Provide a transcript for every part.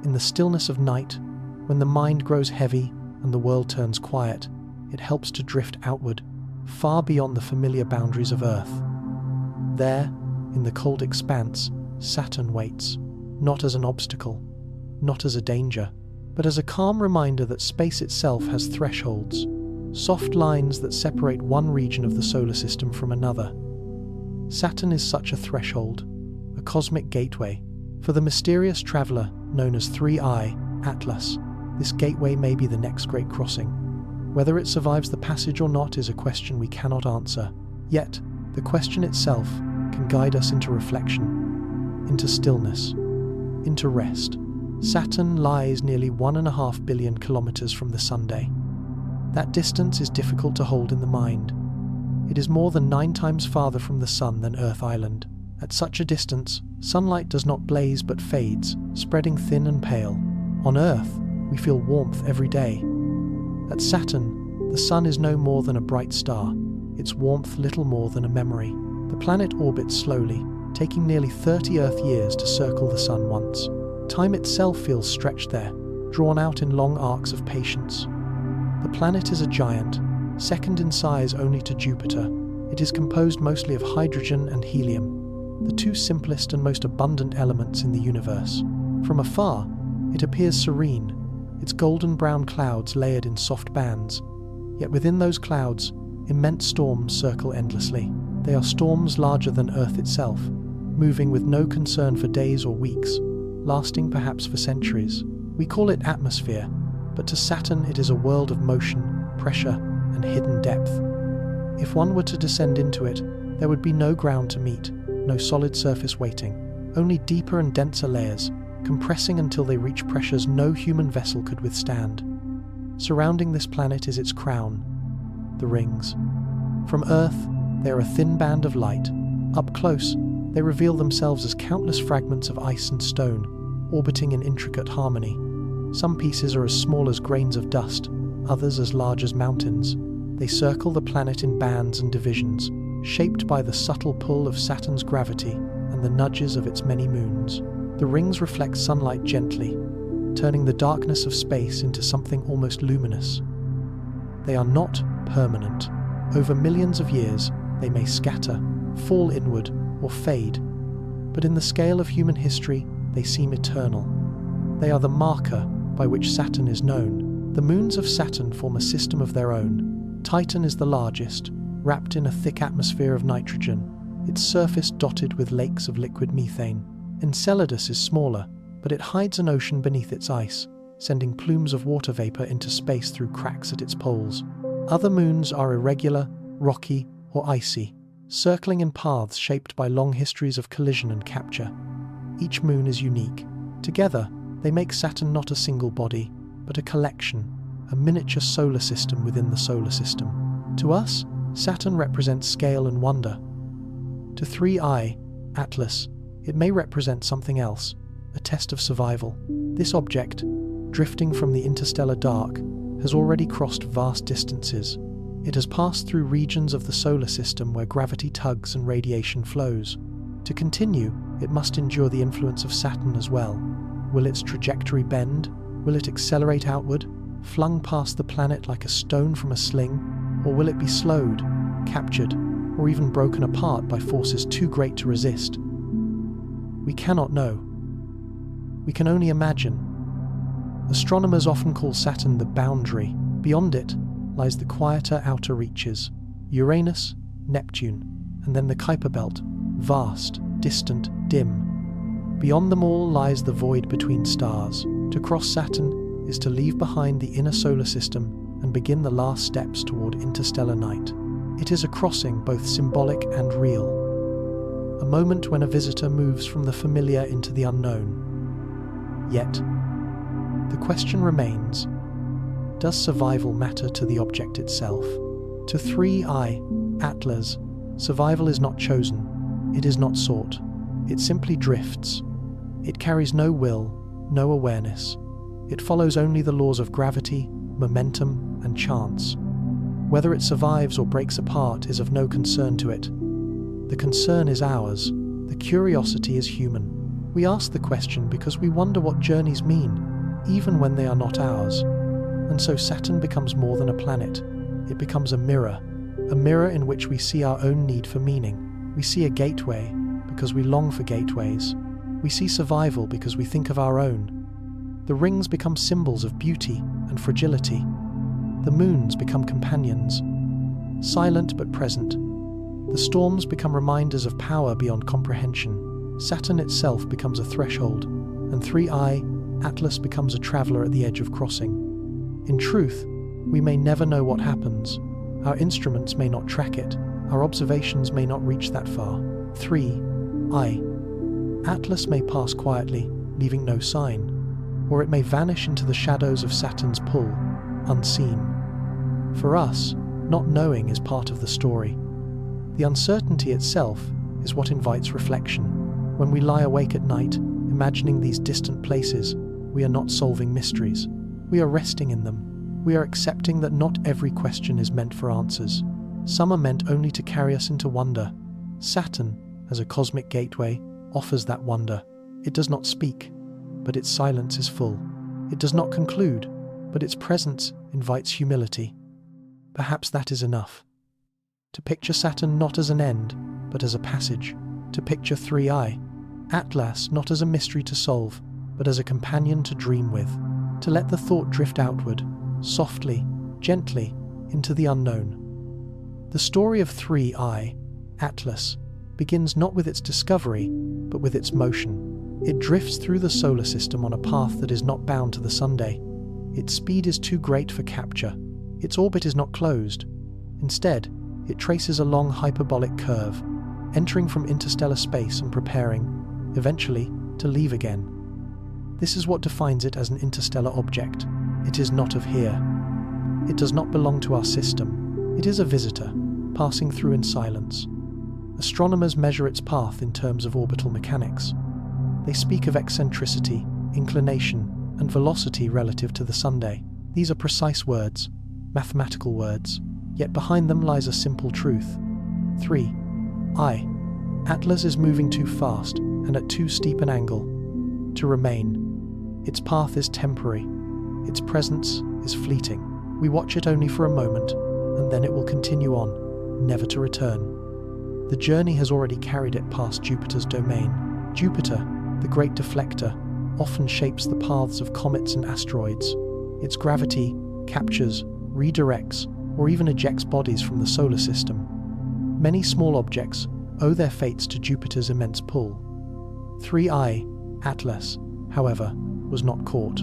In the stillness of night, when the mind grows heavy and the world turns quiet, it helps to drift outward, far beyond the familiar boundaries of Earth. There, in the cold expanse, Saturn waits, not as an obstacle, not as a danger, but as a calm reminder that space itself has thresholds, soft lines that separate one region of the solar system from another. Saturn is such a threshold, a cosmic gateway. For the mysterious traveler known as 3IATLAS, this gateway may be the next great crossing. Whether it survives the passage or not is a question we cannot answer. Yet, the question itself can guide us into reflection, into stillness, into rest. Saturn lies nearly 1.5 billion kilometers from the Sunday. That distance is difficult to hold in the mind. It is more than 9 times farther from the Sun than Earth Island. At such a distance, sunlight does not blaze but fades, spreading thin and pale. On Earth, we feel warmth every day. At Saturn, the Sun is no more than a bright star, its warmth little more than a memory. The planet orbits slowly, taking nearly 30 Earth years to circle the Sun once. Time itself feels stretched there, drawn out in long arcs of patience. The planet is a giant, second in size only to Jupiter. It is composed mostly of hydrogen and helium, the two simplest and most abundant elements in the universe. From afar, it appears serene, its golden brown clouds layered in soft bands. Yet within those clouds, immense storms circle endlessly. They are storms larger than Earth itself, moving with no concern for days or weeks, lasting perhaps for centuries. We call it atmosphere, but to Saturn it is a world of motion, pressure, and hidden depth. If one were to descend into it, there would be no ground to meet, no solid surface waiting, only deeper and denser layers, compressing until they reach pressures no human vessel could withstand. Surrounding this planet is its crown, the rings. From Earth, they are a thin band of light. Up close, they reveal themselves as countless fragments of ice and stone, orbiting in intricate harmony. Some pieces are as small as grains of dust, others as large as mountains. They circle the planet in bands and divisions, shaped by the subtle pull of Saturn's gravity and the nudges of its many moons. The rings reflect sunlight gently, turning the darkness of space into something almost luminous. They are not permanent. Over millions of years, they may scatter, fall inward, or fade. But in the scale of human history, they seem eternal. They are the marker by which Saturn is known. The moons of Saturn form a system of their own. Titan is the largest, wrapped in a thick atmosphere of nitrogen, its surface dotted with lakes of liquid methane. Enceladus is smaller, but it hides an ocean beneath its ice, sending plumes of water vapor into space through cracks at its poles. Other moons are irregular, rocky, or icy, circling in paths shaped by long histories of collision and capture. Each moon is unique. Together, they make Saturn not a single body, but a collection, a miniature solar system within the solar system. To us, Saturn represents scale and wonder. To 3IATLAS, it may represent something else, a test of survival. This object, drifting from the interstellar dark, has already crossed vast distances. It has passed through regions of the solar system where gravity tugs and radiation flows. To continue, it must endure the influence of Saturn as well. Will its trajectory bend? Will it accelerate outward, flung past the planet like a stone from a sling? Or will it be slowed, captured, or even broken apart by forces too great to resist? We cannot know. We can only imagine. Astronomers often call Saturn the boundary. Beyond it lies the quieter outer reaches, Uranus, Neptune, and then the Kuiper Belt, vast, distant, dim. Beyond them all lies the void between stars. To cross Saturn is to leave behind the inner solar system and begin the last steps toward interstellar night. It is a crossing both symbolic and real, a moment when a visitor moves from the familiar into the unknown. Yet, the question remains, does survival matter to the object itself? To 3IATLAS, survival is not chosen, it is not sought, it simply drifts. It carries no will, no awareness. It follows only the laws of gravity, momentum, and chance. Whether it survives or breaks apart is of no concern to it. The concern is ours, the curiosity is human. We ask the question because we wonder what journeys mean, even when they are not ours. And so Saturn becomes more than a planet. It becomes a mirror in which we see our own need for meaning. We see a gateway because we long for gateways. We see survival because we think of our own. The rings become symbols of beauty and fragility. The moons become companions, silent but present. The storms become reminders of power beyond comprehension. Saturn itself becomes a threshold, and 3IATLAS becomes a traveler at the edge of crossing. In truth, we may never know what happens. Our instruments may not track it. Our observations may not reach that far. 3IATLAS may pass quietly, leaving no sign, or it may vanish into the shadows of Saturn's pull, unseen. For us, not knowing is part of the story. The uncertainty itself is what invites reflection. When we lie awake at night, imagining these distant places, we are not solving mysteries. We are resting in them. We are accepting that not every question is meant for answers. Some are meant only to carry us into wonder. Saturn, as a cosmic gateway, offers that wonder. It does not speak, but its silence is full. It does not conclude, but its presence invites humility. Perhaps that is enough. To picture Saturn not as an end, but as a passage. To picture 3IATLAS not as a mystery to solve, but as a companion to dream with. To let the thought drift outward, softly, gently, into the unknown. The story of 3IATLAS begins not with its discovery, but with its motion. It drifts through the solar system on a path that is not bound to the Sunday. Its speed is too great for capture. Its orbit is not closed. Instead, it traces a long hyperbolic curve, entering from interstellar space and preparing, eventually, to leave again. This is what defines it as an interstellar object. It is not of here. It does not belong to our system. It is a visitor, passing through in silence. Astronomers measure its path in terms of orbital mechanics. They speak of eccentricity, inclination, and velocity relative to the Sunday. These are precise words, mathematical words, yet behind them lies a simple truth. 3IATLAS is moving too fast and at too steep an angle to remain. Its path is temporary. Its presence is fleeting. We watch it only for a moment, and then it will continue on, never to return. The journey has already carried it past Jupiter's domain. Jupiter, the great deflector, often shapes the paths of comets and asteroids. Its gravity captures, redirects, or even ejects bodies from the solar system. Many small objects owe their fates to Jupiter's immense pull. 3IATLAS, however, was not caught.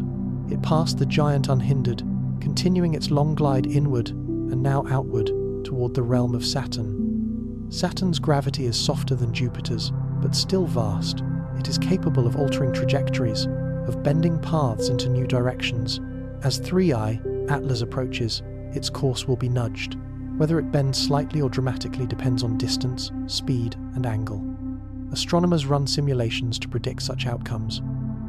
It passed the giant unhindered, continuing its long glide inward and now outward toward the realm of Saturn. Saturn's gravity is softer than Jupiter's, but still vast. It is capable of altering trajectories, of bending paths into new directions. As 3IATLAS approaches, its course will be nudged. Whether it bends slightly or dramatically depends on distance, speed, and angle. Astronomers run simulations to predict such outcomes.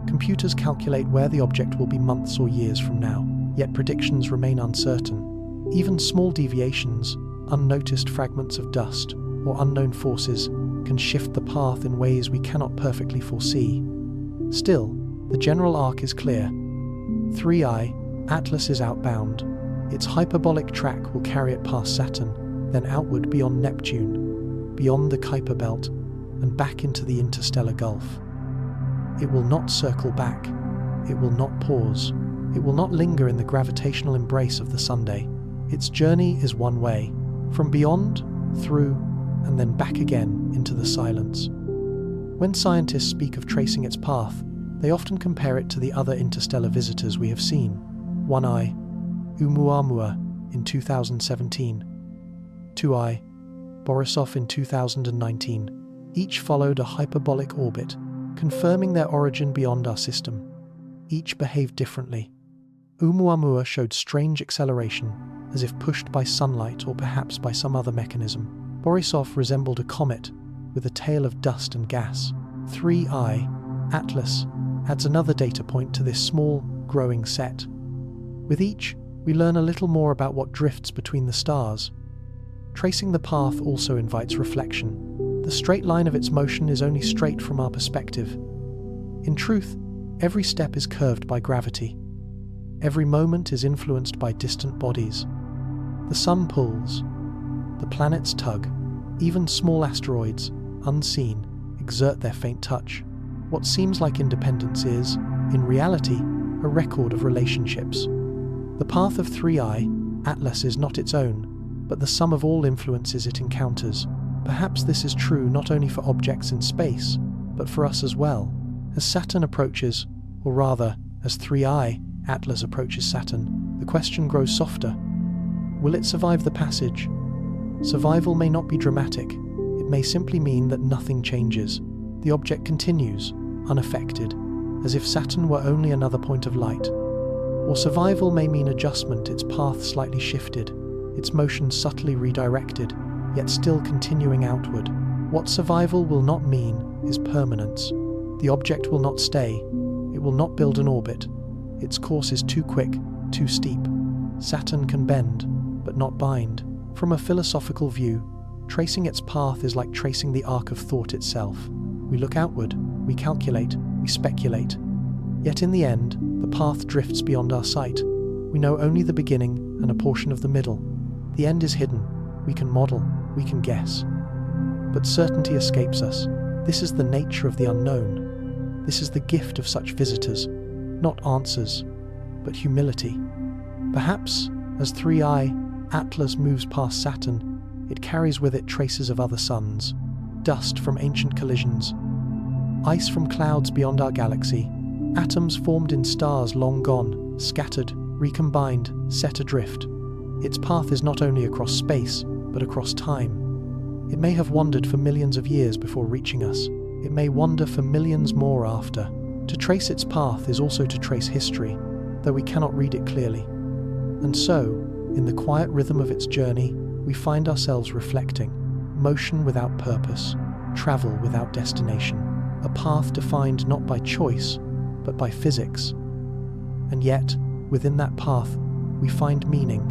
Computers calculate where the object will be months or years from now, yet predictions remain uncertain. Even small deviations, unnoticed fragments of dust, or unknown forces can shift the path in ways we cannot perfectly foresee. Still, the general arc is clear. 3IATLAS is outbound. Its hyperbolic track will carry it past Saturn, then outward beyond Neptune, beyond the Kuiper belt, and back into the interstellar gulf. It will not circle back. It will not pause. It will not linger in the gravitational embrace of the Sunday. Its journey is one way, from beyond, through, and then back again into the silence. When scientists speak of tracing its path, they often compare it to the other interstellar visitors we have seen. 1I, Oumuamua in 2017, 2I, Borisov in 2019. Each followed a hyperbolic orbit, confirming their origin beyond our system. Each behaved differently. Oumuamua showed strange acceleration, as if pushed by sunlight or perhaps by some other mechanism. Borisov resembled a comet, with a tail of dust and gas. 3IATLAS adds another data point to this small, growing set. With each, we learn a little more about what drifts between the stars. Tracing the path also invites reflection. The straight line of its motion is only straight from our perspective. In truth, every step is curved by gravity. Every moment is influenced by distant bodies. The sun pulls, the planets tug, even small asteroids, unseen, exert their faint touch. What seems like independence is, in reality, a record of relationships. The path of 3IATLAS is not its own, but the sum of all influences it encounters. Perhaps this is true not only for objects in space, but for us as well. As Saturn approaches, or rather, as 3IATLAS approaches Saturn, the question grows softer. Will it survive the passage? Survival may not be dramatic. It may simply mean that nothing changes. The object continues, unaffected, as if Saturn were only another point of light. Or survival may mean adjustment, its path slightly shifted, its motion subtly redirected, yet still continuing outward. What survival will not mean is permanence. The object will not stay. It will not build an orbit. Its course is too quick, too steep. Saturn can bend, but not bind. From a philosophical view, tracing its path is like tracing the arc of thought itself. We look outward, we calculate, we speculate. Yet in the end, the path drifts beyond our sight. We know only the beginning and a portion of the middle. The end is hidden. We can model, we can guess. But certainty escapes us. This is the nature of the unknown. This is the gift of such visitors. Not answers, but humility. Perhaps, as 3IATLAS moves past Saturn, it carries with it traces of other suns, dust from ancient collisions, ice from clouds beyond our galaxy, atoms formed in stars long gone, scattered, recombined, set adrift. Its path is not only across space, but across time. It may have wandered for millions of years before reaching us. It may wander for millions more after. To trace its path is also to trace history, though we cannot read it clearly. And so, in the quiet rhythm of its journey, we find ourselves reflecting. Motion without purpose, travel without destination, a path defined not by choice, but by physics. And yet, within that path, we find meaning.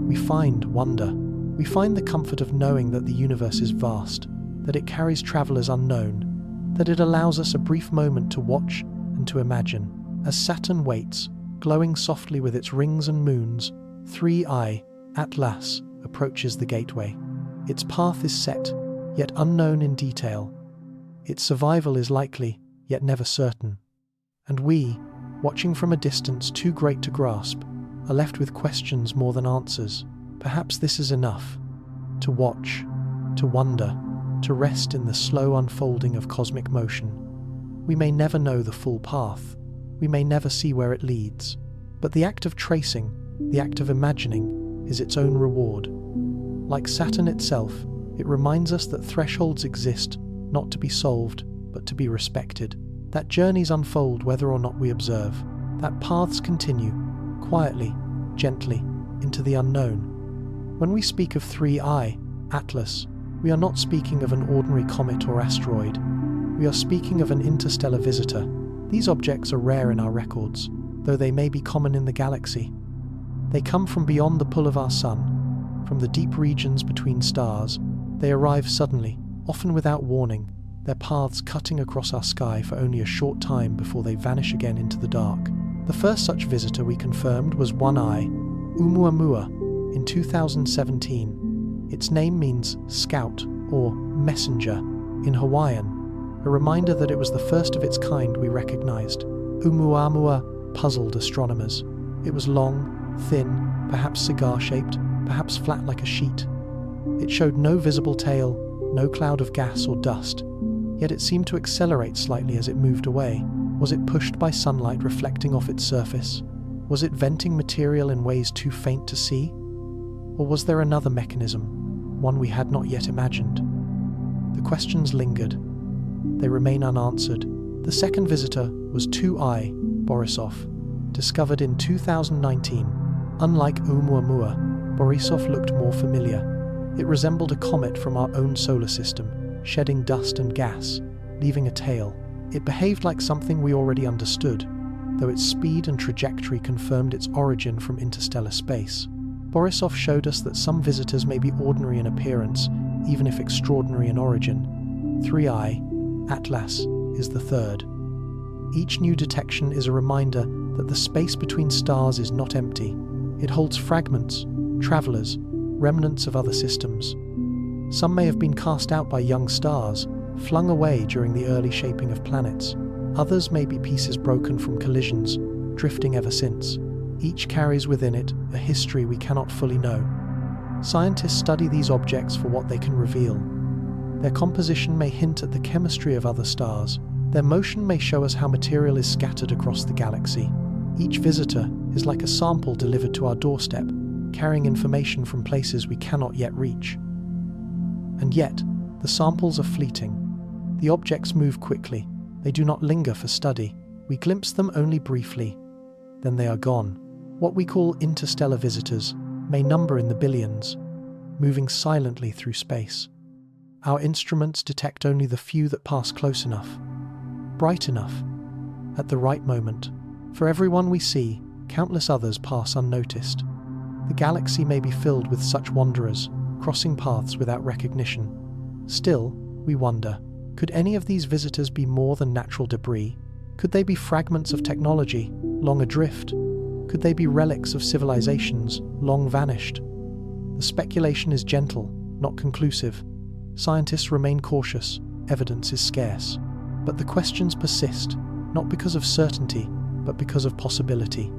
We find wonder. We find the comfort of knowing that the universe is vast, that it carries travelers unknown, that it allows us a brief moment to watch and to imagine. As Saturn waits, glowing softly with its rings and moons, 3IATLAS approaches the gateway. Its path is set, yet unknown in detail. Its survival is likely, yet never certain. And we, watching from a distance too great to grasp, are left with questions more than answers. Perhaps this is enough. To watch, to wonder, to rest in the slow unfolding of cosmic motion. We may never know the full path. We may never see where it leads. But the act of tracing, the act of imagining, is its own reward. Like Saturn itself, it reminds us that thresholds exist, not to be solved, but to be respected. That journeys unfold whether or not we observe. That paths continue, quietly, gently, into the unknown. When we speak of 3IATLAS, we are not speaking of an ordinary comet or asteroid. We are speaking of an interstellar visitor. These objects are rare in our records, though they may be common in the galaxy. They come from beyond the pull of our sun, from the deep regions between stars. They arrive suddenly, often without warning, their paths cutting across our sky for only a short time before they vanish again into the dark. The first such visitor we confirmed was 1I Oumuamua in 2017. Its name means scout or messenger in Hawaiian, a reminder that it was the first of its kind we recognized. Oumuamua puzzled astronomers. It was long, thin, perhaps cigar-shaped, perhaps flat like a sheet. It showed no visible tail, no cloud of gas or dust, yet it seemed to accelerate slightly as it moved away. Was it pushed by sunlight reflecting off its surface? Was it venting material in ways too faint to see? Or was there another mechanism, one we had not yet imagined? The questions lingered. They remain unanswered. The second visitor was 2I Borisov, discovered in 2019. Unlike Oumuamua, Borisov looked more familiar. It resembled a comet from our own solar system, shedding dust and gas, leaving a tail. It behaved like something we already understood, though its speed and trajectory confirmed its origin from interstellar space. Borisov showed us that some visitors may be ordinary in appearance, even if extraordinary in origin. 3IATLAS is the third. Each new detection is a reminder that the space between stars is not empty. It holds fragments, travelers, remnants of other systems. Some may have been cast out by young stars, flung away during the early shaping of planets. Others may be pieces broken from collisions, drifting ever since. Each carries within it a history we cannot fully know. Scientists study these objects for what they can reveal. Their composition may hint at the chemistry of other stars. Their motion may show us how material is scattered across the galaxy. Each visitor is like a sample delivered to our doorstep, carrying information from places we cannot yet reach. And yet, the samples are fleeting. The objects move quickly. They do not linger for study. We glimpse them only briefly. Then they are gone. What we call interstellar visitors may number in the billions, moving silently through space. Our instruments detect only the few that pass close enough, bright enough, at the right moment. For everyone we see, countless others pass unnoticed. The galaxy may be filled with such wanderers, crossing paths without recognition. Still, we wonder, could any of these visitors be more than natural debris? Could they be fragments of technology, long adrift? Could they be relics of civilizations, long vanished? The speculation is gentle, not conclusive. Scientists remain cautious, evidence is scarce. But the questions persist, not because of certainty, but because of possibility.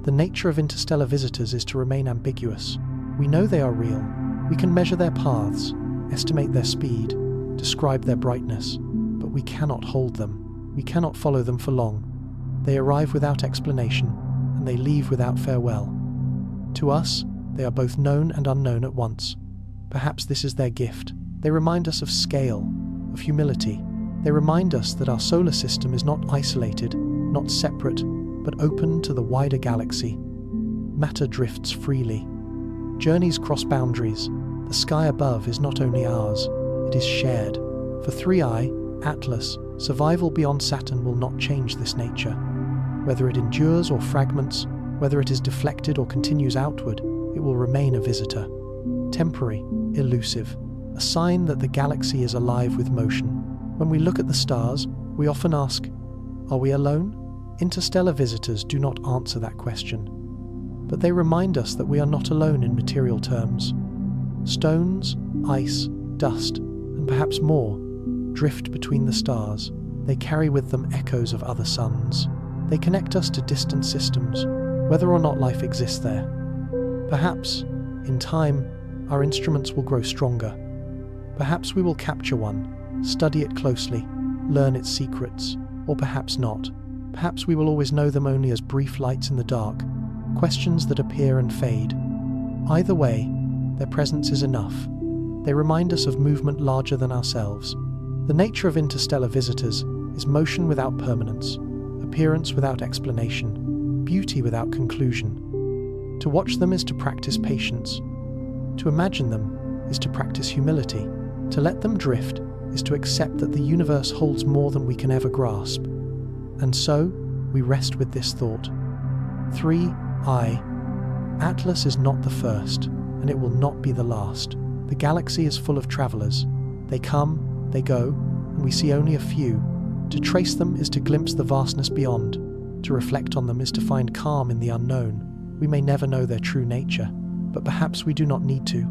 The nature of interstellar visitors is to remain ambiguous. We know they are real. We can measure their paths, estimate their speed, describe their brightness, but we cannot hold them. We cannot follow them for long. They arrive without explanation, and they leave without farewell. To us, they are both known and unknown at once. Perhaps this is their gift. They remind us of scale, of humility. They remind us that our solar system is not isolated, not separate, but open to the wider galaxy. Matter drifts freely. Journeys cross boundaries. The sky above is not only ours, it is shared. For 3IATLAS, survival beyond Saturn will not change this nature. Whether it endures or fragments, whether it is deflected or continues outward, it will remain a visitor. Temporary, elusive, a sign that the galaxy is alive with motion. When we look at the stars, we often ask, are we alone? Interstellar visitors do not answer that question. But they remind us that we are not alone in material terms. Stones, ice, dust, and perhaps more, drift between the stars. They carry with them echoes of other suns. They connect us to distant systems, whether or not life exists there. Perhaps, in time, our instruments will grow stronger. Perhaps we will capture one, study it closely, learn its secrets, or perhaps not. Perhaps we will always know them only as brief lights in the dark, questions that appear and fade. Either way, their presence is enough. They remind us of movement larger than ourselves. The nature of interstellar visitors is motion without permanence, appearance without explanation, beauty without conclusion. To watch them is to practice patience. To imagine them is to practice humility. To let them drift is to accept that the universe holds more than we can ever grasp. And so, we rest with this thought. 3IATLAS is not the first, and it will not be the last. The galaxy is full of travelers. They come, they go, and we see only a few. To trace them is to glimpse the vastness beyond. To reflect on them is to find calm in the unknown. We may never know their true nature, but perhaps we do not need to.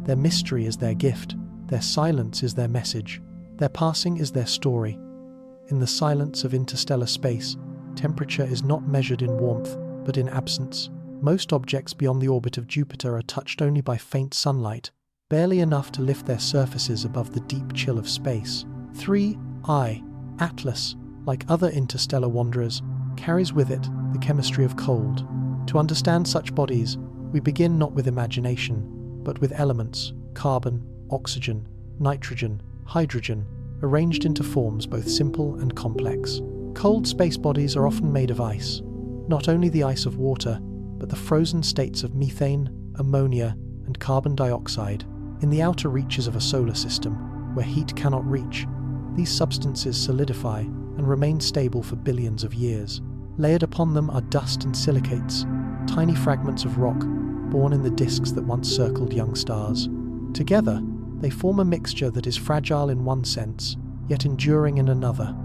Their mystery is their gift. Their silence is their message. Their passing is their story. In the silence of interstellar space, temperature is not measured in warmth, but in absence. Most objects beyond the orbit of Jupiter are touched only by faint sunlight, barely enough to lift their surfaces above the deep chill of space. 3IATLAS, like other interstellar wanderers, carries with it the chemistry of cold. To understand such bodies, we begin not with imagination, but with elements: carbon, oxygen, nitrogen, hydrogen, arranged into forms both simple and complex. Cold space bodies are often made of ice, not only the ice of water, but the frozen states of methane, ammonia, and carbon dioxide. In the outer reaches of a solar system, where heat cannot reach, these substances solidify and remain stable for billions of years. Layered upon them are dust and silicates, tiny fragments of rock born in the disks that once circled young stars. Together, they form a mixture that is fragile in one sense, yet enduring in another.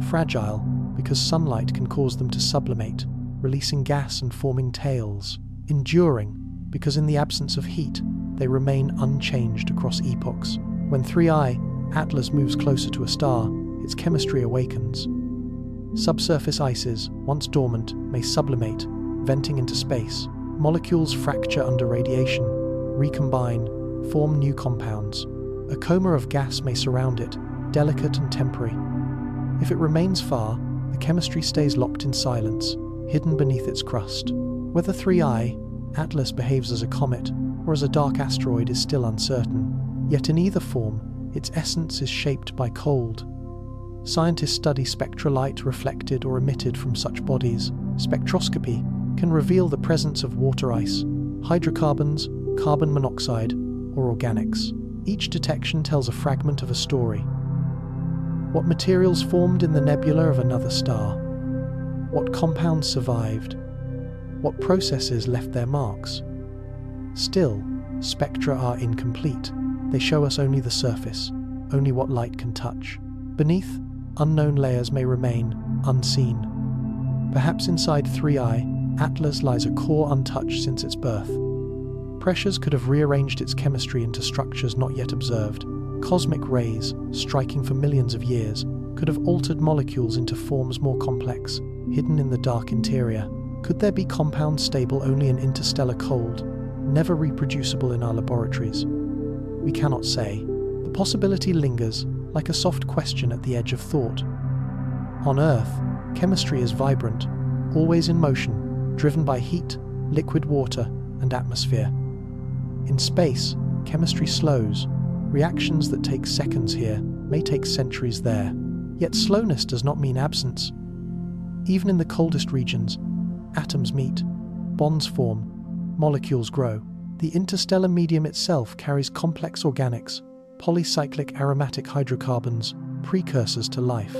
Fragile because sunlight can cause them to sublimate, releasing gas and forming tails. Enduring, because in the absence of heat, they remain unchanged across epochs. When 3I/ATLAS moves closer to a star, its chemistry awakens. Subsurface ices, once dormant, may sublimate, venting into space. Molecules fracture under radiation, recombine, form new compounds. A coma of gas may surround it, delicate and temporary. If it remains far, the chemistry stays locked in silence, hidden beneath its crust. Whether 3I/ATLAS behaves as a comet or as a dark asteroid is still uncertain, yet in either form, its essence is shaped by cold. Scientists study spectral light reflected or emitted from such bodies. Spectroscopy can reveal the presence of water ice, hydrocarbons, carbon monoxide, or organics. Each detection tells a fragment of a story. What materials formed in the nebula of another star? What compounds survived? What processes left their marks? Still, spectra are incomplete. They show us only the surface, only what light can touch. Beneath, unknown layers may remain unseen. Perhaps inside 3I/ATLAS lies a core untouched since its birth. Pressures could have rearranged its chemistry into structures not yet observed. Cosmic rays, striking for millions of years, could have altered molecules into forms more complex, hidden in the dark interior. Could there be compounds stable only in interstellar cold, never reproducible in our laboratories? We cannot say. The possibility lingers, like a soft question at the edge of thought. On Earth, chemistry is vibrant, always in motion, driven by heat, liquid water, and atmosphere. In space, chemistry slows. Reactions that take seconds here may take centuries there. Yet slowness does not mean absence. Even in the coldest regions, atoms meet, bonds form, molecules grow. The interstellar medium itself carries complex organics, polycyclic aromatic hydrocarbons, precursors to life.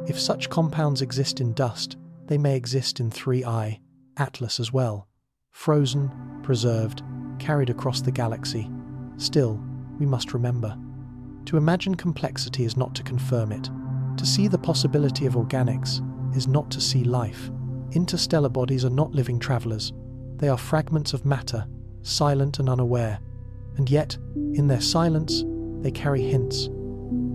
If such compounds exist in dust, they may exist in 3I/ATLAS as well. Frozen, preserved, carried across the galaxy. Still, we must remember, to imagine complexity is not to confirm it. To see the possibility of organics is not to see life. Interstellar bodies are not living travelers. They are fragments of matter, silent and unaware. And yet, in their silence, they carry hints.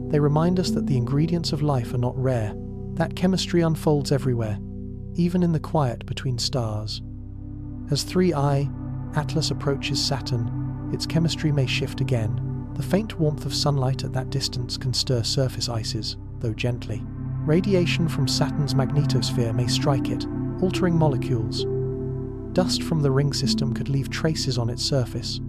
They remind us that the ingredients of life are not rare, that chemistry unfolds everywhere, even in the quiet between stars. As 3I/ATLAS approaches Saturn, its chemistry may shift again. The faint warmth of sunlight at that distance can stir surface ices, though gently. Radiation from Saturn's magnetosphere may strike it, altering molecules. Dust from the ring system could leave traces on its surface.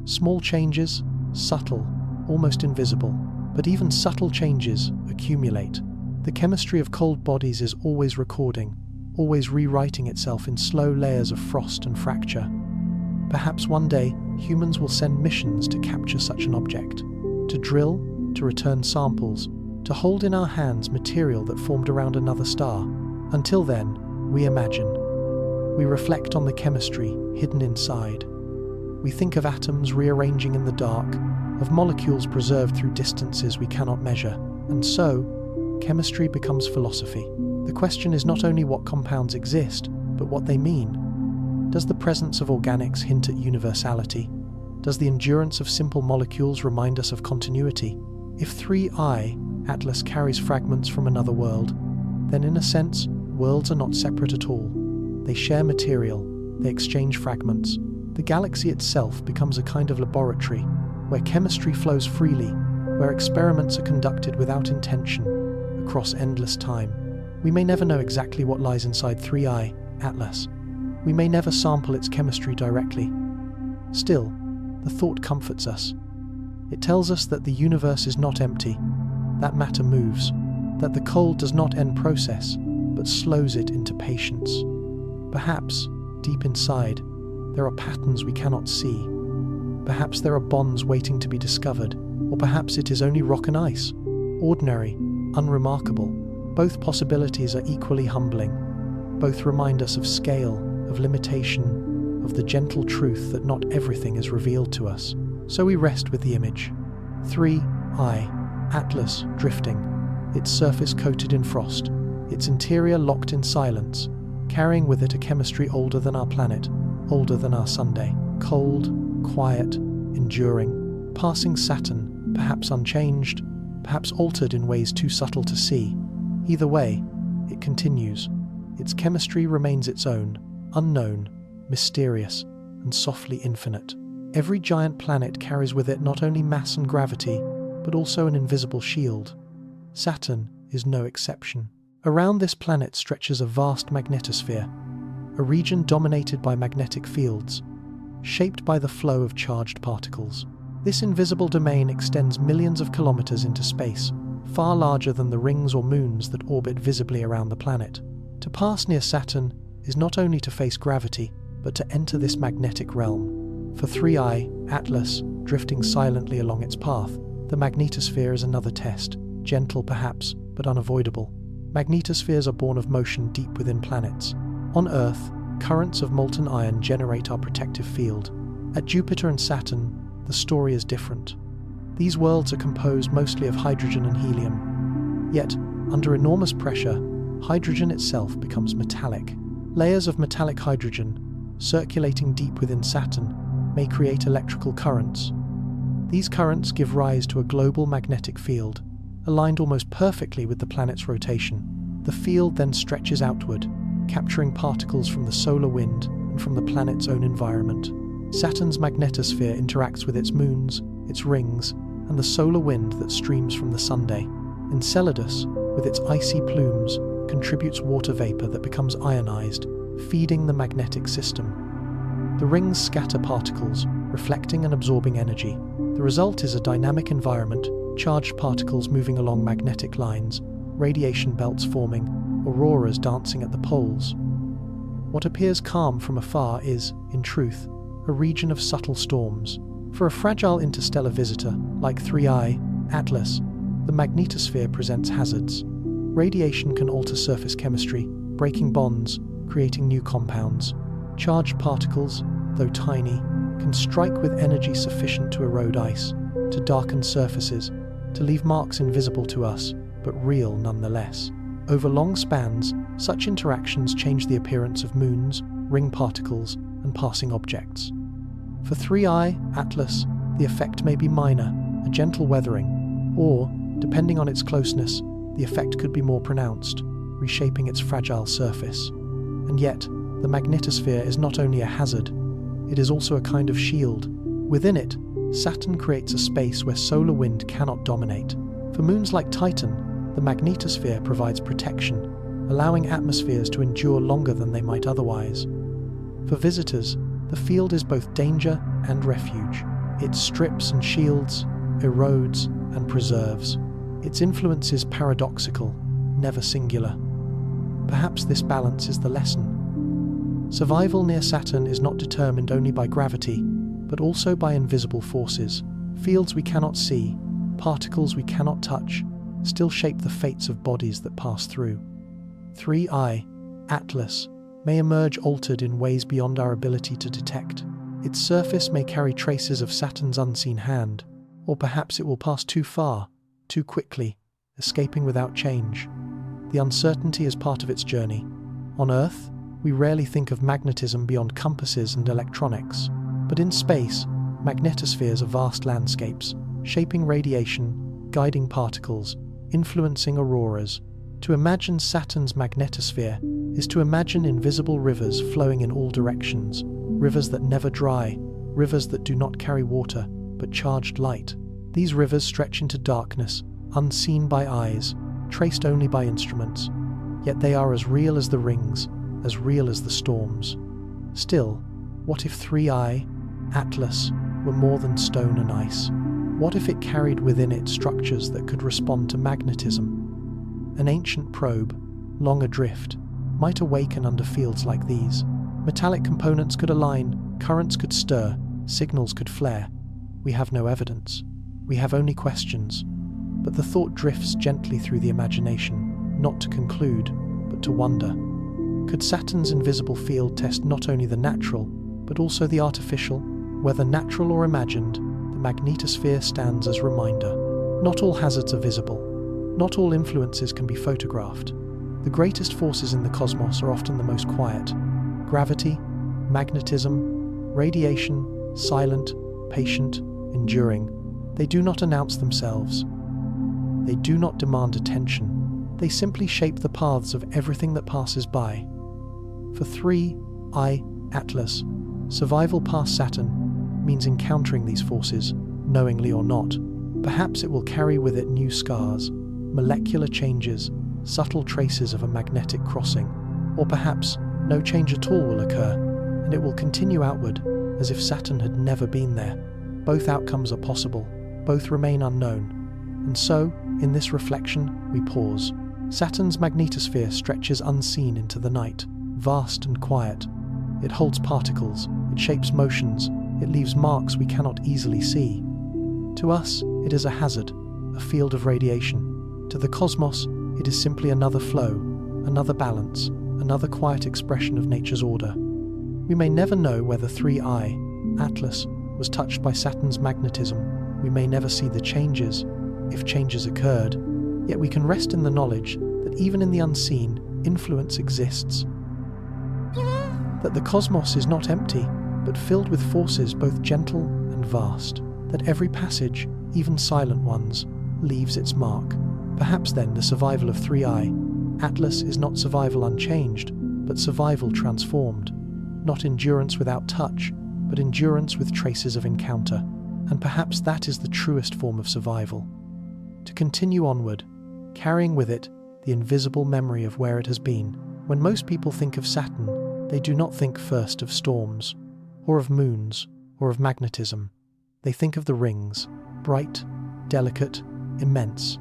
Small changes, subtle, almost invisible, but even subtle changes accumulate. The chemistry of cold bodies is always recording, always rewriting itself in slow layers of frost and fracture. Perhaps one day, humans will send missions to capture such an object, to drill, to return samples, to hold in our hands material that formed around another star. Until then, we imagine. We reflect on the chemistry hidden inside. We think of atoms rearranging in the dark, of molecules preserved through distances we cannot measure, and so, chemistry becomes philosophy. The question is not only what compounds exist, but what they mean. Does the presence of organics hint at universality? Does the endurance of simple molecules remind us of continuity? If 3I/ATLAS carries fragments from another world, then in a sense, worlds are not separate at all. They share material, they exchange fragments. The galaxy itself becomes a kind of laboratory, where chemistry flows freely, where experiments are conducted without intention, across endless time. We may never know exactly what lies inside 3I/ATLAS. We may never sample its chemistry directly. Still, the thought comforts us. It tells us that the universe is not empty, that matter moves, that the cold does not end process, but slows it into patience. Perhaps, deep inside, there are patterns we cannot see. Perhaps there are bonds waiting to be discovered, or perhaps it is only rock and ice, ordinary, unremarkable. Both possibilities are equally humbling. Both remind us of scale, of limitation, of the gentle truth that not everything is revealed to us. So we rest with the image. 3I/ATLAS drifting, its surface coated in frost, its interior locked in silence, carrying with it a chemistry older than our planet, older than our Sunday. Cold, quiet, enduring, passing Saturn, perhaps unchanged, perhaps altered in ways too subtle to see. Either way, it continues. Its chemistry remains its own, unknown, mysterious, and softly infinite. Every giant planet carries with it not only mass and gravity, but also an invisible shield. Saturn is no exception. Around this planet stretches a vast magnetosphere, a region dominated by magnetic fields, shaped by the flow of charged particles. This invisible domain extends millions of kilometers into space, far larger than the rings or moons that orbit visibly around the planet. To pass near Saturn is not only to face gravity, but to enter this magnetic realm. For 3IATLAS, drifting silently along its path, the magnetosphere is another test, gentle perhaps, but unavoidable. Magnetospheres are born of motion deep within planets. On Earth, currents of molten iron generate our protective field. At Jupiter and Saturn, the story is different. These worlds are composed mostly of hydrogen and helium. Yet, under enormous pressure, hydrogen itself becomes metallic. Layers of metallic hydrogen, circulating deep within Saturn, may create electrical currents. These currents give rise to a global magnetic field, aligned almost perfectly with the planet's rotation. The field then stretches outward, capturing particles from the solar wind and from the planet's own environment. Saturn's magnetosphere interacts with its moons, its rings, and the solar wind that streams from the Sunday. Enceladus, with its icy plumes, contributes water vapor that becomes ionized, feeding the magnetic system. The rings scatter particles, reflecting and absorbing energy. The result is a dynamic environment, charged particles moving along magnetic lines, radiation belts forming, auroras dancing at the poles. What appears calm from afar is, in truth, a region of subtle storms. For a fragile interstellar visitor, like 3IATLAS, the magnetosphere presents hazards. Radiation can alter surface chemistry, breaking bonds, creating new compounds. Charged particles, though tiny, can strike with energy sufficient to erode ice, to darken surfaces, to leave marks invisible to us, but real nonetheless. Over long spans, such interactions change the appearance of moons, ring particles, and passing objects. For 3IATLAS, the effect may be minor, a gentle weathering, or, depending on its closeness, the effect could be more pronounced, reshaping its fragile surface. And yet, the magnetosphere is not only a hazard, it is also a kind of shield. Within it, Saturn creates a space where solar wind cannot dominate. For moons like Titan, the magnetosphere provides protection, allowing atmospheres to endure longer than they might otherwise. For visitors, the field is both danger and refuge. It strips and shields, erodes and preserves. Its influence is paradoxical, never singular. Perhaps this balance is the lesson. Survival near Saturn is not determined only by gravity, but also by invisible forces. Fields we cannot see, particles we cannot touch, still shape the fates of bodies that pass through. 3IATLAS may emerge altered in ways beyond our ability to detect. Its surface may carry traces of Saturn's unseen hand, or perhaps it will pass too far, too quickly, escaping without change. The uncertainty is part of its journey. On Earth, we rarely think of magnetism beyond compasses and electronics, but in space, magnetospheres are vast landscapes, shaping radiation, guiding particles, influencing auroras. To imagine Saturn's magnetosphere is to imagine invisible rivers flowing in all directions, rivers that never dry, rivers that do not carry water, but charged light. These rivers stretch into darkness, unseen by eyes, traced only by instruments, yet they are as real as the rings, as real as the storms. Still, what if 3IATLAS were more than stone and ice? What if it carried within it structures that could respond to magnetism? An ancient probe, long adrift, might awaken under fields like these. Metallic components could align, currents could stir, signals could flare. We have no evidence. We have only questions. But the thought drifts gently through the imagination, not to conclude, but to wonder. Could Saturn's invisible field test not only the natural, but also the artificial? Whether natural or imagined, the magnetosphere stands as reminder. Not all hazards are visible. Not all influences can be photographed. The greatest forces in the cosmos are often the most quiet. Gravity, magnetism, radiation, silent, patient, enduring. They do not announce themselves. They do not demand attention. They simply shape the paths of everything that passes by. For 3IATLAS, survival past Saturn means encountering these forces, knowingly or not. Perhaps it will carry with it new scars, molecular changes, subtle traces of a magnetic crossing, or perhaps no change at all will occur, and it will continue outward as if Saturn had never been there. Both outcomes are possible, both remain unknown. And so, in this reflection, we pause. Saturn's magnetosphere stretches unseen into the night, vast and quiet. It holds particles, it shapes motions, it leaves marks we cannot easily see. To us, it is a hazard, a field of radiation. To the cosmos, it is simply another flow, another balance, another quiet expression of nature's order. We may never know whether 3IATLAS was touched by Saturn's magnetism. We may never see the changes, if changes occurred, yet we can rest in the knowledge that even in the unseen, influence exists. That the cosmos is not empty, but filled with forces both gentle and vast. That every passage, even silent ones, leaves its mark. Perhaps then the survival of 3IATLAS is not survival unchanged, but survival transformed. Not endurance without touch, but endurance with traces of encounter. And perhaps that is the truest form of survival. To continue onward, carrying with it the invisible memory of where it has been. When most people think of Saturn, they do not think first of storms, or of moons, or of magnetism. They think of the rings, bright, delicate, immense.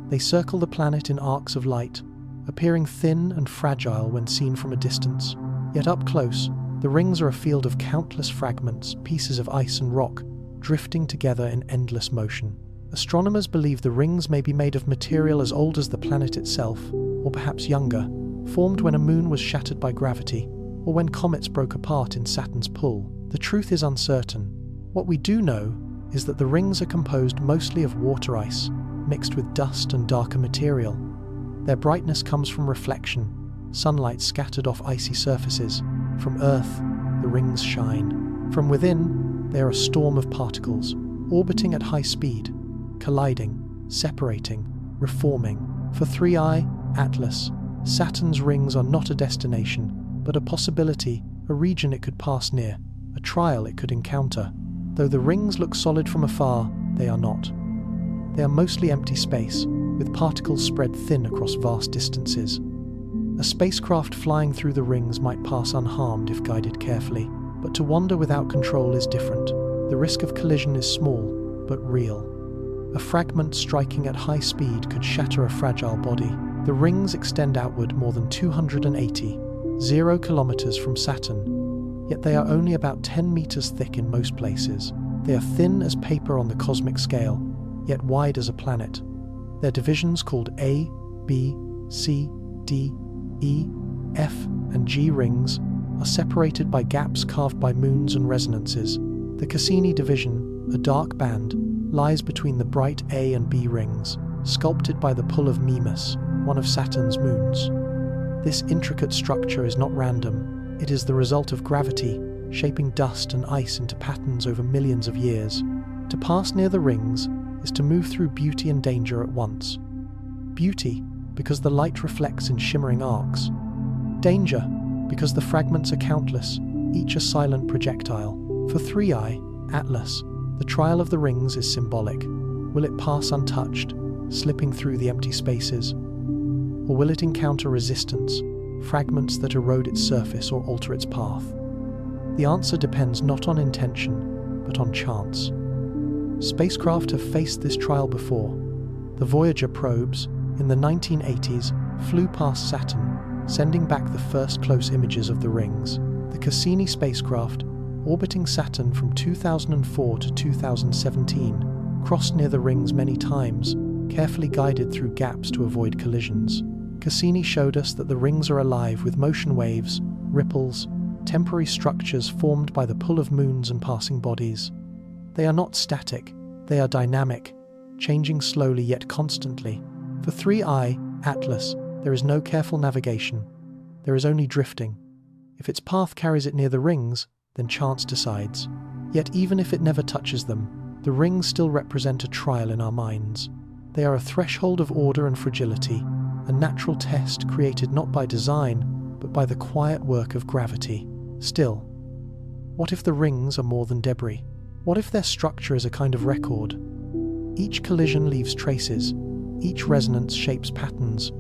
They circle the planet in arcs of light, appearing thin and fragile when seen from a distance. Yet up close, the rings are a field of countless fragments, pieces of ice and rock, drifting together in endless motion. Astronomers believe the rings may be made of material as old as the planet itself, or perhaps younger, formed when a moon was shattered by gravity, or when comets broke apart in Saturn's pull. The truth is uncertain. What we do know is that the rings are composed mostly of water ice, mixed with dust and darker material. Their brightness comes from reflection, sunlight scattered off icy surfaces. From Earth, the rings shine. From within, they are a storm of particles, orbiting at high speed, colliding, separating, reforming. For 3IATLAS, Saturn's rings are not a destination, but a possibility, a region it could pass near, a trial it could encounter. Though the rings look solid from afar, they are not. They are mostly empty space, with particles spread thin across vast distances. A spacecraft flying through the rings might pass unharmed if guided carefully, but to wander without control is different. The risk of collision is small, but real. A fragment striking at high speed could shatter a fragile body. The rings extend outward more than 280 kilometers from Saturn, yet they are only about 10 meters thick in most places. They are thin as paper on the cosmic scale, yet wide as a planet. Their divisions called A, B, C, D, E, F, and G rings are separated by gaps carved by moons and resonances. The Cassini division, a dark band, lies between the bright A and B rings, sculpted by the pull of Mimas, one of Saturn's moons. This intricate structure is not random. It is the result of gravity, shaping dust and ice into patterns over millions of years. To pass near the rings is to move through beauty and danger at once. Beauty, because the light reflects in shimmering arcs. Danger, because the fragments are countless, each a silent projectile. For 3IATLAS, the trial of the rings is symbolic. Will it pass untouched, slipping through the empty spaces? Or will it encounter resistance, fragments that erode its surface or alter its path? The answer depends not on intention, but on chance. Spacecraft have faced this trial before. The Voyager probes, in the 1980s, flew past Saturn, sending back the first close images of the rings. The Cassini spacecraft, orbiting Saturn from 2004 to 2017, crossed near the rings many times, carefully guided through gaps to avoid collisions. Cassini showed us that the rings are alive with motion waves, ripples, temporary structures formed by the pull of moons and passing bodies. They are not static, they are dynamic, changing slowly yet constantly. For 3IATLAS, There is no careful navigation. There is only drifting. If its path carries it near the rings, then chance decides. Yet even if it never touches them, the rings still represent a trial in our minds. They are a threshold of order and fragility, a natural test created not by design, but by the quiet work of gravity. Still, what if the rings are more than debris? What if their structure is a kind of record? Each collision leaves traces. Each resonance shapes patterns.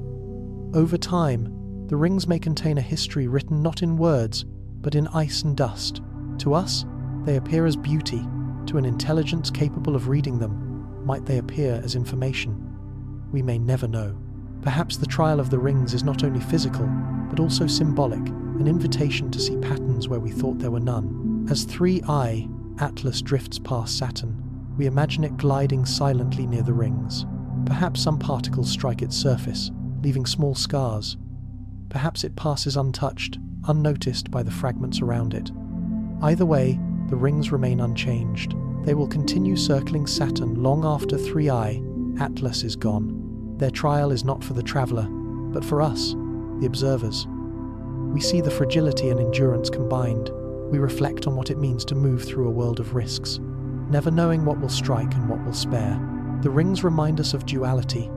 Over time, the rings may contain a history written not in words, but in ice and dust. To us, they appear as beauty. To an intelligence capable of reading them, might they appear as information? We may never know. Perhaps the trial of the rings is not only physical, but also symbolic, an invitation to see patterns where we thought there were none. As 3IATLAS drifts past Saturn, we imagine it gliding silently near the rings. Perhaps some particles strike its surface, leaving small scars. Perhaps it passes untouched, unnoticed by the fragments around it. Either way, the rings remain unchanged. They will continue circling Saturn long after 3IATLAS is gone. Their trial is not for the traveler, but for us, the observers. We see the fragility and endurance combined. We reflect on what it means to move through a world of risks, never knowing what will strike and what will spare. The rings remind us of duality.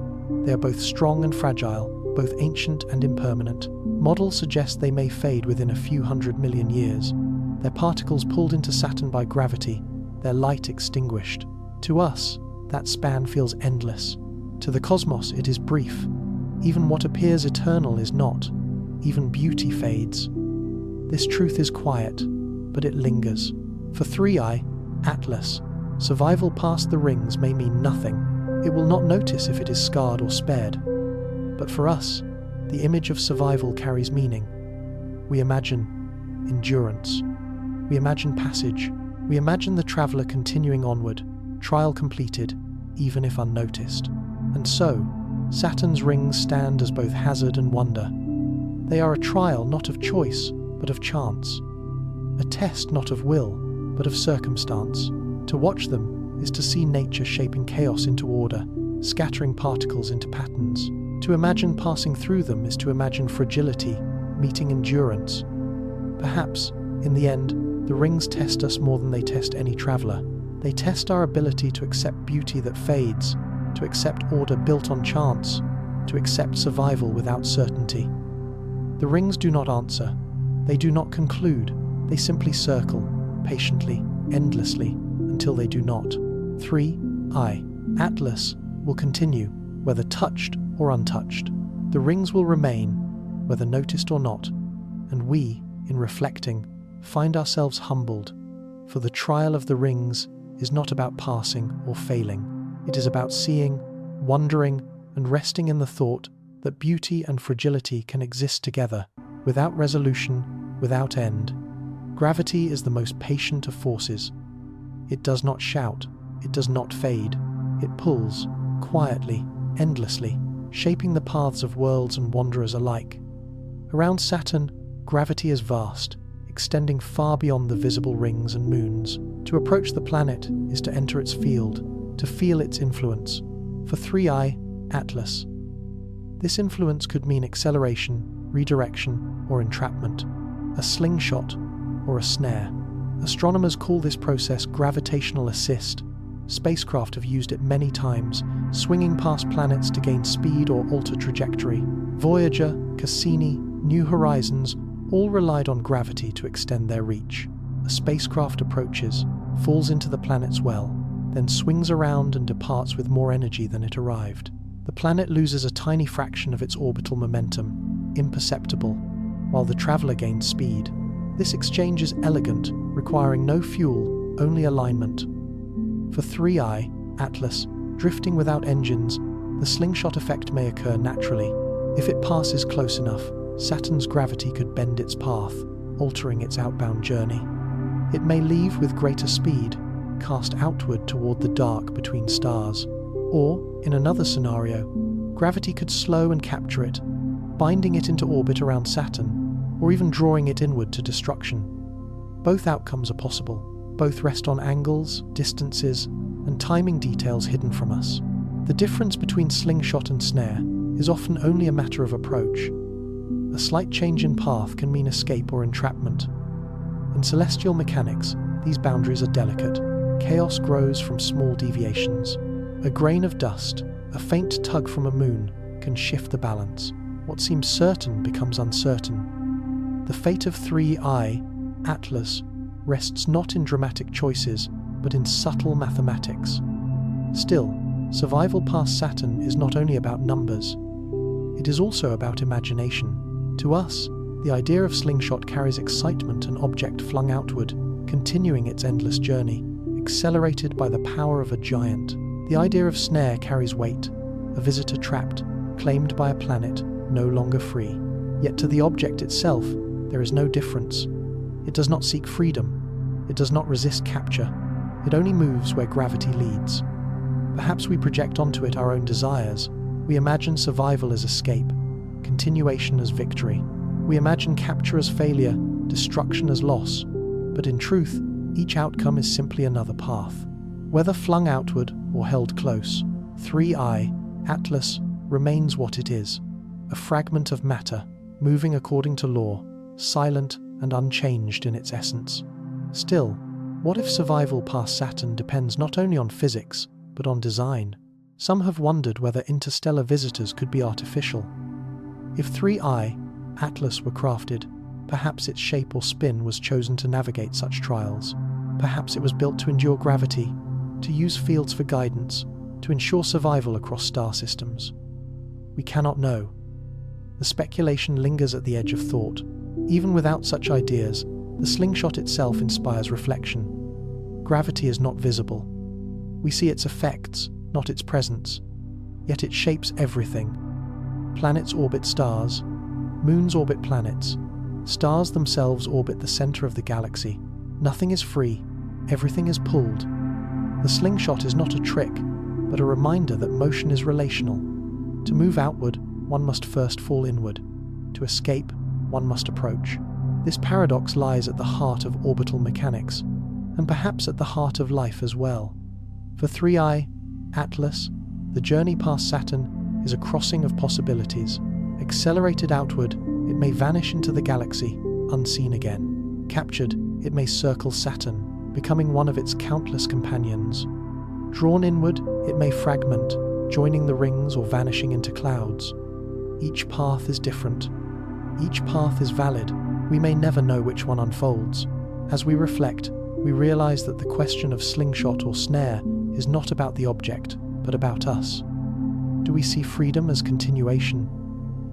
They are both strong and fragile, both ancient and impermanent. Models suggest they may fade within a few 100 million years. Their particles pulled into Saturn by gravity, their light extinguished. To us, that span feels endless. To the cosmos, it is brief. Even what appears eternal is not. Even beauty fades. This truth is quiet, but it lingers. For 3IATLAS, survival past the rings may mean nothing. It will not notice if it is scarred or spared. But for us, the image of survival carries meaning. We imagine endurance. We imagine passage. We imagine the traveler continuing onward, trial completed, even if unnoticed. And so, Saturn's rings stand as both hazard and wonder. They are a trial not of choice, but of chance. A test not of will, but of circumstance. To watch them is to see nature shaping chaos into order, scattering particles into patterns. To imagine passing through them is to imagine fragility, meeting endurance. Perhaps, in the end, the rings test us more than they test any traveler. They test our ability to accept beauty that fades, to accept order built on chance, to accept survival without certainty. The rings do not answer. They do not conclude. They simply circle, patiently, endlessly, until they do not. 3IATLAS will continue, whether touched or untouched. The rings will remain, whether noticed or not, and we, in reflecting, find ourselves humbled, for the trial of the rings is not about passing or failing. It is about seeing, wondering, and resting in the thought that beauty and fragility can exist together, without resolution, without end. Gravity is the most patient of forces. It does not shout, it does not fade. It pulls, quietly, endlessly, shaping the paths of worlds and wanderers alike. Around Saturn, gravity is vast, extending far beyond the visible rings and moons. To approach the planet is to enter its field, to feel its influence. For 3IATLAS, this influence could mean acceleration, redirection, or entrapment, a slingshot, or a snare. Astronomers call this process gravitational assist. Spacecraft have used it many times, swinging past planets to gain speed or alter trajectory. Voyager, Cassini, New Horizons all relied on gravity to extend their reach. A spacecraft approaches, falls into the planet's well, then swings around and departs with more energy than it arrived. The planet loses a tiny fraction of its orbital momentum, imperceptible, while the traveler gains speed. This exchange is elegant, requiring no fuel, only alignment. For 3IATLAS, drifting without engines, the slingshot effect may occur naturally. If it passes close enough, Saturn's gravity could bend its path, altering its outbound journey. It may leave with greater speed, cast outward toward the dark between stars. Or, in another scenario, gravity could slow and capture it, binding it into orbit around Saturn, or even drawing it inward to destruction. Both outcomes are possible. Both rest on angles, distances, and timing details hidden from us. The difference between slingshot and snare is often only a matter of approach. A slight change in path can mean escape or entrapment. In celestial mechanics, these boundaries are delicate. Chaos grows from small deviations. A grain of dust, a faint tug from a moon, can shift the balance. What seems certain becomes uncertain. The fate of 3IATLAS rests not in dramatic choices, but in subtle mathematics. Still, survival past Saturn is not only about numbers. It is also about imagination. To us, the idea of slingshot carries excitement, an object flung outward, continuing its endless journey, accelerated by the power of a giant. The idea of snare carries weight, a visitor trapped, claimed by a planet, no longer free. Yet to the object itself, there is no difference. It does not seek freedom. It does not resist capture. It only moves where gravity leads. Perhaps we project onto it our own desires. We imagine survival as escape, continuation as victory. We imagine capture as failure, destruction as loss. But in truth, each outcome is simply another path. Whether flung outward or held close, 3IATLAS remains what it is, a fragment of matter, moving according to law, silent and unchanged in its essence. Still, what if survival past Saturn depends not only on physics, but on design? Some have wondered whether interstellar visitors could be artificial. If 3IATLAS were crafted, perhaps its shape or spin was chosen to navigate such trials. Perhaps it was built to endure gravity, to use fields for guidance, to ensure survival across star systems. We cannot know. The speculation lingers at the edge of thought. Even without such ideas, the slingshot itself inspires reflection. Gravity is not visible. We see its effects, not its presence. Yet it shapes everything. Planets orbit stars. Moons orbit planets. Stars themselves orbit the center of the galaxy. Nothing is free. Everything is pulled. The slingshot is not a trick, but a reminder that motion is relational. To move outward, one must first fall inward. To escape, one must approach. This paradox lies at the heart of orbital mechanics, and perhaps at the heart of life as well. For 3IATLAS, the journey past Saturn is a crossing of possibilities. Accelerated outward, it may vanish into the galaxy, unseen again. Captured, it may circle Saturn, becoming one of its countless companions. Drawn inward, it may fragment, joining the rings or vanishing into clouds. Each path is different. Each path is valid. We may never know which one unfolds. As we reflect, we realize that the question of slingshot or snare is not about the object, but about us. Do we see freedom as continuation?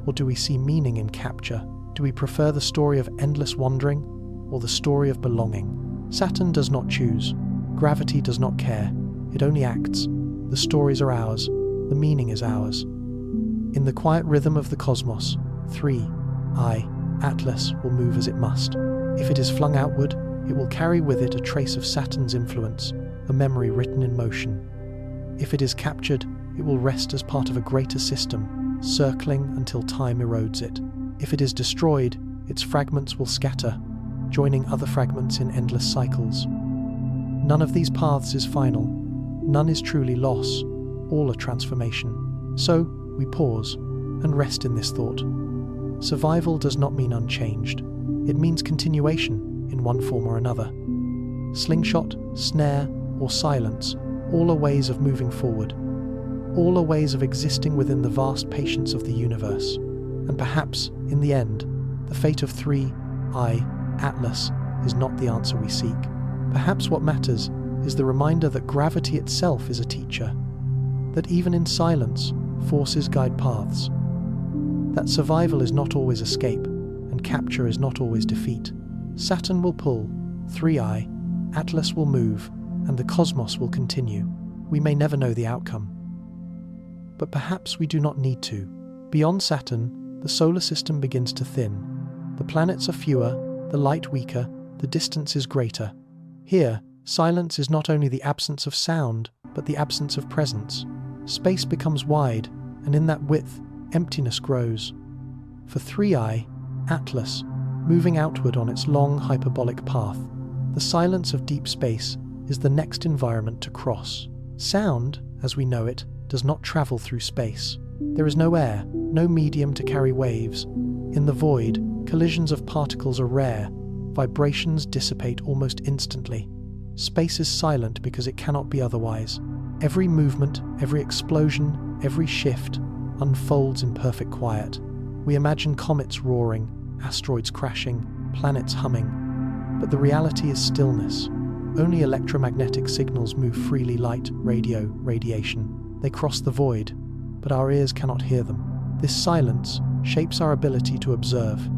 Or do we see meaning in capture? Do we prefer the story of endless wandering, or the story of belonging? Saturn does not choose. Gravity does not care. It only acts. The stories are ours. The meaning is ours. In the quiet rhythm of the cosmos, 3IATLAS will move as it must. If it is flung outward, it will carry with it a trace of Saturn's influence, a memory written in motion. If it is captured, it will rest as part of a greater system, circling until time erodes it. If it is destroyed, its fragments will scatter, joining other fragments in endless cycles. None of these paths is final. None is truly loss. All a transformation. So, we pause and rest in this thought. Survival does not mean unchanged. It means continuation in one form or another. Slingshot, snare, or silence, all are ways of moving forward. All are ways of existing within the vast patience of the universe. And perhaps, in the end, the fate of 3IATLAS is not the answer we seek. Perhaps what matters is the reminder that gravity itself is a teacher. That even in silence, forces guide paths. That survival is not always escape, and capture is not always defeat. Saturn will pull, 3IATLAS will move, and the cosmos will continue. We may never know the outcome. But perhaps we do not need to. Beyond Saturn, the solar system begins to thin. The planets are fewer, the light weaker, the distance is greater. Here, silence is not only the absence of sound, but the absence of presence. Space becomes wide, and in that width, emptiness grows. For 3IATLAS, moving outward on its long hyperbolic path, the silence of deep space is the next environment to cross. Sound, as we know it, does not travel through space. There is no air, no medium to carry waves. In the void, collisions of particles are rare. Vibrations dissipate almost instantly. Space is silent because it cannot be otherwise. Every movement, every explosion, every shift unfolds in perfect quiet. We imagine comets roaring, asteroids crashing, planets humming. But the reality is stillness. Only electromagnetic signals move freely: light, radio, radiation. They cross the void, but our ears cannot hear them. This silence shapes our ability to observe.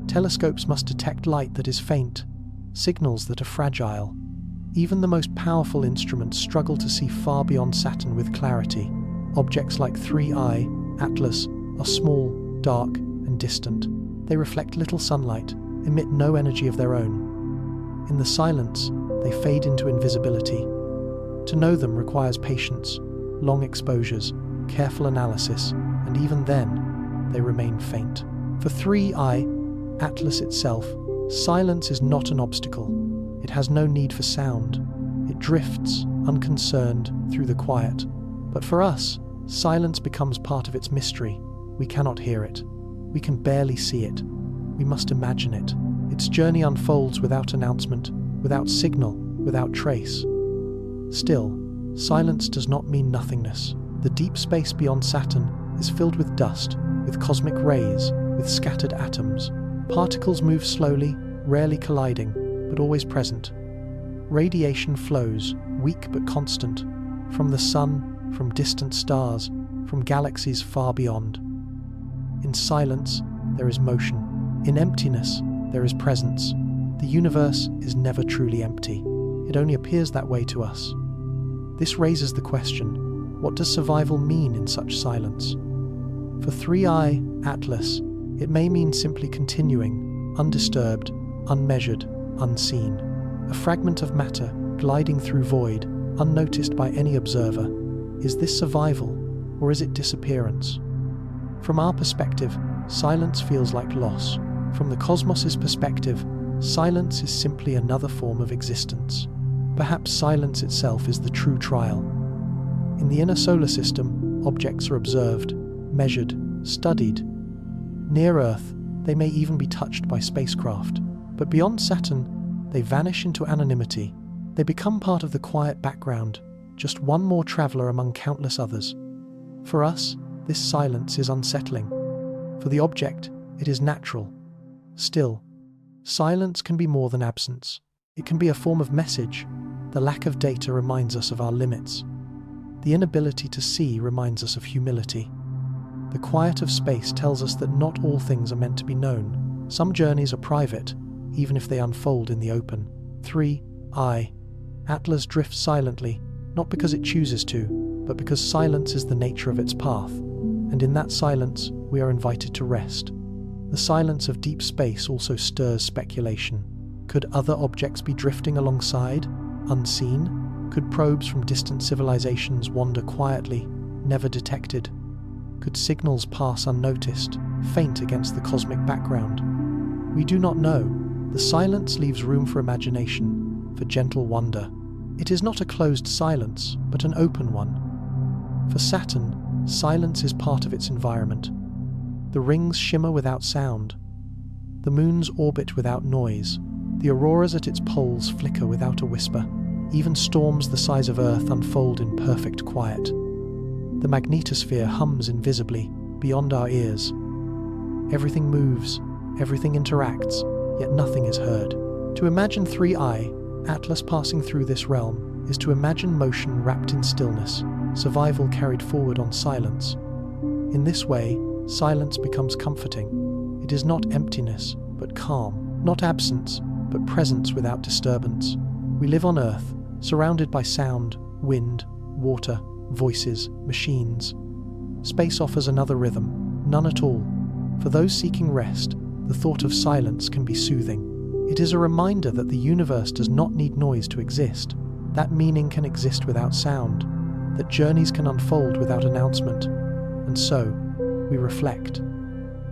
Telescopes must detect light that is faint, signals that are fragile. Even the most powerful instruments struggle to see far beyond Saturn with clarity. Objects like 3IATLAS are small, dark, and distant. They reflect little sunlight, emit no energy of their own. In the silence, they fade into invisibility. To know them requires patience, long exposures, careful analysis, and even then, they remain faint. For 3IATLAS itself, silence is not an obstacle. It has no need for sound. It drifts, unconcerned, through the quiet. But for us, silence becomes part of its mystery. We cannot hear it. We can barely see it. We must imagine it. Its journey unfolds without announcement, without signal, without trace. Still, silence does not mean nothingness. The deep space beyond Saturn is filled with dust, with cosmic rays, with scattered atoms. Particles move slowly, rarely colliding, but always present. Radiation flows, weak but constant, from the sun, from distant stars, from galaxies far beyond. In silence, there is motion. In emptiness, there is presence. The universe is never truly empty. It only appears that way to us. This raises the question, what does survival mean in such silence? For 3IATLAS, it may mean simply continuing, undisturbed, unmeasured, unseen. A fragment of matter gliding through void, unnoticed by any observer. Is this survival, or is it disappearance? From our perspective, silence feels like loss. From the cosmos's perspective, silence is simply another form of existence. Perhaps silence itself is the true trial. In the inner solar system, objects are observed, measured, studied. Near Earth, they may even be touched by spacecraft. But beyond Saturn, they vanish into anonymity. They become part of the quiet background, just one more traveler among countless others. For us, this silence is unsettling. For the object, it is natural. Still, silence can be more than absence. It can be a form of message. The lack of data reminds us of our limits. The inability to see reminds us of humility. The quiet of space tells us that not all things are meant to be known. Some journeys are private, even if they unfold in the open. 3IATLAS drifts silently, not because it chooses to, but because silence is the nature of its path. And in that silence, we are invited to rest. The silence of deep space also stirs speculation. Could other objects be drifting alongside, unseen? Could probes from distant civilizations wander quietly, never detected? Could signals pass unnoticed, faint against the cosmic background? We do not know. The silence leaves room for imagination, for gentle wonder. It is not a closed silence, but an open one. For Saturn, silence is part of its environment. The rings shimmer without sound. The moons orbit without noise. The auroras at its poles flicker without a whisper. Even storms the size of Earth unfold in perfect quiet. The magnetosphere hums invisibly, beyond our ears. Everything moves, everything interacts, yet nothing is heard. To imagine 3IATLAS passing through this realm is to imagine motion wrapped in stillness, survival carried forward on silence. In this way, silence becomes comforting. It is not emptiness, but calm, not absence, but presence without disturbance. We live on Earth, surrounded by sound, wind, water, voices, machines. Space offers another rhythm, none at all. For those seeking rest, the thought of silence can be soothing. It is a reminder that the universe does not need noise to exist, that meaning can exist without sound, that journeys can unfold without announcement. And so, we reflect.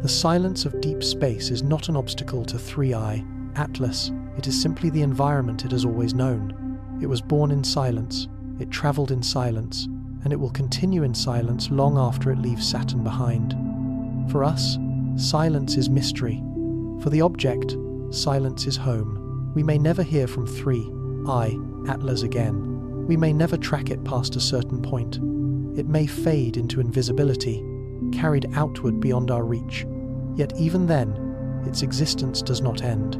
The silence of deep space is not an obstacle to 3IATLAS, it is simply the environment it has always known. It was born in silence, it traveled in silence, and it will continue in silence long after it leaves Saturn behind. For us, silence is mystery. For the object, silence is home. We may never hear from 3IATLAS again. We may never track it past a certain point. It may fade into invisibility, carried outward beyond our reach. Yet even then, its existence does not end.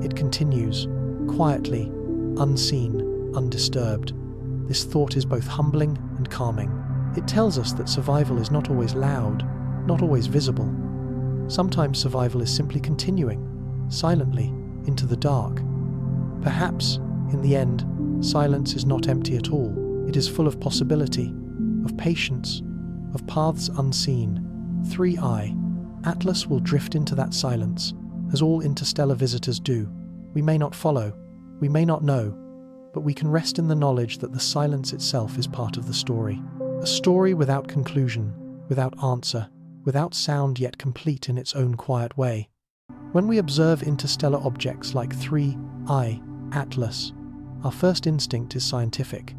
It continues, quietly, unseen, undisturbed. This thought is both humbling and calming. It tells us that survival is not always loud, not always visible. Sometimes survival is simply continuing, silently, into the dark. Perhaps, in the end, silence is not empty at all. It is full of possibility, of patience, of paths unseen. 3IATLAS will drift into that silence, as all interstellar visitors do. We may not follow, we may not know, but we can rest in the knowledge that the silence itself is part of the story. A story without conclusion, without answer, without sound yet complete in its own quiet way. When we observe interstellar objects like 3IATLAS, our first instinct is scientific.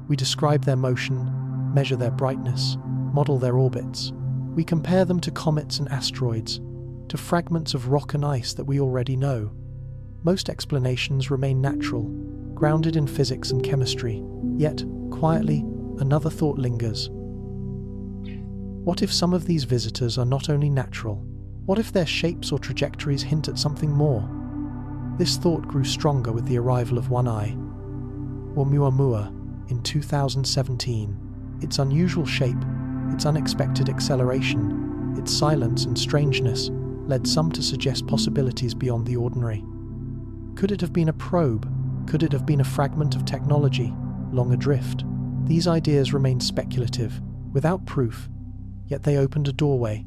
We describe their motion, measure their brightness, model their orbits. We compare them to comets and asteroids, to fragments of rock and ice that we already know. Most explanations remain natural, grounded in physics and chemistry, yet, quietly, another thought lingers. What if some of these visitors are not only natural? What if their shapes or trajectories hint at something more? This thought grew stronger with the arrival of 1I, Oumuamua, in 2017. Its unusual shape, its unexpected acceleration, its silence and strangeness led some to suggest possibilities beyond the ordinary. Could it have been a probe? Could it have been a fragment of technology, long adrift? These ideas remained speculative, without proof, yet they opened a doorway.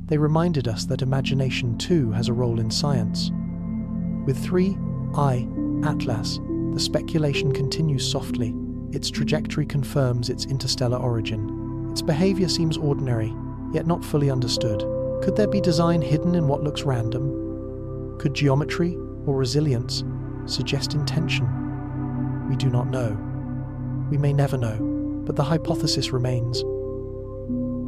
They reminded us that imagination too has a role in science. With 3IATLAS, the speculation continues softly. Its trajectory confirms its interstellar origin. Its behavior seems ordinary, yet not fully understood. Could there be design hidden in what looks random? Could geometry or resilience suggest intention? We do not know. We may never know, but the hypothesis remains.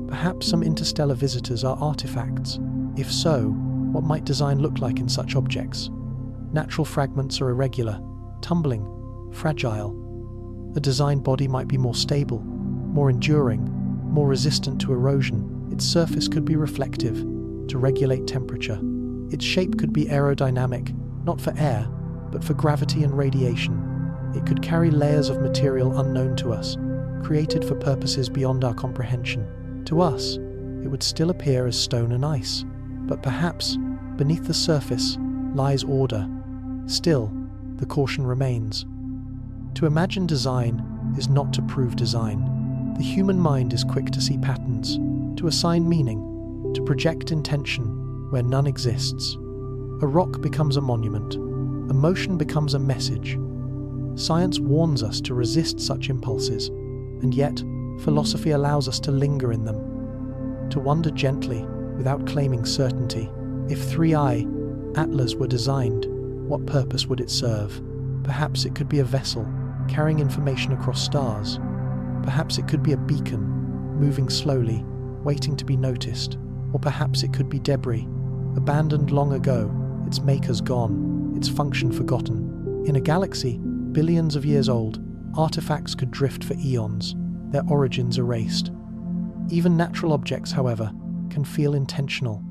Perhaps some interstellar visitors are artifacts. If so, what might design look like in such objects? Natural fragments are irregular, tumbling, fragile. A designed body might be more stable, more enduring, more resistant to erosion. Its surface could be reflective, to regulate temperature. Its shape could be aerodynamic, not for air, but for gravity and radiation. It could carry layers of material unknown to us, created for purposes beyond our comprehension. To us, it would still appear as stone and ice, but perhaps, beneath the surface, lies order. Still, the caution remains. To imagine design is not to prove design. The human mind is quick to see patterns, to assign meaning, to project intention where none exists. A rock becomes a monument. A motion becomes a message. Science warns us to resist such impulses, and yet philosophy allows us to linger in them, to wonder gently without claiming certainty. If 3IATLAS were designed, what purpose would it serve? Perhaps it could be a vessel, carrying information across stars. Perhaps it could be a beacon, moving slowly, waiting to be noticed. Or perhaps it could be debris, abandoned long ago, its makers gone, its function forgotten. In a galaxy, billions of years old, artifacts could drift for eons, their origins erased. Even natural objects, however, can feel intentional.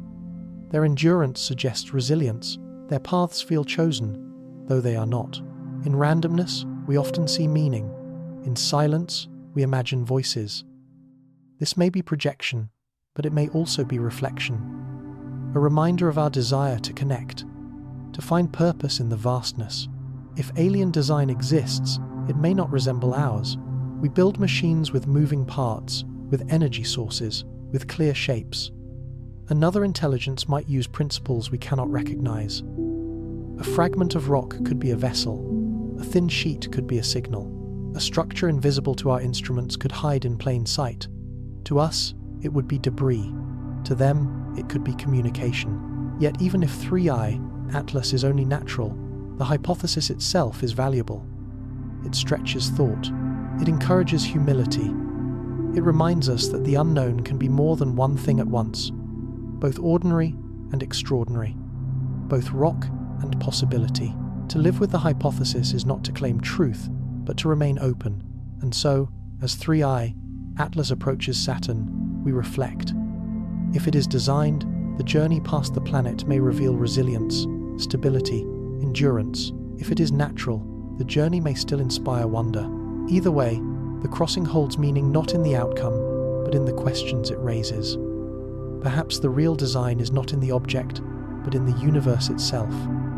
Their endurance suggests resilience. Their paths feel chosen, though they are not. In randomness, we often see meaning. In silence, we imagine voices. This may be projection, but it may also be reflection. A reminder of our desire to connect, to find purpose in the vastness. If alien design exists, it may not resemble ours. We build machines with moving parts, with energy sources, with clear shapes. Another intelligence might use principles we cannot recognize. A fragment of rock could be a vessel. A thin sheet could be a signal. A structure invisible to our instruments could hide in plain sight. To us, it would be debris. To them, it could be communication. Yet even if 3IATLAS is only natural, the hypothesis itself is valuable. It stretches thought. It encourages humility. It reminds us that the unknown can be more than one thing at once, both ordinary and extraordinary, both rock and possibility. To live with the hypothesis is not to claim truth, but to remain open. And so, as 3IATLAS approaches Saturn, we reflect. If it is designed, the journey past the planet may reveal resilience, stability, endurance. If it is natural, the journey may still inspire wonder. Either way, the crossing holds meaning not in the outcome, but in the questions it raises. Perhaps the real design is not in the object, but in the universe itself.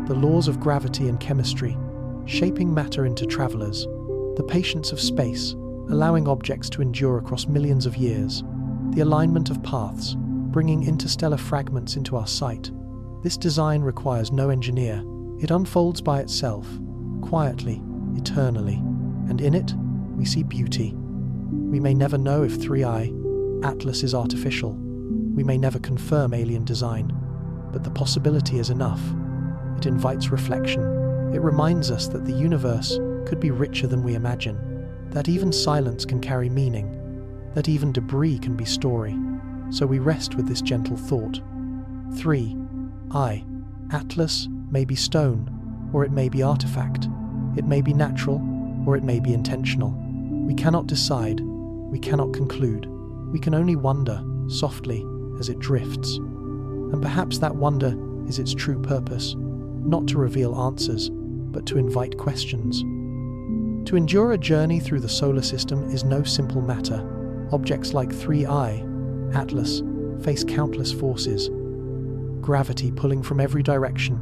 The laws of gravity and chemistry, shaping matter into travelers. The patience of space, allowing objects to endure across millions of years. The alignment of paths, bringing interstellar fragments into our sight. This design requires no engineer. It unfolds by itself, quietly, eternally, and in it, we see beauty. We may never know if 3IATLAS is artificial. We may never confirm alien design, but the possibility is enough. It invites reflection. It reminds us that the universe could be richer than we imagine, that even silence can carry meaning, that even debris can be story. So we rest with this gentle thought. 3IATLAS may be stone, or it may be artifact. It may be natural, or it may be intentional. We cannot decide. We cannot conclude. We can only wonder, softly, as it drifts. And perhaps that wonder is its true purpose, not to reveal answers, but to invite questions. To endure a journey through the solar system is no simple matter. Objects like 3IATLAS face countless forces. Gravity pulling from every direction,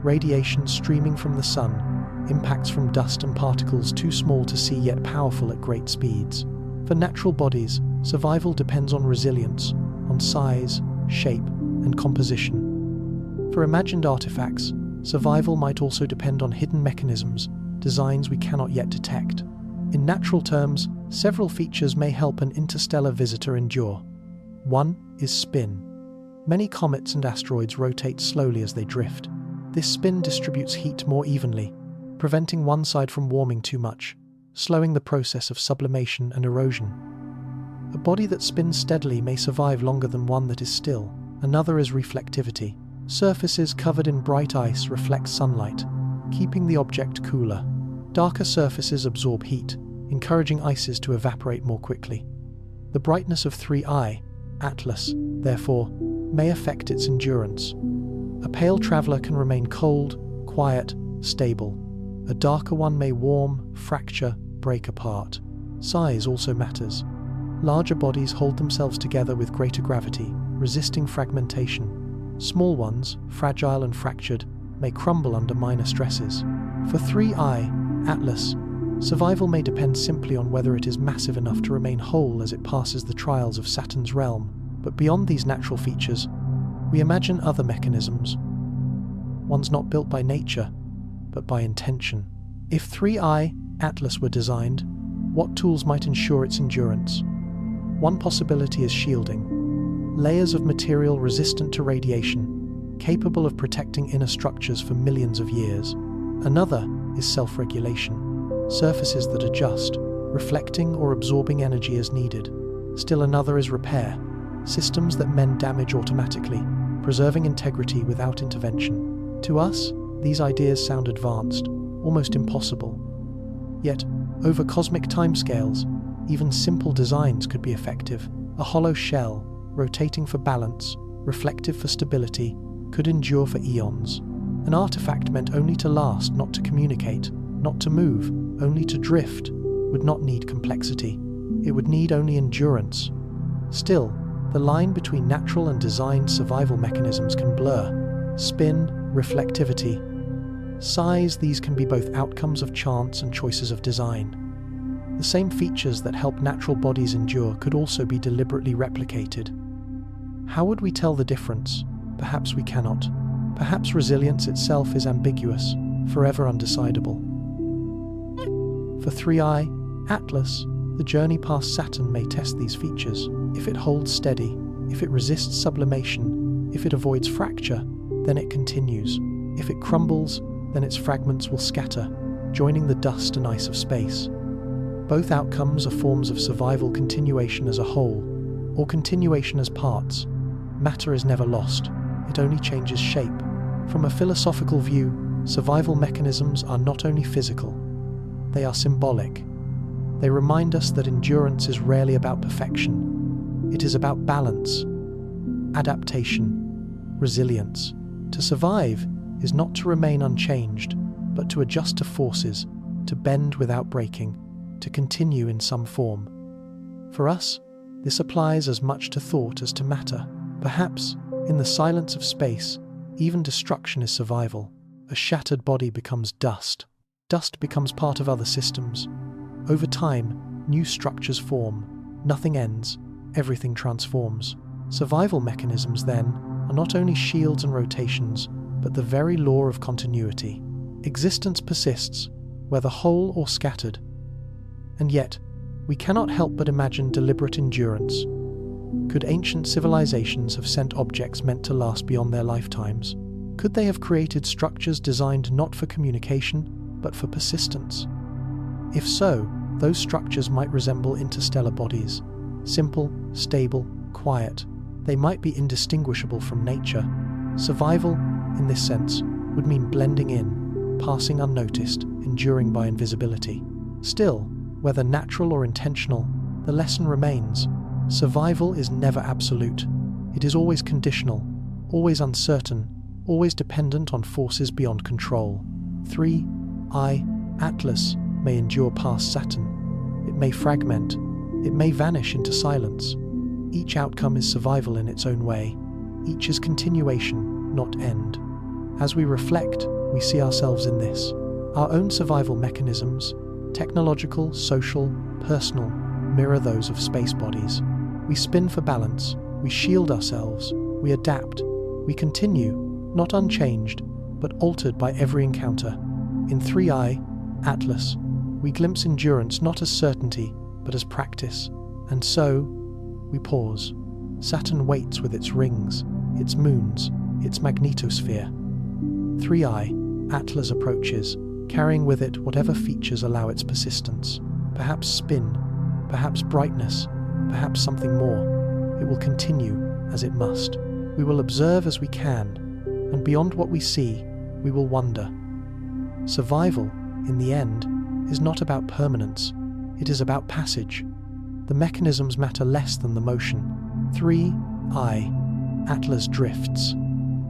radiation streaming from the sun, impacts from dust and particles too small to see yet powerful at great speeds. For natural bodies, survival depends on resilience, on size, shape, and composition. For imagined artifacts, survival might also depend on hidden mechanisms, designs we cannot yet detect. In natural terms, several features may help an interstellar visitor endure. One is spin. Many comets and asteroids rotate slowly as they drift. This spin distributes heat more evenly, preventing one side from warming too much, slowing the process of sublimation and erosion. A body that spins steadily may survive longer than one that is still. Another is reflectivity. Surfaces covered in bright ice reflect sunlight, keeping the object cooler. Darker surfaces absorb heat, encouraging ices to evaporate more quickly. The brightness of 3IATLAS, therefore, may affect its endurance. A pale traveler can remain cold, quiet, stable. A darker one may warm, fracture, break apart. Size also matters. Larger bodies hold themselves together with greater gravity, resisting fragmentation. Small ones, fragile and fractured, may crumble under minor stresses. For 3IATLAS, survival may depend simply on whether it is massive enough to remain whole as it passes the trials of Saturn's realm. But beyond these natural features, we imagine other mechanisms. Ones not built by nature, but by intention. If 3IATLAS were designed, what tools might ensure its endurance? One possibility is shielding. Layers of material resistant to radiation, capable of protecting inner structures for millions of years. Another is self-regulation. Surfaces that adjust, reflecting or absorbing energy as needed. Still another is repair. Systems that mend damage automatically, preserving integrity without intervention. To us, these ideas sound advanced, almost impossible. Yet, over cosmic timescales, even simple designs could be effective. A hollow shell, rotating for balance, reflective for stability, could endure for eons. An artifact meant only to last, not to communicate, not to move, only to drift, would not need complexity. It would need only endurance. Still, the line between natural and designed survival mechanisms can blur. Spin, reflectivity, size, these can be both outcomes of chance and choices of design. The same features that help natural bodies endure could also be deliberately replicated. How would we tell the difference? Perhaps we cannot. Perhaps resilience itself is ambiguous, forever undecidable. For 3IATLAS, the journey past Saturn may test these features. If it holds steady, if it resists sublimation, if it avoids fracture, then it continues. If it crumbles, then its fragments will scatter, joining the dust and ice of space. Both outcomes are forms of survival: continuation as a whole, or continuation as parts. Matter is never lost, it only changes shape. From a philosophical view, survival mechanisms are not only physical, they are symbolic. They remind us that endurance is rarely about perfection. It is about balance, adaptation, resilience. To survive is not to remain unchanged, but to adjust to forces, to bend without breaking, to continue in some form. For us, this applies as much to thought as to matter. Perhaps, in the silence of space, even destruction is survival. A shattered body becomes dust. Dust becomes part of other systems. Over time, new structures form. Nothing ends, everything transforms. Survival mechanisms, then, are not only shields and rotations, but the very law of continuity. Existence persists, whether whole or scattered. And yet, we cannot help but imagine deliberate endurance. Could ancient civilizations have sent objects meant to last beyond their lifetimes? Could they have created structures designed not for communication, but for persistence? If so, those structures might resemble interstellar bodies. Simple, stable, quiet. They might be indistinguishable from nature. Survival, in this sense, would mean blending in, passing unnoticed, enduring by invisibility. Still, whether natural or intentional, the lesson remains. Survival is never absolute. It is always conditional, always uncertain, always dependent on forces beyond control. 3IATLAS may endure past Saturn. It may fragment. It may vanish into silence. Each outcome is survival in its own way. Each is continuation, not end. As we reflect, we see ourselves in this. Our own survival mechanisms, technological, social, personal, mirror those of space bodies. We spin for balance, we shield ourselves, we adapt, we continue, not unchanged, but altered by every encounter. In 3IATLAS, we glimpse endurance not as certainty, but as practice. And so, we pause. Saturn waits with its rings, its moons, its magnetosphere. 3IATLAS approaches, carrying with it whatever features allow its persistence. Perhaps spin, perhaps brightness, perhaps something more. It will continue as it must. We will observe as we can, and beyond what we see, we will wonder. Survival, in the end, is not about permanence. It is about passage. The mechanisms matter less than the motion. 3IATLAS drifts.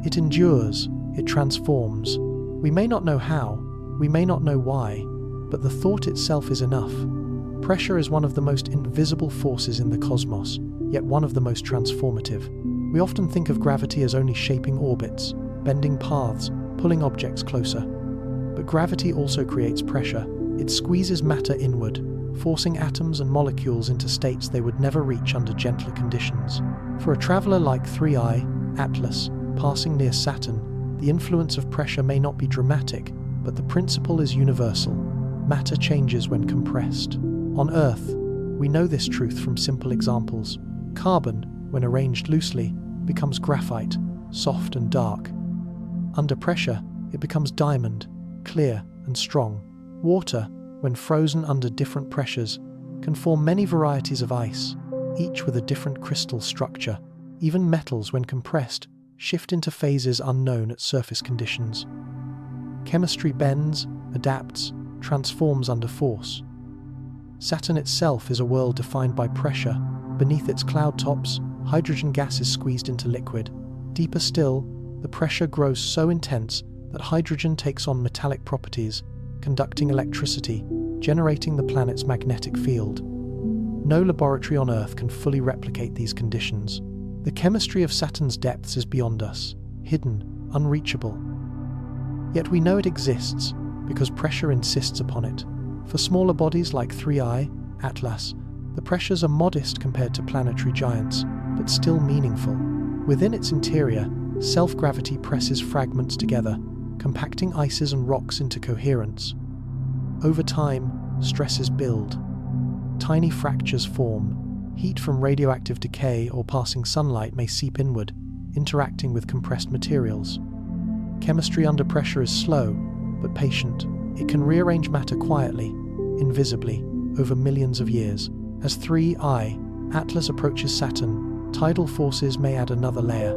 It endures, it transforms. We may not know how, we may not know why, but the thought itself is enough. Pressure is one of the most invisible forces in the cosmos, yet one of the most transformative. We often think of gravity as only shaping orbits, bending paths, pulling objects closer. But gravity also creates pressure. It squeezes matter inward, forcing atoms and molecules into states they would never reach under gentler conditions. For a traveler like 3IATLAS, passing near Saturn, the influence of pressure may not be dramatic, but the principle is universal. Matter changes when compressed. On Earth, we know this truth from simple examples. Carbon, when arranged loosely, becomes graphite, soft and dark. Under pressure, it becomes diamond, clear and strong. Water, when frozen under different pressures, can form many varieties of ice, each with a different crystal structure. Even metals, when compressed, shift into phases unknown at surface conditions. Chemistry bends, adapts, transforms under force. Saturn itself is a world defined by pressure. Beneath its cloud tops, hydrogen gas is squeezed into liquid. Deeper still, the pressure grows so intense that hydrogen takes on metallic properties, conducting electricity, generating the planet's magnetic field. No laboratory on Earth can fully replicate these conditions. The chemistry of Saturn's depths is beyond us, hidden, unreachable. Yet we know it exists, because pressure insists upon it. For smaller bodies like 3IATLAS, the pressures are modest compared to planetary giants, but still meaningful. Within its interior, self-gravity presses fragments together, compacting ices and rocks into coherence. Over time, stresses build. Tiny fractures form. Heat from radioactive decay or passing sunlight may seep inward, interacting with compressed materials. Chemistry under pressure is slow, but patient. It can rearrange matter quietly, invisibly. over millions of years. As 3I/ATLAS approaches Saturn, tidal forces may add another layer.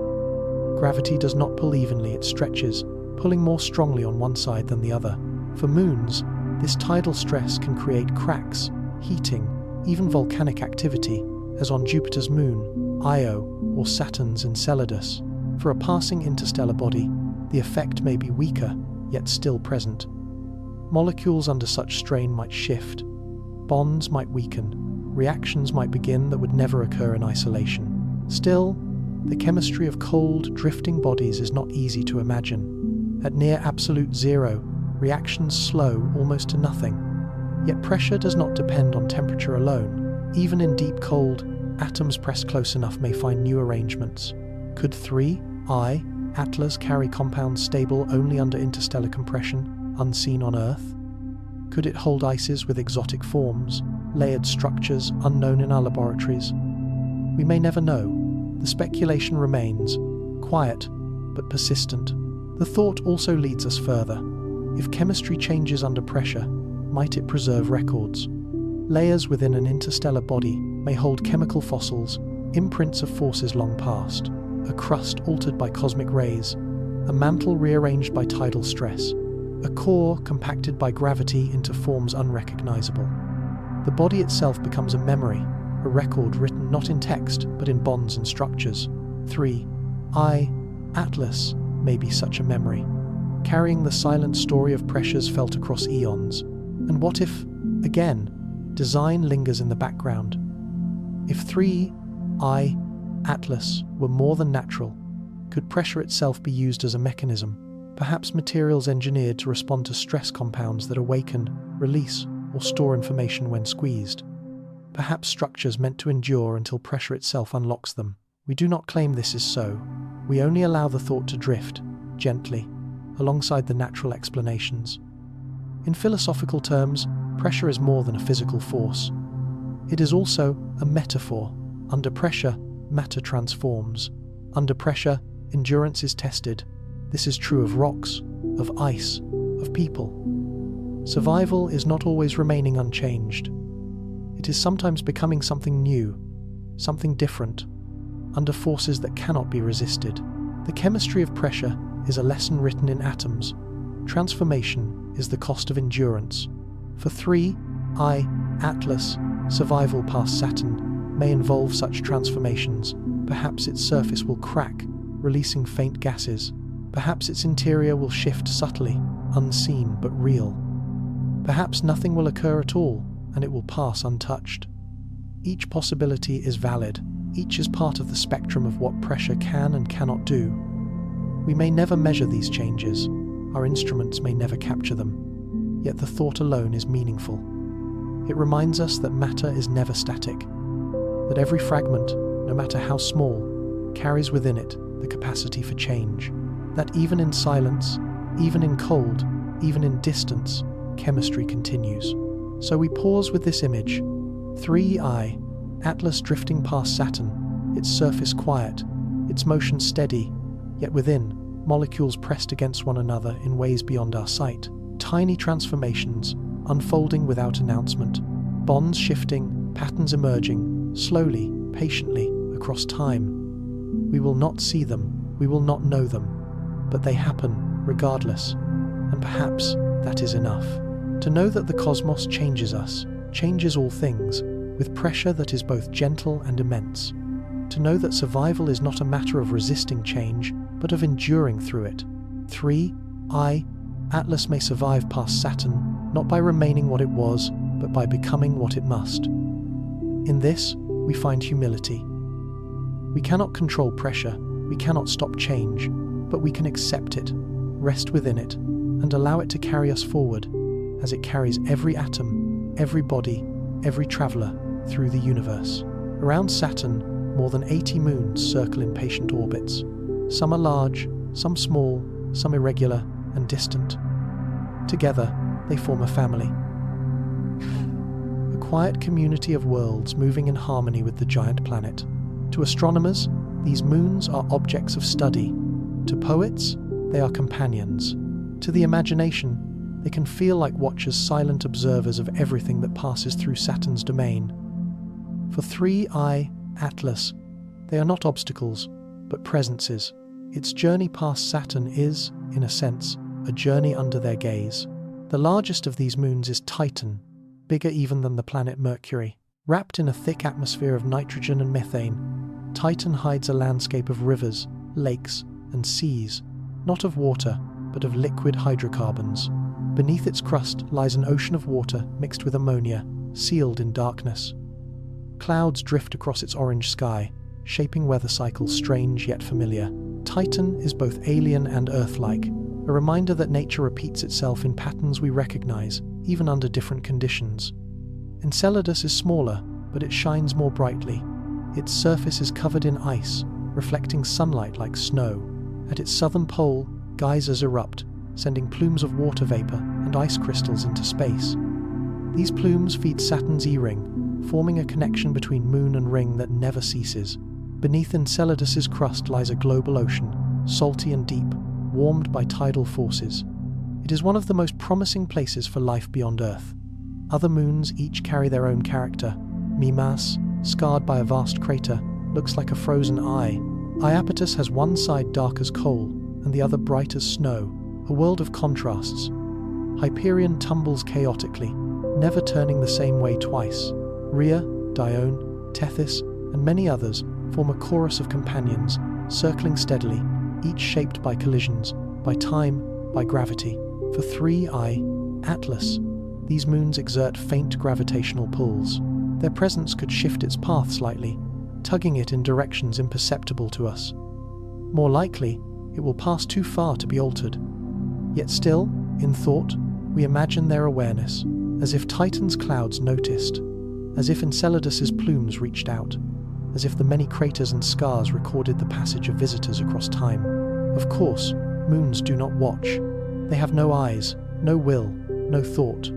Gravity does not pull evenly, it stretches, pulling more strongly on one side than the other. For moons, this tidal stress can create cracks, heating, even volcanic activity, as on Jupiter's moon, Io, or Saturn's Enceladus. For a passing interstellar body, the effect may be weaker, yet still present. Molecules under such strain might shift, bonds might weaken, reactions might begin that would never occur in isolation. Still, the chemistry of cold, drifting bodies is not easy to imagine. At near absolute zero, reactions slow almost to nothing. Yet pressure does not depend on temperature alone. Even in deep cold, atoms pressed close enough may find new arrangements. Could 3I/ATLAS carry compounds stable only under interstellar compression, unseen on Earth? Could it hold ices with exotic forms, layered structures unknown in our laboratories? We may never know. The speculation remains, quiet but persistent. The thought also leads us further. If chemistry changes under pressure, might it preserve records? Layers within an interstellar body may hold chemical fossils, imprints of forces long past, a crust altered by cosmic rays, a mantle rearranged by tidal stress, a core compacted by gravity into forms unrecognizable. The body itself becomes a memory, a record written not in text but in bonds and structures. 3I/ATLAS may be such a memory, carrying the silent story of pressures felt across eons. And what if, again, design lingers in the background? If 3I/ATLAS were more than natural, could pressure itself be used as a mechanism? Perhaps materials engineered to respond to stress compounds that awaken, release, or store information when squeezed. Perhaps structures meant to endure until pressure itself unlocks them. We do not claim this is so. We only allow the thought to drift, gently, alongside the natural explanations. In philosophical terms, pressure is more than a physical force. It is also a metaphor. Under pressure, matter transforms. Under pressure, endurance is tested. This is true of rocks, of ice, of people. Survival is not always remaining unchanged. It is sometimes becoming something new, something different, under forces that cannot be resisted. The chemistry of pressure is a lesson written in atoms. Transformation is the cost of endurance. For 3I/ATLAS, survival past Saturn may involve such transformations. Perhaps its surface will crack, releasing faint gases. Perhaps its interior will shift subtly, unseen but real. Perhaps nothing will occur at all, and it will pass untouched. Each possibility is valid. Each is part of the spectrum of what pressure can and cannot do. We may never measure these changes. Our instruments may never capture them. Yet the thought alone is meaningful. It reminds us that matter is never static, that every fragment, no matter how small, carries within it the capacity for change, that even in silence, even in cold, even in distance, chemistry continues. So we pause with this image. 3I/ATLAS drifting past Saturn, its surface quiet, its motion steady, yet within, molecules pressed against one another in ways beyond our sight. Tiny transformations, unfolding without announcement, bonds shifting, patterns emerging, slowly, patiently, across time. We will not see them, we will not know them, but they happen regardless, and perhaps that is enough. To know that the cosmos changes us, changes all things, with pressure that is both gentle and immense. To know that survival is not a matter of resisting change, but of enduring through it. 3I/ATLAS may survive past Saturn, not by remaining what it was, but by becoming what it must. In this, we find humility. We cannot control pressure, we cannot stop change, but we can accept it, rest within it, and allow it to carry us forward, as it carries every atom, every body, every traveler through the universe. Around Saturn, more than 80 moons circle in patient orbits. Some are large, some small, some irregular and distant. Together, they form a family. A quiet community of worlds moving in harmony with the giant planet. To astronomers, these moons are objects of study. To poets, they are companions. To the imagination, They can feel like watchers, silent observers of everything that passes through Saturn's domain. For 3IATLAS, they are not obstacles, but presences. Its journey past Saturn is, in a sense, a journey under their gaze. The largest of these moons is Titan, bigger even than the planet Mercury. Wrapped in a thick atmosphere of nitrogen and methane, Titan hides a landscape of rivers, lakes, and seas, not of water, but of liquid hydrocarbons. Beneath its crust lies an ocean of water mixed with ammonia, sealed in darkness. Clouds drift across its orange sky, shaping weather cycles strange yet familiar. Titan is both alien and Earth-like, a reminder that nature repeats itself in patterns we recognize, even under different conditions. Enceladus is smaller, but it shines more brightly. Its surface is covered in ice, reflecting sunlight like snow. At its southern pole, geysers erupt, sending plumes of water vapor and ice crystals into space. These plumes feed Saturn's E-ring, forming a connection between moon and ring that never ceases. Beneath Enceladus's crust lies a global ocean, salty and deep, warmed by tidal forces. It is one of the most promising places for life beyond Earth. Other moons each carry their own character. Mimas, scarred by a vast crater, looks like a frozen eye. Iapetus has one side dark as coal and the other bright as snow, a world of contrasts. Hyperion tumbles chaotically, never turning the same way twice. Rhea, Dione, Tethys, and many others form a chorus of companions, circling steadily, each shaped by collisions, by time, by gravity. For 3IATLAS, these moons exert faint gravitational pulls. Their presence could shift its path slightly, tugging it in directions imperceptible to us. More likely, it will pass too far to be altered. Yet still, in thought, we imagine their awareness, as if Titan's clouds noticed, as if Enceladus's plumes reached out, as if the many craters and scars recorded the passage of visitors across time. Of course, moons do not watch. They have no eyes, no will, no thought.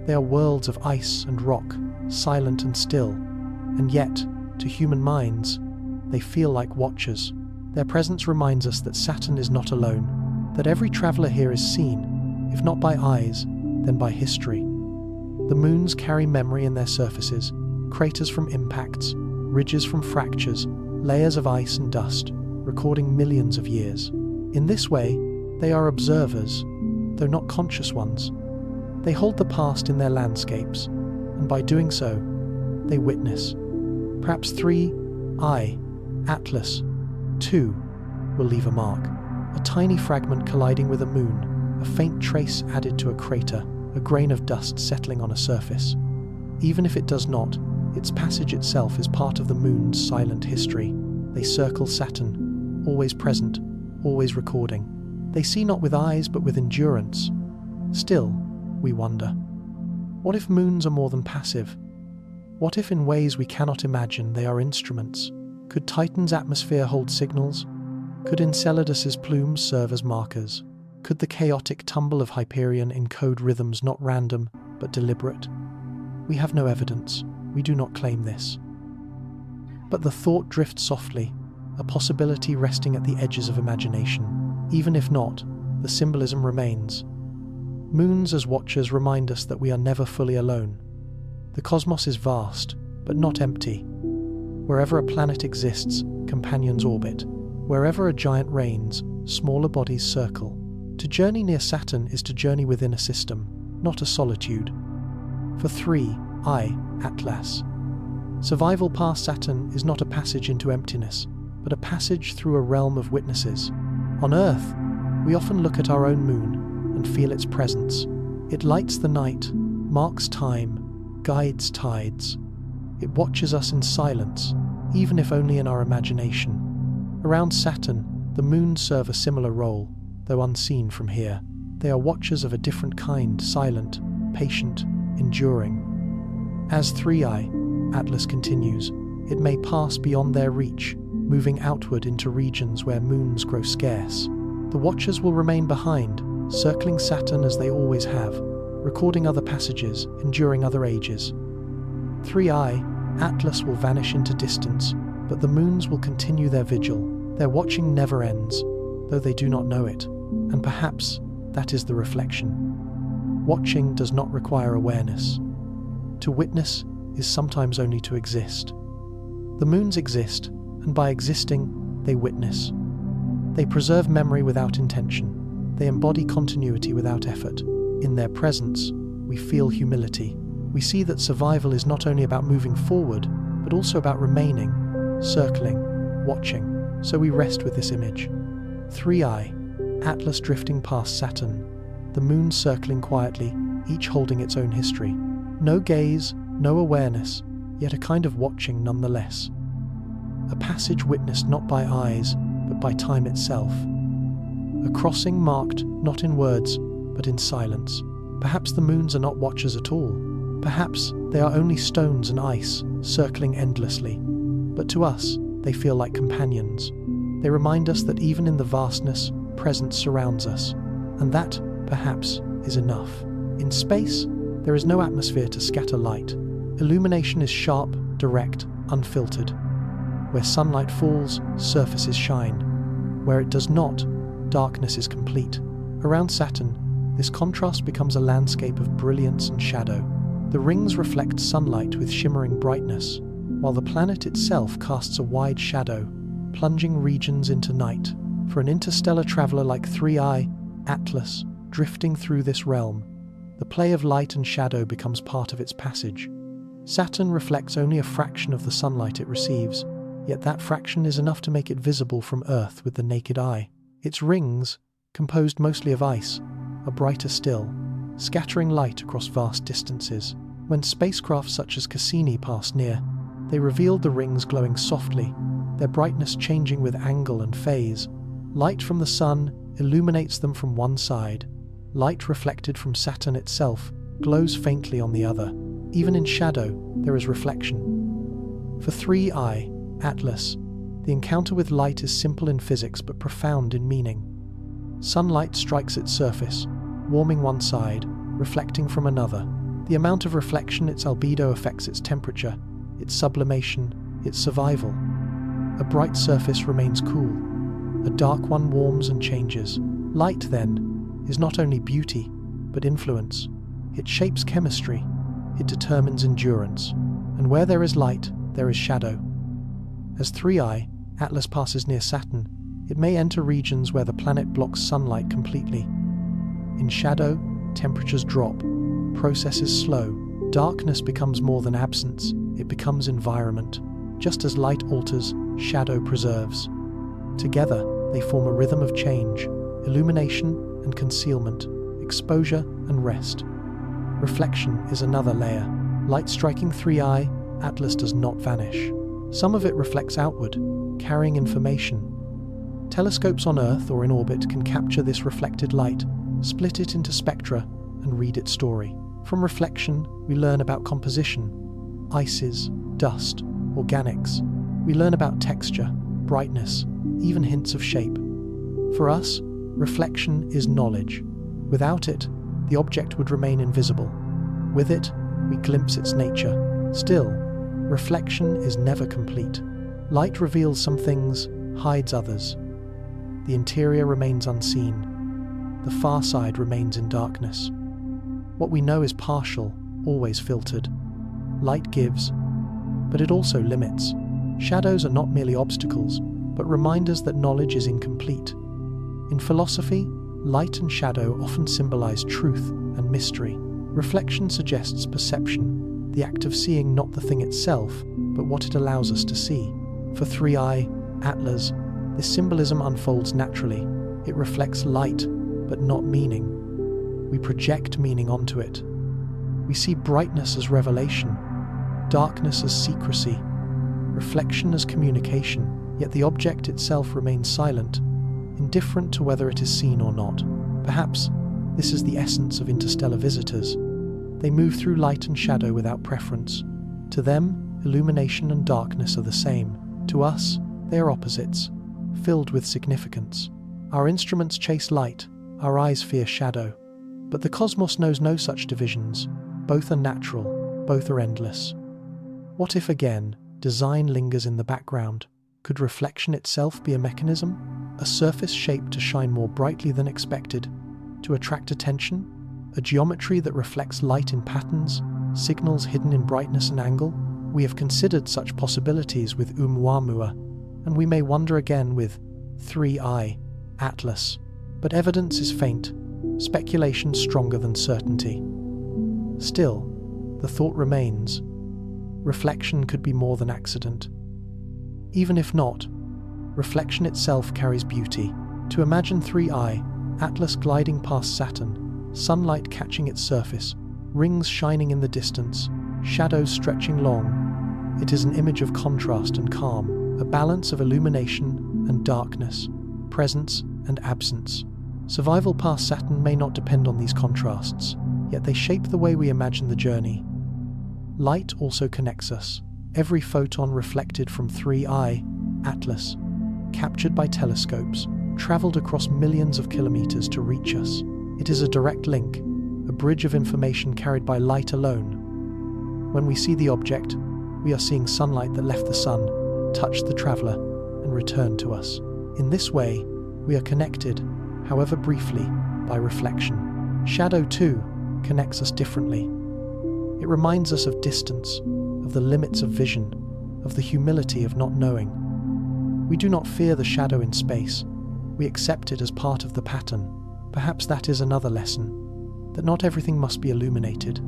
They are worlds of ice and rock, silent and still. And yet, to human minds, they feel like watchers. Their presence reminds us that Saturn is not alone, that every traveler here is seen, if not by eyes, then by history. The moons carry memory in their surfaces, craters from impacts, ridges from fractures, layers of ice and dust, recording millions of years. In this way, they are observers, though not conscious ones. They hold the past in their landscapes, and by doing so, they witness. Perhaps 3IATLAS, too, will leave a mark. A tiny fragment colliding with a moon, a faint trace added to a crater, a grain of dust settling on a surface. Even if it does not, its passage itself is part of the moon's silent history. They circle Saturn, always present, always recording. They see not with eyes but with endurance. Still, we wonder, what if moons are more than passive? What if in ways we cannot imagine they are instruments? Could Titan's atmosphere hold signals? Could Enceladus's plumes serve as markers? Could the chaotic tumble of Hyperion encode rhythms not random but deliberate? We have no evidence. We do not claim this. But the thought drifts softly, a possibility resting at the edges of imagination. Even if not, the symbolism remains. Moons as watchers remind us that we are never fully alone. The cosmos is vast, but not empty. Wherever a planet exists, companions orbit. Wherever a giant reigns, smaller bodies circle. To journey near Saturn is to journey within a system, not a solitude. For 3IATLAS, survival past Saturn is not a passage into emptiness, but a passage through a realm of witnesses. On Earth, we often look at our own moon and feel its presence. It lights the night, marks time, guides tides. It watches us in silence, even if only in our imagination. Around Saturn, the moons serve a similar role, though unseen from here. They are watchers of a different kind, silent, patient, enduring. As 3IATLAS continues, it may pass beyond their reach, moving outward into regions where moons grow scarce. The watchers will remain behind, circling Saturn as they always have, recording other passages, enduring other ages. 3IATLAS will vanish into distance, but the moons will continue their vigil. Their watching never ends, though they do not know it, and perhaps that is the reflection. Watching does not require awareness. To witness is sometimes only to exist. The moons exist, and by existing, they witness. They preserve memory without intention. They embody continuity without effort. In their presence, we feel humility. We see that survival is not only about moving forward, but also about remaining, circling, watching. So we rest with this image. 3I, Atlas drifting past Saturn, the moon circling quietly, each holding its own history. No gaze, no awareness, yet a kind of watching nonetheless. A passage witnessed not by eyes, but by time itself. A crossing marked not in words, but in silence. Perhaps the moons are not watchers at all. Perhaps they are only stones and ice, circling endlessly. But to us, they feel like companions. They remind us that even in the vastness, presence surrounds us. And that, perhaps, is enough. In space, there is no atmosphere to scatter light. Illumination is sharp, direct, unfiltered. Where sunlight falls, surfaces shine. Where it does not, darkness is complete. Around Saturn, this contrast becomes a landscape of brilliance and shadow. The rings reflect sunlight with shimmering brightness, while the planet itself casts a wide shadow, plunging regions into night. For an interstellar traveler like 3IATLAS, drifting through this realm, the play of light and shadow becomes part of its passage. Saturn reflects only a fraction of the sunlight it receives, yet that fraction is enough to make it visible from Earth with the naked eye. Its rings, composed mostly of ice, are brighter still, scattering light across vast distances. When spacecraft such as Cassini passed near, they revealed the rings glowing softly, their brightness changing with angle and phase. Light from the sun illuminates them from one side. Light reflected from Saturn itself glows faintly on the other. Even in shadow, there is reflection. For 3IATLAS, the encounter with light is simple in physics but profound in meaning. Sunlight strikes its surface, warming one side, reflecting from another. The amount of reflection, its albedo, affects its temperature, its sublimation, its survival. A bright surface remains cool. A dark one warms and changes. Light, then, is not only beauty, but influence. It shapes chemistry. It determines endurance. And where there is light, there is shadow. As 3IATLAS passes near Saturn, it may enter regions where the planet blocks sunlight completely. In shadow, temperatures drop, processes slow. Darkness becomes more than absence, it becomes environment. Just as light alters, shadow preserves. Together, they form a rhythm of change, illumination and concealment, exposure and rest. Reflection is another layer. Light striking 3IATLAS does not vanish. Some of it reflects outward, carrying information. Telescopes on Earth or in orbit can capture this reflected light, split it into spectra, and read its story. From reflection, we learn about composition, ices, dust, organics. We learn about texture, brightness, even hints of shape. For us, reflection is knowledge. Without it, the object would remain invisible. With it, we glimpse its nature. Still, reflection is never complete. Light reveals some things, hides others. The interior remains unseen. The far side remains in darkness. What we know is partial, always filtered. Light gives, but it also limits. Shadows are not merely obstacles, but reminders that knowledge is incomplete. In philosophy, light and shadow often symbolize truth and mystery. Reflection suggests perception, the act of seeing not the thing itself, but what it allows us to see. For 3IATLAS, this symbolism unfolds naturally. It reflects light, but not meaning. We project meaning onto it. We see brightness as revelation, darkness as secrecy, reflection as communication, yet the object itself remains silent, indifferent to whether it is seen or not. Perhaps this is the essence of interstellar visitors. They move through light and shadow without preference. To them, illumination and darkness are the same. To us, they are opposites, filled with significance. Our instruments chase light, our eyes fear shadow. But the cosmos knows no such divisions. Both are natural, both are endless. What if again, design lingers in the background? Could reflection itself be a mechanism? A surface shaped to shine more brightly than expected, to attract attention? a geometry that reflects light in patterns, signals hidden in brightness and angle? We have considered such possibilities with Oumuamua, and we may wonder again with 3IATLAS. But evidence is faint, speculation stronger than certainty. Still, the thought remains. Reflection could be more than accident. Even if not, reflection itself carries beauty. To imagine 3IATLAS gliding past Saturn, sunlight catching its surface, rings shining in the distance, shadows stretching long, it is an image of contrast and calm, a balance of illumination and darkness, presence and absence. Survival past Saturn may not depend on these contrasts, yet they shape the way we imagine the journey. Light also connects us. Every photon reflected from 3IATLAS, captured by telescopes, traveled across millions of kilometers to reach us. It is a direct link, a bridge of information carried by light alone. When we see the object, we are seeing sunlight that left the sun, touched the traveler, and returned to us. In this way, we are connected, however briefly, by reflection. Shadow, too, connects us differently. It reminds us of distance, of the limits of vision, of the humility of not knowing. We do not fear the shadow in space. We accept it as part of the pattern. Perhaps that is another lesson, that not everything must be illuminated.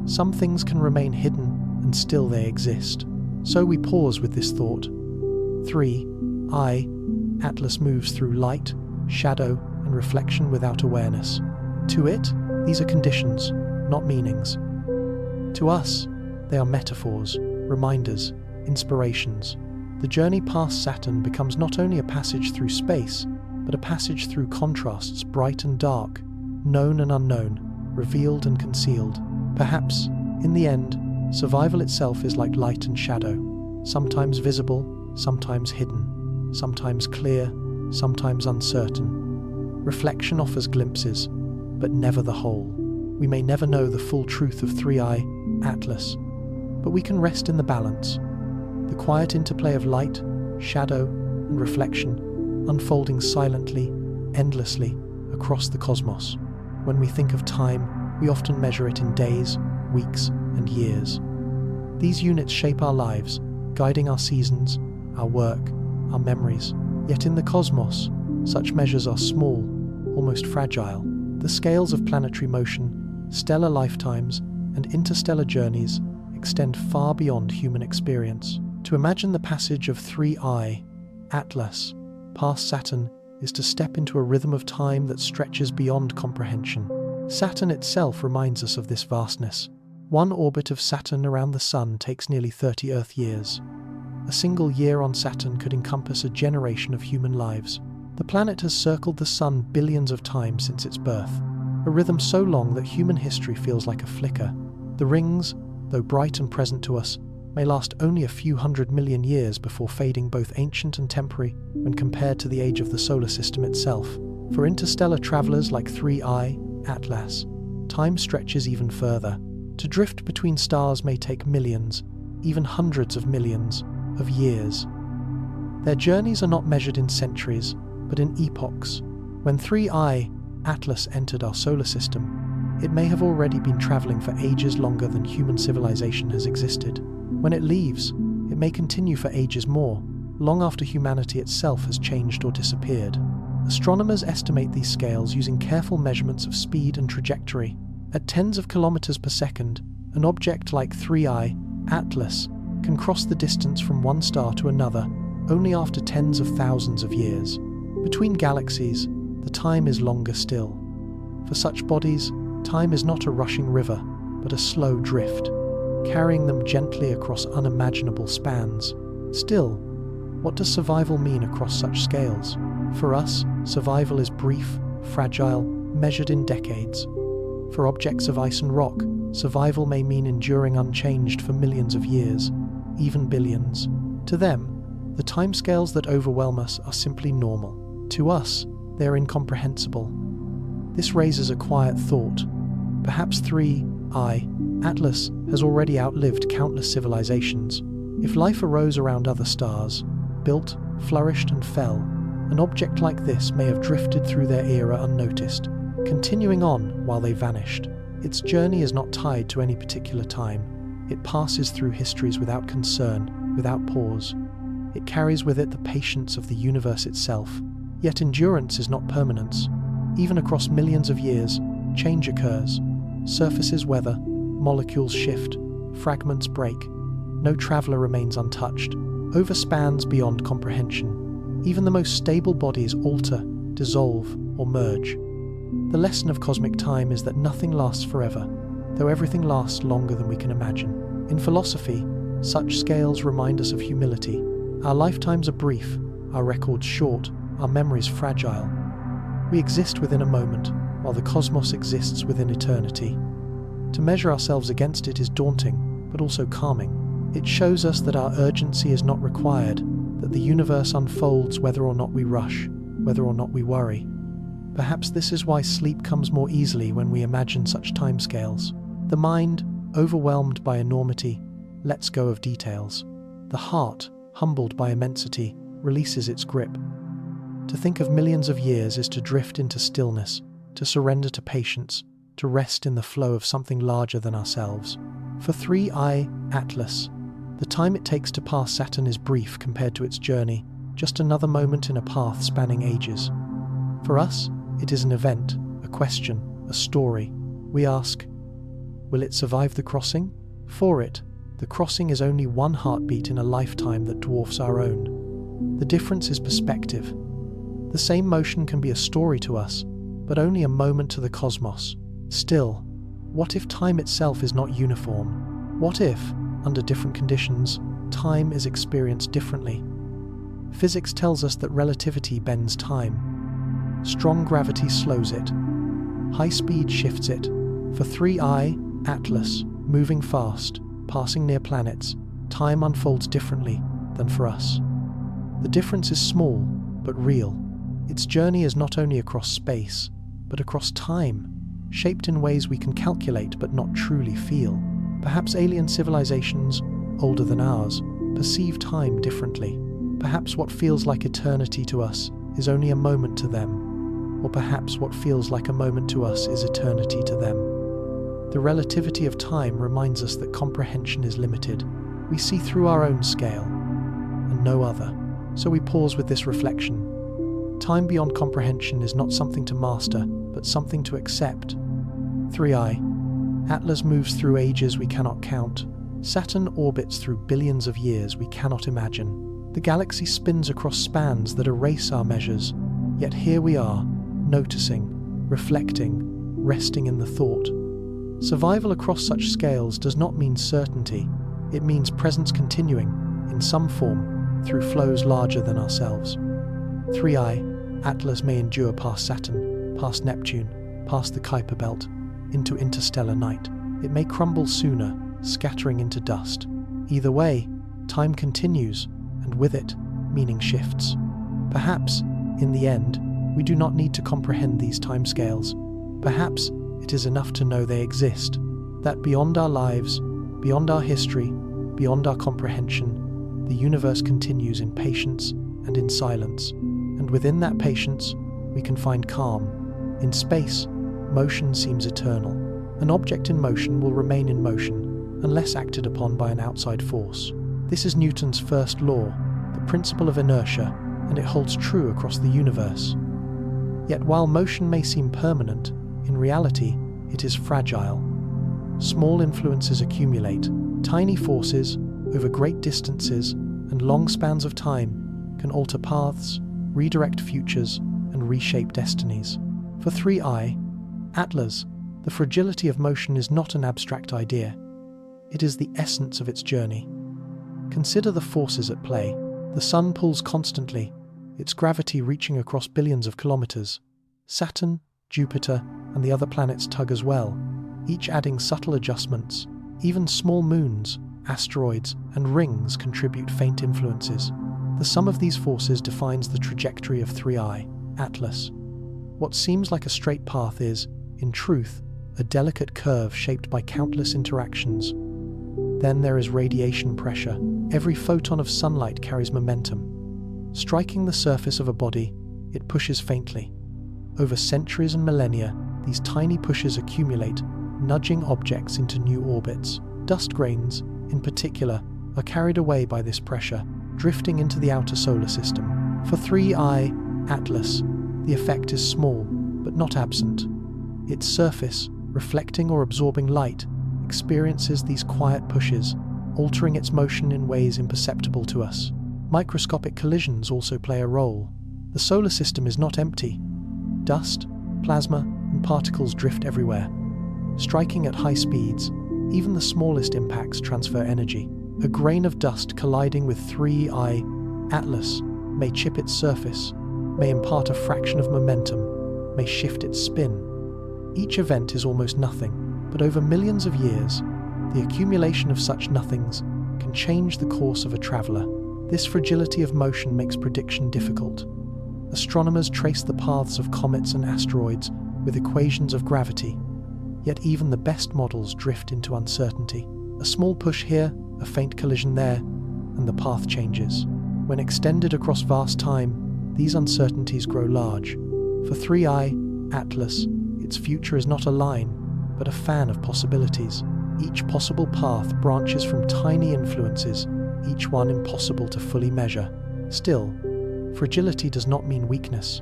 Some things can remain hidden, and still they exist. So we pause with this thought. 3IATLAS moves through light, shadow, and reflection without awareness. To it, these are conditions, not meanings. To us, they are metaphors, reminders, inspirations. The journey past Saturn becomes not only a passage through space, but a passage through contrasts bright and dark, known and unknown, revealed and concealed. Perhaps, in the end, survival itself is like light and shadow, sometimes visible, sometimes hidden, sometimes clear, sometimes uncertain. Reflection offers glimpses, but never the whole. We may never know the full truth of 3IATLAS, but we can rest in the balance, the quiet interplay of light, shadow, and reflection, unfolding silently, endlessly, across the cosmos. When we think of time, we often measure it in days, weeks, and years. These units shape our lives, guiding our seasons, our work, our memories. Yet in the cosmos, such measures are small, almost fragile. The scales of planetary motion, stellar lifetimes, and interstellar journeys extend far beyond human experience. To imagine the passage of 3IATLAS past Saturn is to step into a rhythm of time that stretches beyond comprehension. Saturn itself reminds us of this vastness. One orbit of Saturn around the Sun takes nearly 30 Earth years. A single year on Saturn could encompass a generation of human lives. The planet has circled the Sun billions of times since its birth, a rhythm so long that human history feels like a flicker. The rings, though bright and present to us, may last only a few 100 million years before fading, both ancient and temporary when compared to the age of the solar system itself. For interstellar travelers like 3IATLAS, time stretches even further. To drift between stars may take millions, even hundreds of millions, of years. Their journeys are not measured in centuries, but in epochs. When 3IATLAS entered our solar system, it may have already been traveling for ages longer than human civilization has existed. When it leaves, it may continue for ages more, long after humanity itself has changed or disappeared. Astronomers estimate these scales using careful measurements of speed and trajectory. At tens of kilometers per second, an object like 3IATLAS can cross the distance from one star to another only after tens of thousands of years. Between galaxies, the time is longer still. For such bodies, time is not a rushing river, but a slow drift, carrying them gently across unimaginable spans. Still, what does survival mean across such scales? For us, survival is brief, fragile, measured in decades. For objects of ice and rock, survival may mean enduring unchanged for millions of years, even billions. To them, the timescales that overwhelm us are simply normal. To us, they are incomprehensible. This raises a quiet thought. Perhaps 3IATLAS has already outlived countless civilizations. If life arose around other stars, built, flourished, and fell, an object like this may have drifted through their era unnoticed, continuing on while they vanished. Its journey is not tied to any particular time. It passes through histories without concern, without pause. It carries with it the patience of the universe itself. Yet endurance is not permanence. Even across millions of years, change occurs. Surfaces weather, molecules shift, fragments break. No traveler remains untouched. Over spans beyond comprehension. Even the most stable bodies alter, dissolve, or merge. The lesson of cosmic time is that nothing lasts forever, though everything lasts longer than we can imagine. In philosophy, such scales remind us of humility. Our lifetimes are brief, our records short, our memories fragile. We exist within a moment, while the cosmos exists within eternity. To measure ourselves against it is daunting, but also calming. It shows us that our urgency is not required, that the universe unfolds whether or not we rush, whether or not we worry. Perhaps this is why sleep comes more easily when we imagine such timescales. The mind, overwhelmed by enormity, lets go of details. The heart, humbled by immensity, releases its grip. To think of millions of years is to drift into stillness, to surrender to patience, to rest in the flow of something larger than ourselves. For 3IATLAS, the time it takes to pass Saturn is brief compared to its journey, just another moment in a path spanning ages. For us, it is an event, a question, a story. We ask, will it survive the crossing? For it, the crossing is only one heartbeat in a lifetime that dwarfs our own. The difference is perspective. The same motion can be a story to us, but only a moment to the cosmos. Still, what if time itself is not uniform? What if, under different conditions, time is experienced differently? Physics tells us that relativity bends time. Strong gravity slows it. High speed shifts it. For 3IATLAS, moving fast, passing near planets, time unfolds differently than for us. The difference is small, but real. Its journey is not only across space, but across time, shaped in ways we can calculate but not truly feel. Perhaps alien civilizations, older than ours, perceive time differently. Perhaps what feels like eternity to us is only a moment to them, or perhaps what feels like a moment to us is eternity to them. The relativity of time reminds us that comprehension is limited. We see through our own scale, and no other. So we pause with this reflection. Time beyond comprehension is not something to master, but something to accept. 3IATLAS moves through ages we cannot count. Saturn orbits through billions of years we cannot imagine. The galaxy spins across spans that erase our measures, yet here we are, noticing, reflecting, resting in the thought. Survival across such scales does not mean certainty. It means presence continuing, in some form, through flows larger than ourselves. 3IATLAS may endure past Saturn, past Neptune, past the Kuiper Belt, into interstellar night. It may crumble sooner, scattering into dust. Either way, time continues, and with it, meaning shifts. Perhaps, in the end, we do not need to comprehend these timescales. Perhaps it is enough to know they exist, that beyond our lives, beyond our history, beyond our comprehension, the universe continues in patience and in silence. And within that patience, we can find calm. In space, motion seems eternal. An object in motion will remain in motion, unless acted upon by an outside force. This is Newton's first law, the principle of inertia, and it holds true across the universe. Yet while motion may seem permanent, in reality, it is fragile. Small influences accumulate. Tiny forces, over great distances and long spans of time, can alter paths, redirect futures, and reshape destinies. For 3IATLAS, the fragility of motion is not an abstract idea. It is the essence of its journey. Consider the forces at play. The sun pulls constantly, its gravity reaching across billions of kilometers. Saturn, Jupiter, and the other planets tug as well, each adding subtle adjustments. Even small moons, asteroids, and rings contribute faint influences. The sum of these forces defines the trajectory of 3IATLAS. What seems like a straight path is, in truth, a delicate curve shaped by countless interactions. Then there is radiation pressure. Every photon of sunlight carries momentum. Striking the surface of a body, it pushes faintly. Over centuries and millennia, these tiny pushes accumulate, nudging objects into new orbits. Dust grains, in particular, are carried away by this pressure, drifting into the outer solar system. For 3IATLAS, the effect is small, but not absent. Its surface, reflecting or absorbing light, experiences these quiet pushes, altering its motion in ways imperceptible to us. Microscopic collisions also play a role. The solar system is not empty. Dust, plasma, and particles drift everywhere. Striking at high speeds, even the smallest impacts transfer energy. A grain of dust colliding with 3IATLAS may chip its surface, may impart a fraction of momentum, may shift its spin. Each event is almost nothing, but over millions of years, the accumulation of such nothings can change the course of a traveler. This fragility of motion makes prediction difficult. Astronomers trace the paths of comets and asteroids with equations of gravity, yet even the best models drift into uncertainty. A small push here, a faint collision there, and the path changes. When extended across vast time, these uncertainties grow large. For 3IATLAS, its future is not a line, but a fan of possibilities. Each possible path branches from tiny influences, each one impossible to fully measure. Still, fragility does not mean weakness.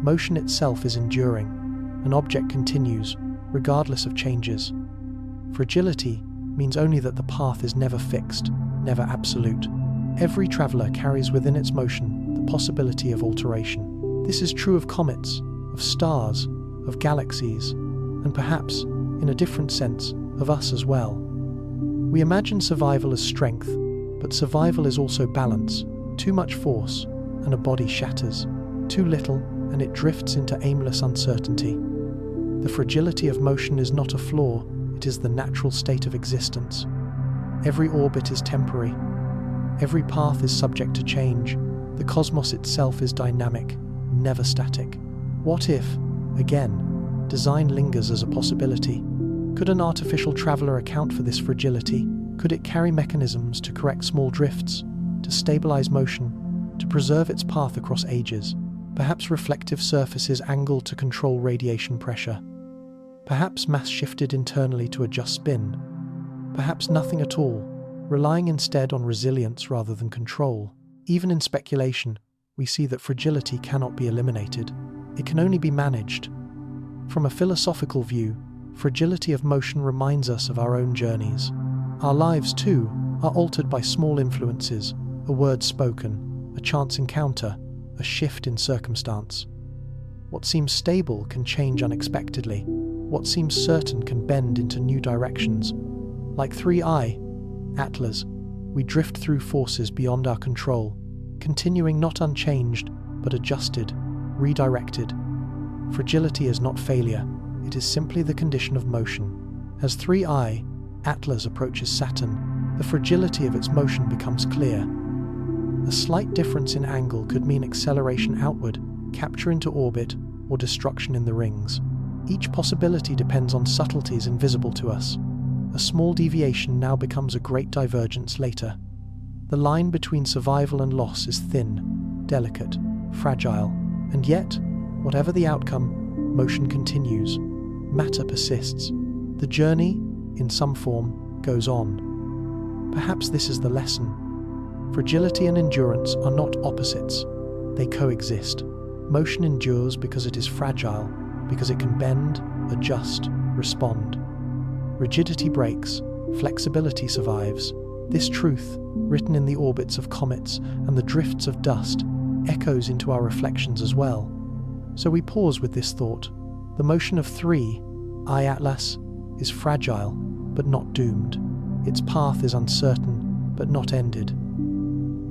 Motion itself is enduring. An object continues, regardless of changes. Fragility means only that the path is never fixed, never absolute. Every traveler carries within its motion the possibility of alteration. This is true of comets, of stars, of galaxies, and perhaps, in a different sense, of us as well. We imagine survival as strength, but survival is also balance. Too much force, and a body shatters. Too little, and it drifts into aimless uncertainty. The fragility of motion is not a flaw, it is the natural state of existence. Every orbit is temporary. Every path is subject to change. The cosmos itself is dynamic, never static. What if, again, design lingers as a possibility? Could an artificial traveler account for this fragility? Could it carry mechanisms to correct small drifts, to stabilize motion, to preserve its path across ages? Perhaps reflective surfaces angled to control radiation pressure. Perhaps mass shifted internally to adjust spin. Perhaps nothing at all, relying instead on resilience rather than control. Even in speculation, we see that fragility cannot be eliminated. It can only be managed. From a philosophical view, fragility of motion reminds us of our own journeys. Our lives, too, are altered by small influences, a word spoken, a chance encounter, a shift in circumstance. What seems stable can change unexpectedly. What seems certain can bend into new directions. Like 3IATLAS, we drift through forces beyond our control, continuing not unchanged, but adjusted, redirected. Fragility is not failure, it is simply the condition of motion. As 3IATLAS approaches Saturn, the fragility of its motion becomes clear. A slight difference in angle could mean acceleration outward, capture into orbit, or destruction in the rings. Each possibility depends on subtleties invisible to us. A small deviation now becomes a great divergence later. The line between survival and loss is thin, delicate, fragile, and yet, whatever the outcome, motion continues. Matter persists. The journey, in some form, goes on. Perhaps this is the lesson. Fragility and endurance are not opposites. They coexist. Motion endures because it is fragile, because it can bend, adjust, respond. Rigidity breaks, flexibility survives. This truth, written in the orbits of comets and the drifts of dust, echoes into our reflections as well. So we pause with this thought. The motion of 3IATLAS is fragile, but not doomed. Its path is uncertain, but not ended.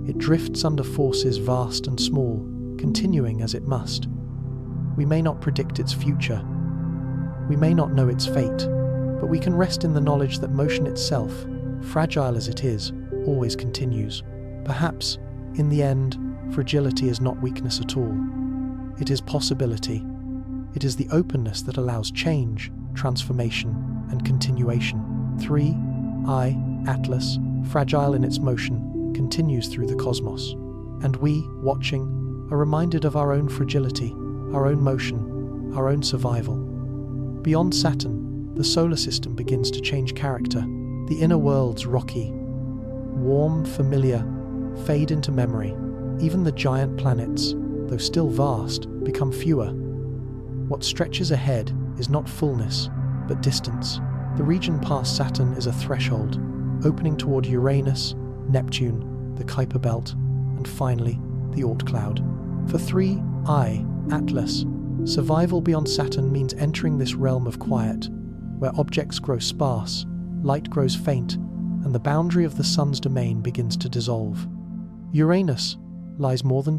It drifts under forces vast and small, continuing as it must. We may not predict its future. We may not know its fate, but we can rest in the knowledge that motion itself, fragile as it is, always continues. Perhaps, in the end, fragility is not weakness at all. It is possibility. It is the openness that allows change, transformation, and continuation. 3IATLAS, fragile in its motion, continues through the cosmos. And we, watching, are reminded of our own fragility, our own motion, our own survival. Beyond Saturn, the solar system begins to change character. The inner worlds, rocky, warm, familiar, fade into memory. Even the giant planets, though still vast, become fewer. What stretches ahead is not fullness, but distance. The region past Saturn is a threshold, opening toward Uranus, Neptune, the Kuiper Belt, and finally, the Oort cloud. For 3IATLAS, survival beyond Saturn means entering this realm of quiet, where objects grow sparse, light grows faint, and the boundary of the Sun's domain begins to dissolve. Uranus lies more than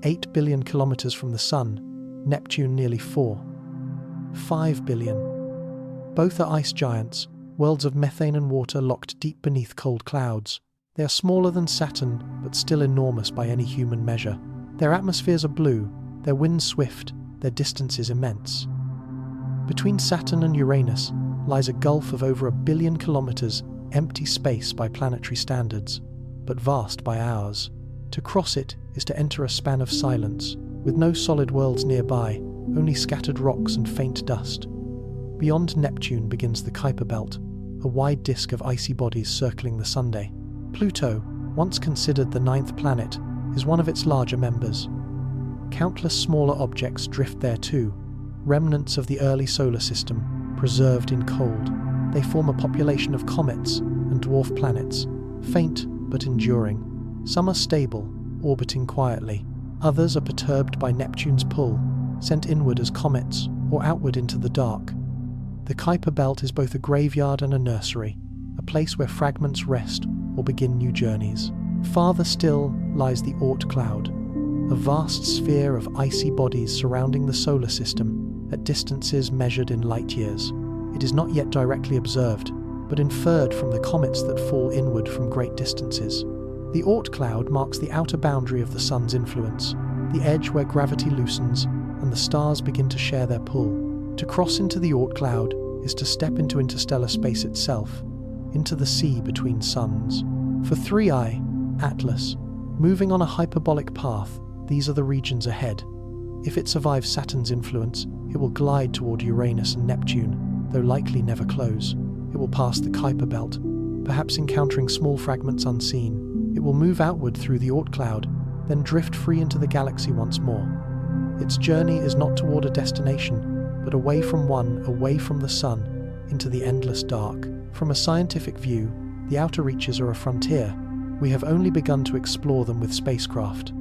8 billion kilometers from the Sun, Neptune nearly 5 billion. Both are ice giants, worlds of methane and water locked deep beneath cold clouds. They are smaller than Saturn, but still enormous by any human measure. Their atmospheres are blue, their winds swift, their distances immense. Between Saturn and Uranus lies a gulf of over 1 billion kilometers, empty space by planetary standards, but vast by ours. To cross it is to enter a span of silence, with no solid worlds nearby, only scattered rocks and faint dust. Beyond Neptune begins the Kuiper Belt, a wide disk of icy bodies circling the Sunday. Pluto, once considered the 9th planet, is one of its larger members. Countless smaller objects drift there too, remnants of the early solar system, preserved in cold. They form a population of comets and dwarf planets, faint but enduring. Some are stable, orbiting quietly. Others are perturbed by Neptune's pull, sent inward as comets or outward into the dark. The Kuiper Belt is both a graveyard and a nursery, a place where fragments rest or begin new journeys. Farther still lies the Oort cloud, a vast sphere of icy bodies surrounding the solar system at distances measured in light years. It is not yet directly observed, but inferred from the comets that fall inward from great distances. The Oort cloud marks the outer boundary of the Sun's influence, the edge where gravity loosens and the stars begin to share their pull. To cross into the Oort cloud is to step into interstellar space itself, into the sea between suns. For 3IATLAS, moving on a hyperbolic path, these are the regions ahead. If it survives Saturn's influence, it will glide toward Uranus and Neptune, though likely never close. It will pass the Kuiper Belt, perhaps encountering small fragments unseen. It will move outward through the Oort cloud, then drift free into the galaxy once more. Its journey is not toward a destination, but away from the Sun, into the endless dark. From a scientific view, the outer reaches are a frontier. We have only begun to explore them with spacecraft.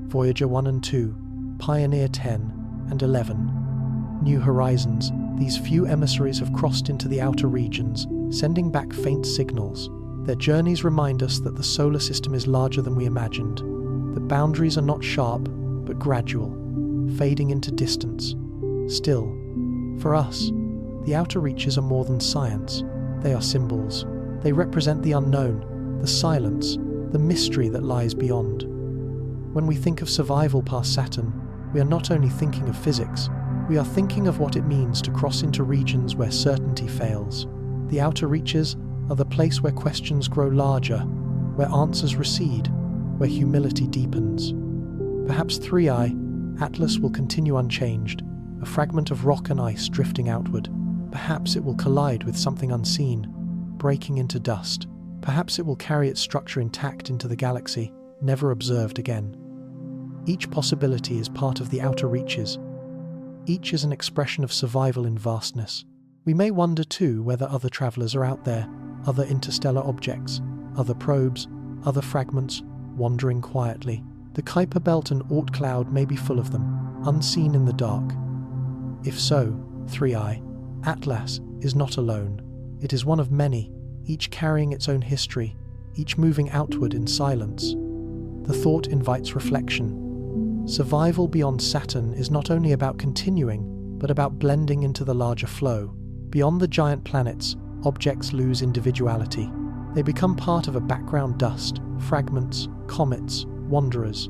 Voyager 1 and 2, Pioneer 10 and 11. New Horizons, these few emissaries have crossed into the outer regions, sending back faint signals. Their journeys remind us that the solar system is larger than we imagined. The boundaries are not sharp, but gradual, fading into distance. Still, for us, the outer reaches are more than science. They are symbols. They represent the unknown, the silence, the mystery that lies beyond. When we think of survival past Saturn, we are not only thinking of physics, we are thinking of what it means to cross into regions where certainty fails. The outer reaches are the place where questions grow larger, where answers recede, where humility deepens. Perhaps 3IATLAS will continue unchanged, a fragment of rock and ice drifting outward. Perhaps it will collide with something unseen, breaking into dust. Perhaps it will carry its structure intact into the galaxy, never observed again. Each possibility is part of the outer reaches. Each is an expression of survival in vastness. We may wonder too whether other travelers are out there, other interstellar objects, other probes, other fragments, wandering quietly. The Kuiper Belt and Oort cloud may be full of them, unseen in the dark. If so, 3IATLAS is not alone. It is one of many, each carrying its own history, each moving outward in silence. The thought invites reflection. Survival beyond Saturn is not only about continuing, but about blending into the larger flow. Beyond the giant planets, objects lose individuality. They become part of a background dust, fragments, comets, wanderers.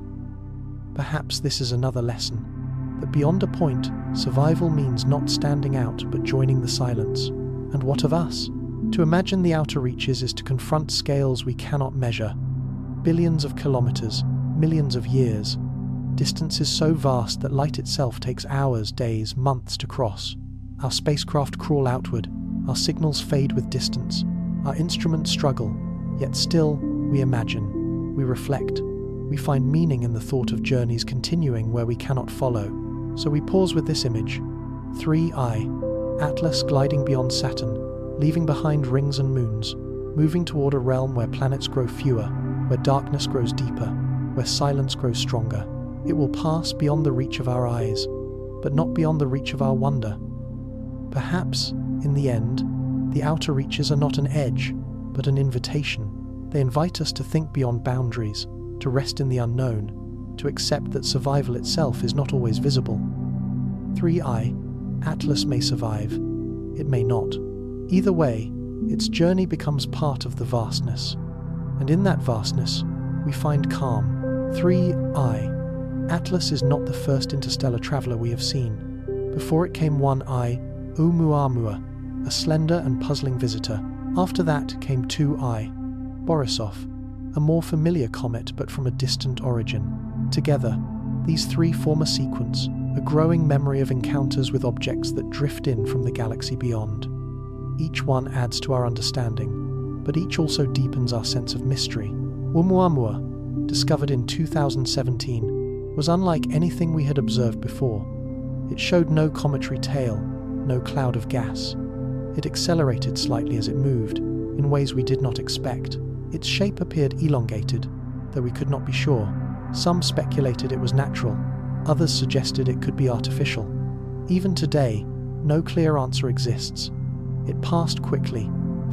Perhaps this is another lesson, that beyond a point, survival means not standing out but joining the silence. And what of us? To imagine the outer reaches is to confront scales we cannot measure. Billions of kilometers, millions of years. Distances so vast that light itself takes hours, days, months to cross. Our spacecraft crawl outward, our signals fade with distance, our instruments struggle, yet still we imagine, we reflect, we find meaning in the thought of journeys continuing where we cannot follow. So we pause with this image, 3I, Atlas gliding beyond Saturn, leaving behind rings and moons, moving toward a realm where planets grow fewer, where darkness grows deeper, where silence grows stronger. It will pass beyond the reach of our eyes, but not beyond the reach of our wonder. Perhaps, in the end, the outer reaches are not an edge, but an invitation. They invite us to think beyond boundaries, to rest in the unknown, to accept that survival itself is not always visible. 3I, Atlas may survive, it may not. Either way, its journey becomes part of the vastness. And in that vastness, we find calm. 3I, Atlas is not the first interstellar traveler we have seen. Before it came 1I, Oumuamua, a slender and puzzling visitor. After that came 2I, Borisov, a more familiar comet but from a distant origin. Together, these three form a sequence, a growing memory of encounters with objects that drift in from the galaxy beyond. Each one adds to our understanding, but each also deepens our sense of mystery. Oumuamua, discovered in 2017, was unlike anything we had observed before. It showed no cometary tail, no cloud of gas. It accelerated slightly as it moved, in ways we did not expect. Its shape appeared elongated, though we could not be sure. Some speculated it was natural, others suggested it could be artificial. Even today, no clear answer exists. It passed quickly,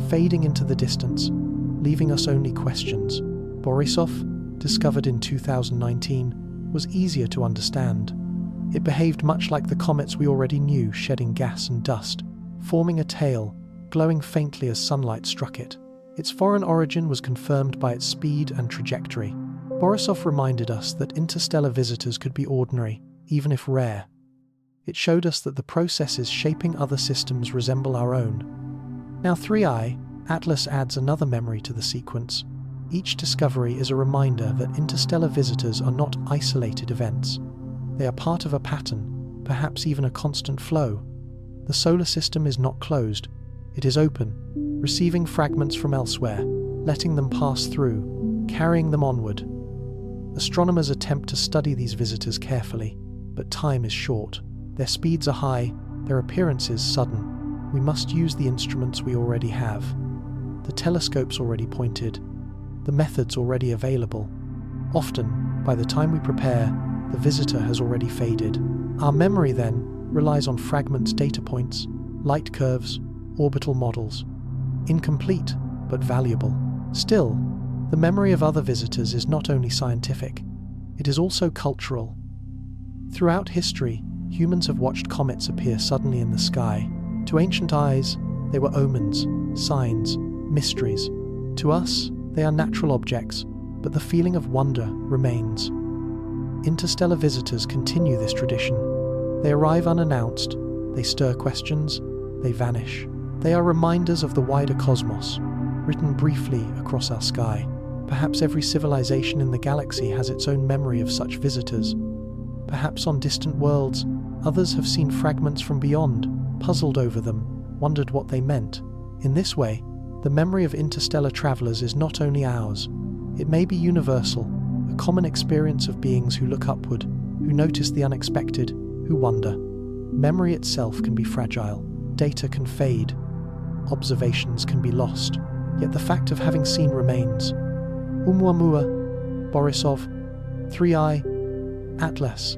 fading into the distance, leaving us only questions. Borisov, discovered in 2019, was easier to understand. It behaved much like the comets we already knew, shedding gas and dust, forming a tail, glowing faintly as sunlight struck it. Its foreign origin was confirmed by its speed and trajectory. Borisov reminded us that interstellar visitors could be ordinary, even if rare. It showed us that the processes shaping other systems resemble our own. Now 3I, Atlas adds another memory to the sequence. Each discovery is a reminder that interstellar visitors are not isolated events. They are part of a pattern, perhaps even a constant flow. The solar system is not closed. It is open, receiving fragments from elsewhere, letting them pass through, carrying them onward. Astronomers attempt to study these visitors carefully, but time is short. Their speeds are high, their appearances sudden. We must use the instruments we already have. The telescopes already pointed, the methods already available. Often, by the time we prepare, the visitor has already faded. Our memory then relies on fragments, data points, light curves, orbital models. Incomplete, but valuable. Still, the memory of other visitors is not only scientific, it is also cultural. Throughout history, humans have watched comets appear suddenly in the sky. To ancient eyes, they were omens, signs, mysteries. To us, they are natural objects, but the feeling of wonder remains. Interstellar visitors continue this tradition. They arrive unannounced, they stir questions, they vanish. They are reminders of the wider cosmos, written briefly across our sky. Perhaps every civilization in the galaxy has its own memory of such visitors. Perhaps on distant worlds, others have seen fragments from beyond, puzzled over them, wondered what they meant. In this way, the memory of interstellar travelers is not only ours, it may be universal, a common experience of beings who look upward, who notice the unexpected, who wonder. Memory itself can be fragile, data can fade, observations can be lost, yet the fact of having seen remains. Oumuamua, Borisov, 3I, Atlas,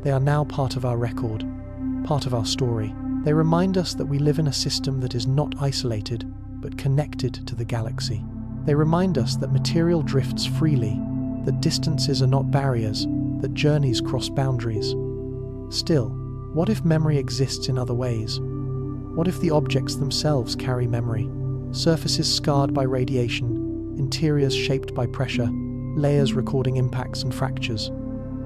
they are now part of our record, part of our story. They remind us that we live in a system that is not isolated, but connected to the galaxy. They remind us that material drifts freely, that distances are not barriers, that journeys cross boundaries. Still, what if memory exists in other ways? What if the objects themselves carry memory? Surfaces scarred by radiation, interiors shaped by pressure, layers recording impacts and fractures.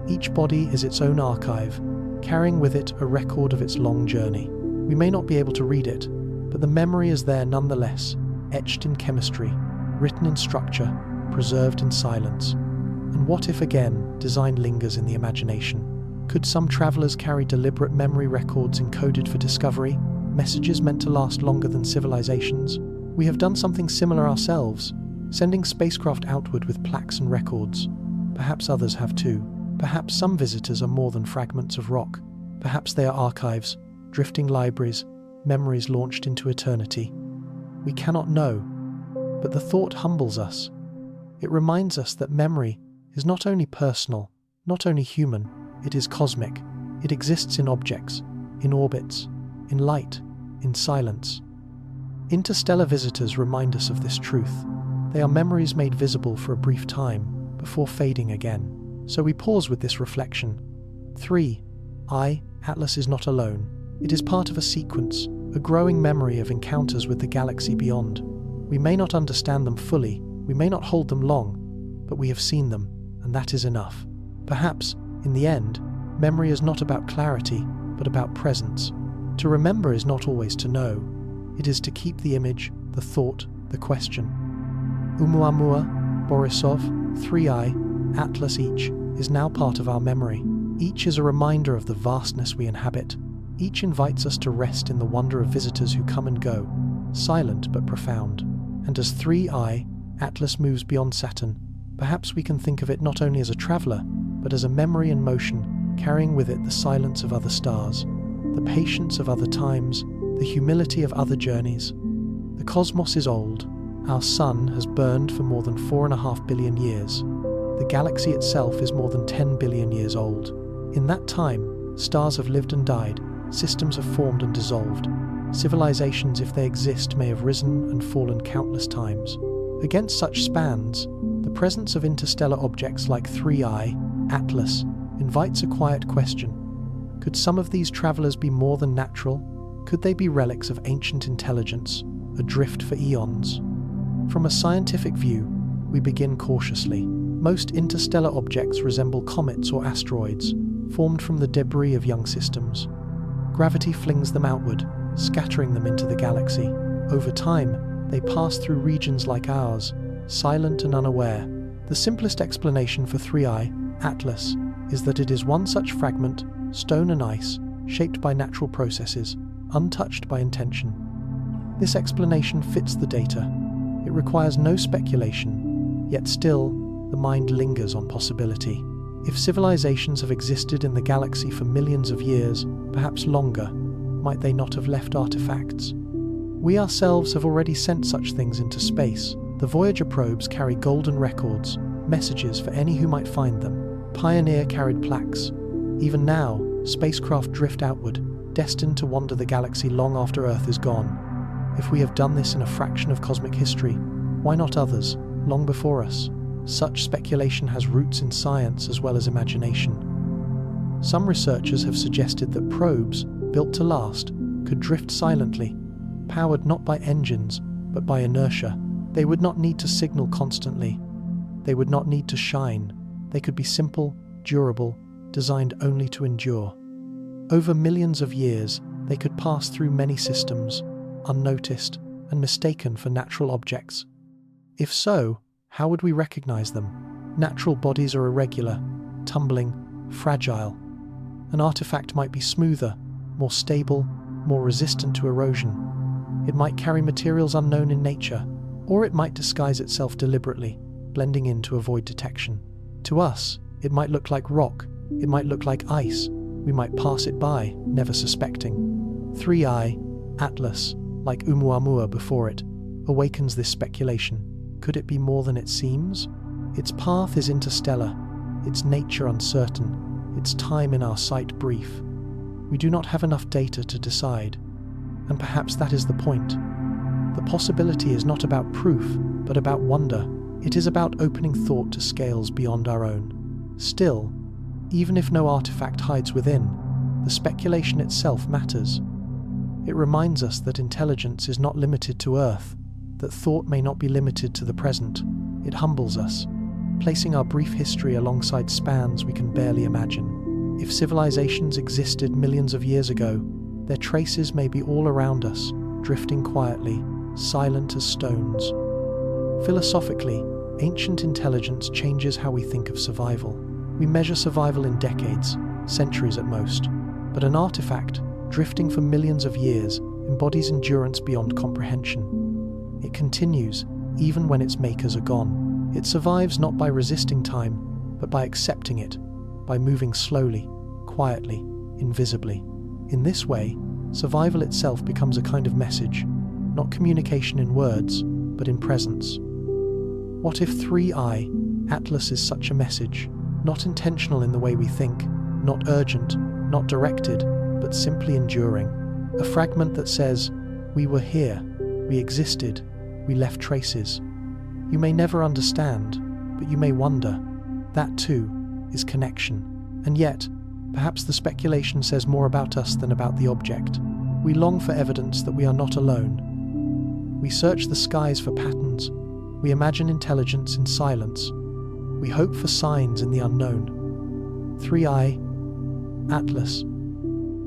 Each body is its own archive, carrying with it a record of its long journey. We may not be able to read it, but the memory is there nonetheless, etched in chemistry, written in structure, preserved in silence. And what if again, design lingers in the imagination? Could some travelers carry deliberate memory records encoded for discovery? messages meant to last longer than civilizations. We have done something similar ourselves, sending spacecraft outward with plaques and records. Perhaps others have too. Perhaps some visitors are more than fragments of rock. Perhaps they are archives, drifting libraries, memories launched into eternity. We cannot know, but the thought humbles us. It reminds us that memory is not only personal, not only human, it is cosmic. It exists in objects, in orbits, in light, in silence. Interstellar visitors remind us of this truth. They are memories made visible for a brief time, before fading again. So we pause with this reflection. 3IATLAS is not alone. It is part of a sequence, a growing memory of encounters with the galaxy beyond. We may not understand them fully, we may not hold them long, but we have seen them, and that is enough. Perhaps, in the end, memory is not about clarity, but about presence. To remember is not always to know. It is to keep the image, the thought, the question. Oumuamua, Borisov, 3IATLAS each is now part of our memory. Each is a reminder of the vastness we inhabit. Each invites us to rest in the wonder of visitors who come and go, silent but profound. And as 3IATLAS moves beyond Saturn, perhaps we can think of it not only as a traveler, but as a memory in motion, carrying with it the silence of other stars, the patience of other times, the humility of other journeys. The cosmos is old. Our sun has burned for more than 4.5 billion years. The galaxy itself is more than 10 billion years old. In that time, stars have lived and died, systems have formed and dissolved. Civilizations, if they exist, may have risen and fallen countless times. Against such spans, the presence of interstellar objects like 3IATLAS invites a quiet question. Could some of these travelers be more than natural? Could they be relics of ancient intelligence, adrift for eons? From a scientific view, we begin cautiously. Most interstellar objects resemble comets or asteroids, formed from the debris of young systems. Gravity flings them outward, scattering them into the galaxy. Over time, they pass through regions like ours, silent and unaware. The simplest explanation for 3IATLAS is that it is one such fragment, stone and ice, shaped by natural processes, untouched by intention. This explanation fits the data. It requires no speculation, yet still, the mind lingers on possibility. If civilizations have existed in the galaxy for millions of years, perhaps longer, might they not have left artifacts? We ourselves have already sent such things into space. The Voyager probes carry golden records, messages for any who might find them. Pioneer carried plaques. Even now, spacecraft drift outward, destined to wander the galaxy long after Earth is gone. If we have done this in a fraction of cosmic history, why not others, long before us? Such speculation has roots in science as well as imagination. Some researchers have suggested that probes, built to last, could drift silently, powered not by engines, but by inertia. They would not need to signal constantly. They would not need to shine. They could be simple, durable, designed only to endure. Over millions of years, they could pass through many systems, unnoticed and mistaken for natural objects. If so, how would we recognize them? Natural bodies are irregular, tumbling, fragile. An artifact might be smoother, more stable, more resistant to erosion. It might carry materials unknown in nature, or it might disguise itself deliberately, blending in to avoid detection. To us, it might look like rock, it might look like ice. We might pass it by, never suspecting. 3IATLAS, like Oumuamua before it, awakens this speculation. Could it be more than it seems? Its path is interstellar, its nature uncertain, its time in our sight brief. We do not have enough data to decide, and perhaps that is the point. The possibility is not about proof, but about wonder. It is about opening thought to scales beyond our own. Still, even if no artifact hides within, the speculation itself matters. It reminds us that intelligence is not limited to Earth, that thought may not be limited to the present. It humbles us, placing our brief history alongside spans we can barely imagine. If civilizations existed millions of years ago, their traces may be all around us, drifting quietly, silent as stones. Philosophically, ancient intelligence changes how we think of survival. We measure survival in decades, centuries at most. But an artifact, drifting for millions of years, embodies endurance beyond comprehension. It continues, even when its makers are gone. It survives not by resisting time, but by accepting it, by moving slowly, quietly, invisibly. In this way, survival itself becomes a kind of message, not communication in words, but in presence. What if 3IATLAS is such a message, not intentional in the way we think, not urgent, not directed, but simply enduring? A fragment that says, "We were here, we existed, we left traces." You may never understand, but you may wonder. That too is connection. And yet, perhaps the speculation says more about us than about the object. We long for evidence that we are not alone. We search the skies for patterns. We imagine intelligence in silence. We hope for signs in the unknown. 3IATLAS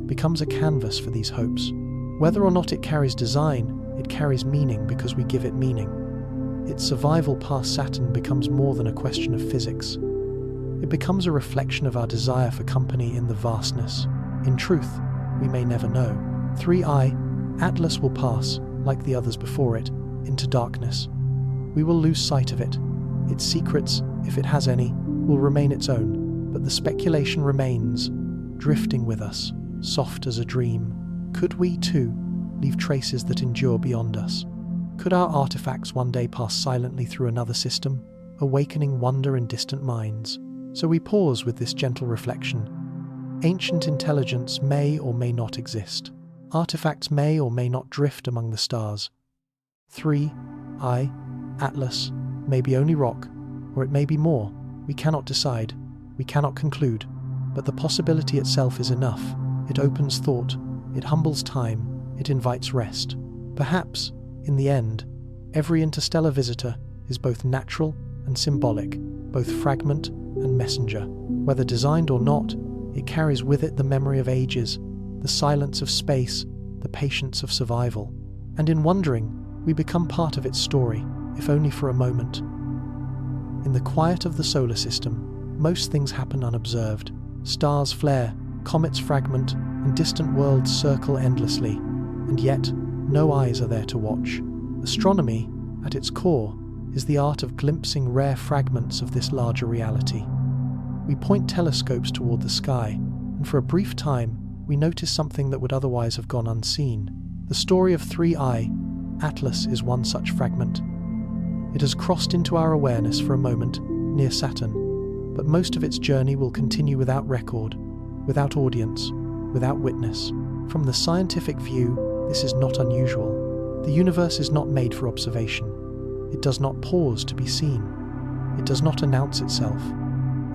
becomes a canvas for these hopes. Whether or not it carries design, it carries meaning because we give it meaning. Its survival past Saturn becomes more than a question of physics. It becomes a reflection of our desire for company in the vastness. In truth, we may never know. 3IATLAS will pass, like the others before it, into darkness. We will lose sight of it. Its secrets, if it has any, will remain its own, but the speculation remains, drifting with us, soft as a dream. Could we, too, leave traces that endure beyond us? Could our artifacts one day pass silently through another system, awakening wonder in distant minds? So we pause with this gentle reflection. Ancient intelligence may or may not exist. Artifacts may or may not drift among the stars. 3IATLAS may be only rock, or it may be more. We cannot decide. We cannot conclude. But the possibility itself is enough. It opens thought. It humbles time. It invites rest. Perhaps, in the end, every interstellar visitor is both natural and symbolic, both fragment and messenger. Whether designed or not, it carries with it the memory of ages, the silence of space, the patience of survival. And in wondering, we become part of its story, if only for a moment. In the quiet of the solar system, most things happen unobserved. Stars flare, comets fragment, and distant worlds circle endlessly. And yet, no eyes are there to watch. Astronomy, at its core, is the art of glimpsing rare fragments of this larger reality. We point telescopes toward the sky, and for a brief time, we notice something that would otherwise have gone unseen. The story of 3IATLAS is one such fragment. It has crossed into our awareness for a moment, near Saturn, but most of its journey will continue without record, without audience, without witness. From the scientific view, this is not unusual. The universe is not made for observation. It does not pause to be seen. It does not announce itself.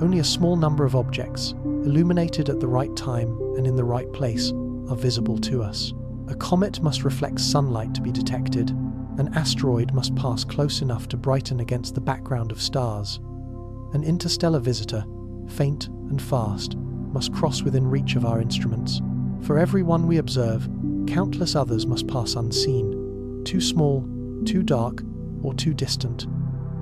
Only a small number of objects, illuminated at the right time and in the right place, are visible to us. A comet must reflect sunlight to be detected. An asteroid must pass close enough to brighten against the background of stars. An interstellar visitor, faint and fast, must cross within reach of our instruments. For every one we observe, countless others must pass unseen. Too small, too dark, or too distant.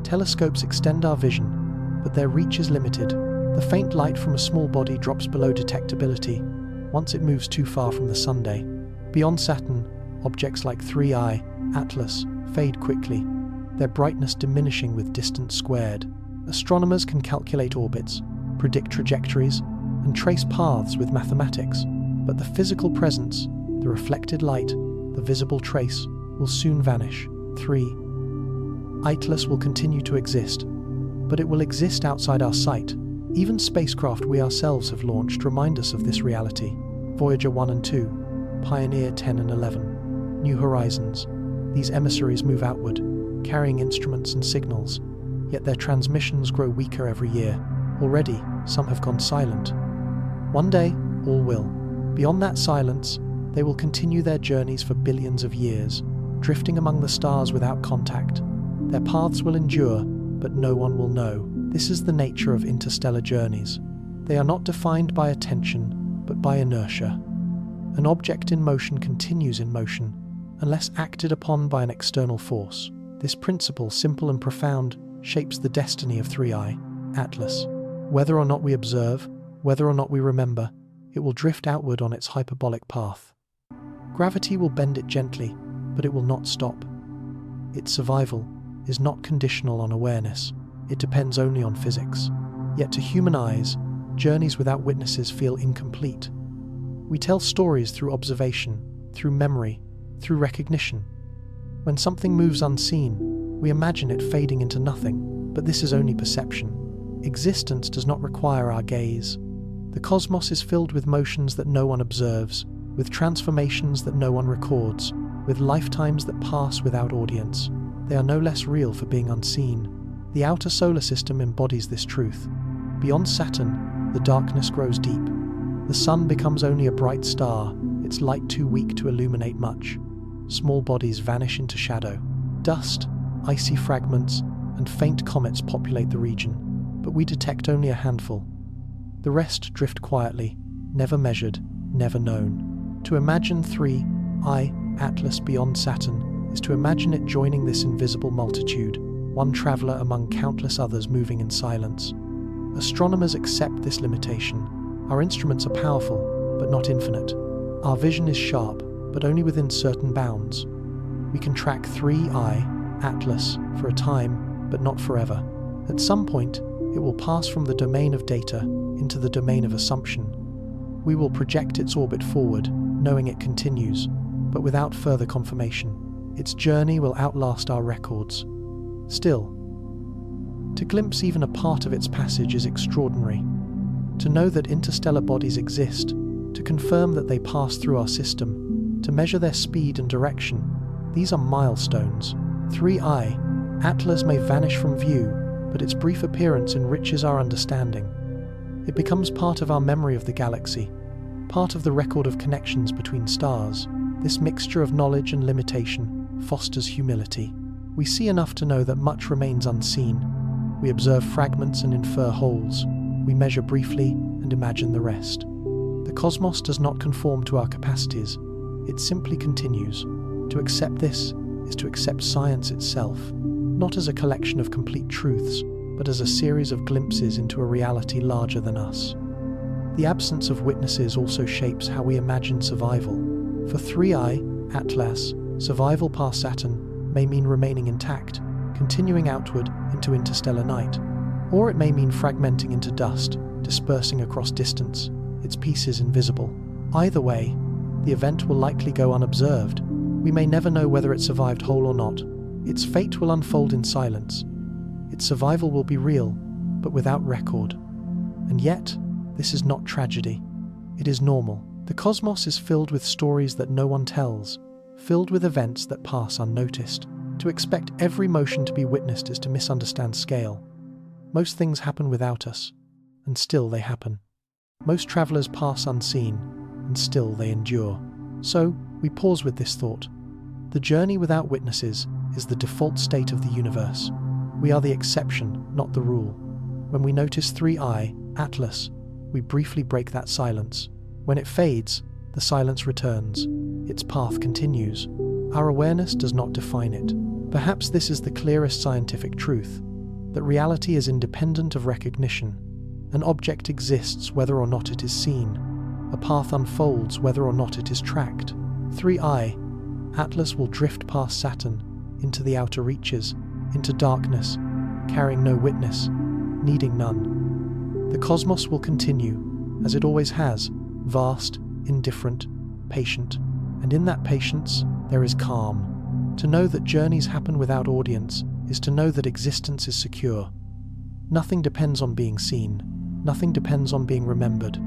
Telescopes extend our vision, but their reach is limited. The faint light from a small body drops below detectability once it moves too far from the sunday. Beyond Saturn, objects like 3IATLAS fade quickly, their brightness diminishing with distance squared. Astronomers can calculate orbits, predict trajectories, and trace paths with mathematics, but the physical presence, the reflected light, the visible trace, will soon vanish. 3IATLAS will continue to exist, but it will exist outside our sight. Even spacecraft we ourselves have launched remind us of this reality. Voyager 1 and 2, Pioneer 10 and 11, New Horizons. These emissaries move outward, carrying instruments and signals, yet their transmissions grow weaker every year. Already, some have gone silent. One day, all will. Beyond that silence, they will continue their journeys for billions of years, drifting among the stars without contact. Their paths will endure, but no one will know. This is the nature of interstellar journeys. They are not defined by attention, but by inertia. An object in motion continues in motion, unless acted upon by an external force. This principle, simple and profound, shapes the destiny of 3IATLAS. Whether or not we observe, whether or not we remember, it will drift outward on its hyperbolic path. Gravity will bend it gently, but it will not stop. Its survival is not conditional on awareness. It depends only on physics. Yet to human eyes, journeys without witnesses feel incomplete. We tell stories through observation, through memory, through recognition. When something moves unseen, we imagine it fading into nothing, but this is only perception. Existence does not require our gaze. The cosmos is filled with motions that no one observes, with transformations that no one records, with lifetimes that pass without audience. They are no less real for being unseen. The outer solar system embodies this truth. Beyond Saturn, the darkness grows deep. The sun becomes only a bright star, its light too weak to illuminate much. Small bodies vanish into shadow. Dust, icy fragments, and faint comets populate the region, but we detect only a handful. The rest drift quietly, never measured, never known. To imagine 3IATLAS beyond Saturn is to imagine it joining this invisible multitude, one traveler among countless others moving in silence. Astronomers accept this limitation. Our instruments are powerful, but not infinite. Our vision is sharp, but only within certain bounds. We can track 3IATLAS for a time, but not forever. At some point, it will pass from the domain of data into the domain of assumption. We will project its orbit forward, knowing it continues, but without further confirmation. Its journey will outlast our records. Still, to glimpse even a part of its passage is extraordinary. To know that interstellar bodies exist, to confirm that they pass through our system, to measure their speed and direction, these are milestones. 3IATLAS may vanish from view, but its brief appearance enriches our understanding. It becomes part of our memory of the galaxy, part of the record of connections between stars. This mixture of knowledge and limitation fosters humility. We see enough to know that much remains unseen. We observe fragments and infer wholes. We measure briefly and imagine the rest. The cosmos does not conform to our capacities. It simply continues. To accept this is to accept science itself, not as a collection of complete truths, but as a series of glimpses into a reality larger than us. The absence of witnesses also shapes how we imagine survival. For 3IATLAS, survival past Saturn may mean remaining intact, continuing outward into interstellar night, or it may mean fragmenting into dust, dispersing across distance, its pieces invisible. Either way, the event will likely go unobserved. We may never know whether it survived whole or not. Its fate will unfold in silence. Its survival will be real, but without record. And yet, this is not tragedy. It is normal. The cosmos is filled with stories that no one tells, filled with events that pass unnoticed. To expect every motion to be witnessed is to misunderstand scale. Most things happen without us, and still they happen. Most travelers pass unseen, and still they endure. So, we pause with this thought. The journey without witnesses is the default state of the universe. We are the exception, not the rule. When we notice 3IATLAS, we briefly break that silence. When it fades, the silence returns. Its path continues. Our awareness does not define it. Perhaps this is the clearest scientific truth, that reality is independent of recognition. An object exists whether or not it is seen. A path unfolds whether or not it is tracked. 3IATLAS will drift past Saturn, into the outer reaches, into darkness, carrying no witness, needing none. The cosmos will continue, as it always has, vast, indifferent, patient. And in that patience, there is calm. To know that journeys happen without audience is to know that existence is secure. Nothing depends on being seen. Nothing depends on being remembered.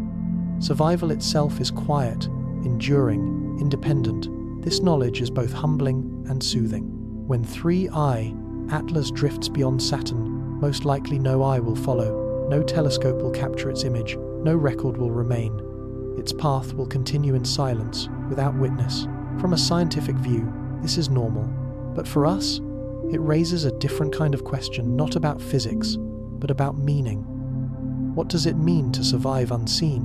Survival itself is quiet, enduring, independent. This knowledge is both humbling and soothing. When 3IATLAS drifts beyond Saturn, most likely no eye will follow, no telescope will capture its image, no record will remain. Its path will continue in silence, without witness. From a scientific view, this is normal. But for us, it raises a different kind of question, not about physics, but about meaning. What does it mean to survive unseen?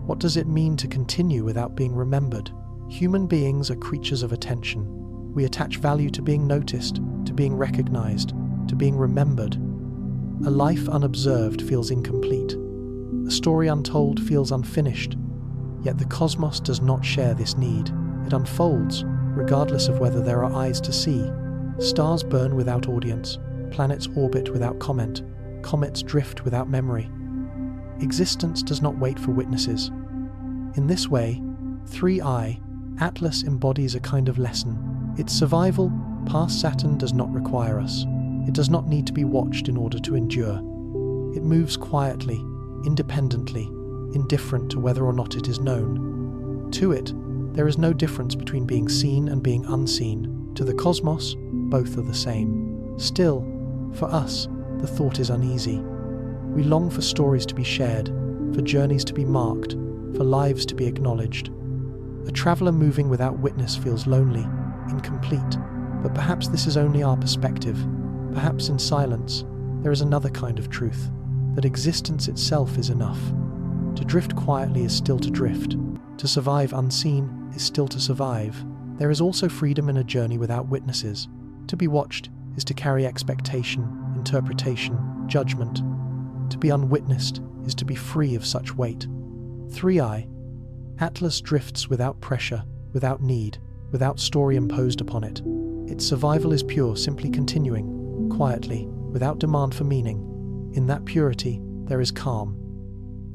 What does it mean to continue without being remembered? Human beings are creatures of attention. We attach value to being noticed, to being recognized, to being remembered. A life unobserved feels incomplete. A story untold feels unfinished. Yet the cosmos does not share this need. It unfolds, regardless of whether there are eyes to see. Stars burn without audience, planets orbit without comment, comets drift without memory. Existence does not wait for witnesses. In this way, 3IATLAS embodies a kind of lesson. Its survival past Saturn does not require us. It does not need to be watched in order to endure. It moves quietly, independently, indifferent to whether or not it is known. To it, there is no difference between being seen and being unseen. To the cosmos, both are the same. Still, for us, the thought is uneasy. We long for stories to be shared, for journeys to be marked, for lives to be acknowledged. A traveler moving without witness feels lonely, incomplete, but perhaps this is only our perspective. Perhaps in silence, there is another kind of truth, that existence itself is enough. To drift quietly is still to drift. To survive unseen is still to survive. There is also freedom in a journey without witnesses. To be watched is to carry expectation, interpretation, judgment. To be unwitnessed is to be free of such weight. 3IATLAS drifts without pressure, without need, without story imposed upon it. Its survival is pure, simply continuing, quietly, without demand for meaning. In that purity, there is calm.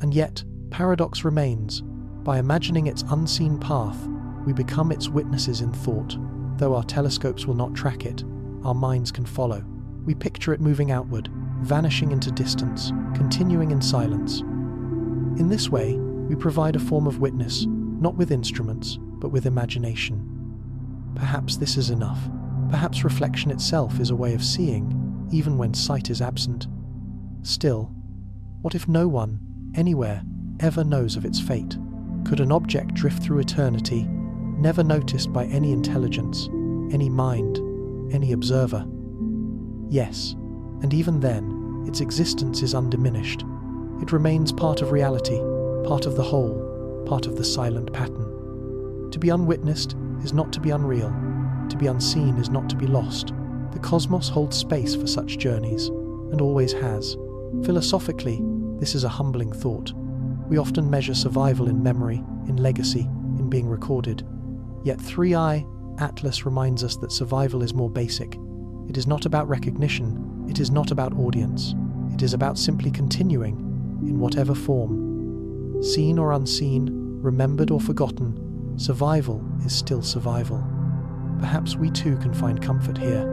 And yet, paradox remains. By imagining its unseen path, we become its witnesses in thought. Though our telescopes will not track it, our minds can follow. We picture it moving outward, vanishing into distance, continuing in silence. In this way, we provide a form of witness, not with instruments, but with imagination. Perhaps this is enough. Perhaps reflection itself is a way of seeing, even when sight is absent. Still, what if no one, anywhere, ever knows of its fate? Could an object drift through eternity, never noticed by any intelligence, any mind, any observer? Yes, and even then, its existence is undiminished. It remains part of reality, part of the whole, part of the silent pattern. To be unwitnessed is not to be unreal. To be unseen is not to be lost. The cosmos holds space for such journeys, and always has. Philosophically, this is a humbling thought. We often measure survival in memory, in legacy, in being recorded. Yet 3IATLAS reminds us that survival is more basic. It is not about recognition, it is not about audience. It is about simply continuing, in whatever form. Seen or unseen, remembered or forgotten, survival is still survival. Perhaps we too can find comfort here.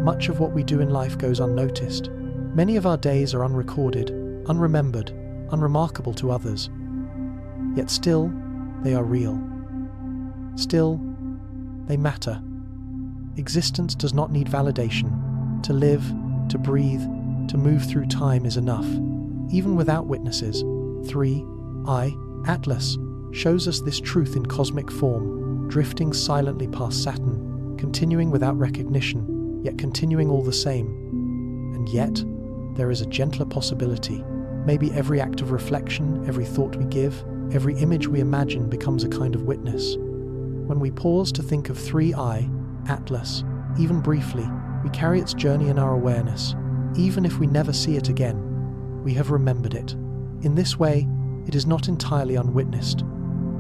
Much of what we do in life goes unnoticed. Many of our days are unrecorded, unremembered, unremarkable to others. Yet still, they are real. Still, they matter. Existence does not need validation. To live, to breathe, to move through time is enough. Even without witnesses, 3IATLAS shows us this truth in cosmic form, drifting silently past Saturn, continuing without recognition, yet continuing all the same. And yet, there is a gentler possibility. Maybe every act of reflection, every thought we give, every image we imagine becomes a kind of witness. When we pause to think of 3IATLAS, even briefly, we carry its journey in our awareness. Even if we never see it again, we have remembered it. In this way, it is not entirely unwitnessed.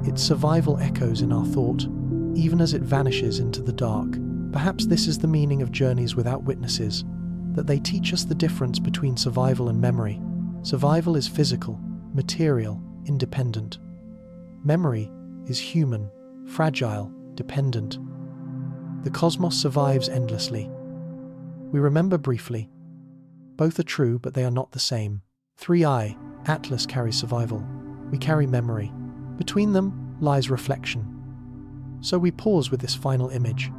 Its survival echoes in our thought, even as it vanishes into the dark. Perhaps this is the meaning of journeys without witnesses, that they teach us the difference between survival and memory. Survival is physical, material, independent. Memory is human, fragile, dependent. The cosmos survives endlessly. We remember briefly. Both are true, but they are not the same. 3IATLAS carries survival. We carry memory. Between them lies reflection. So we pause with this final image.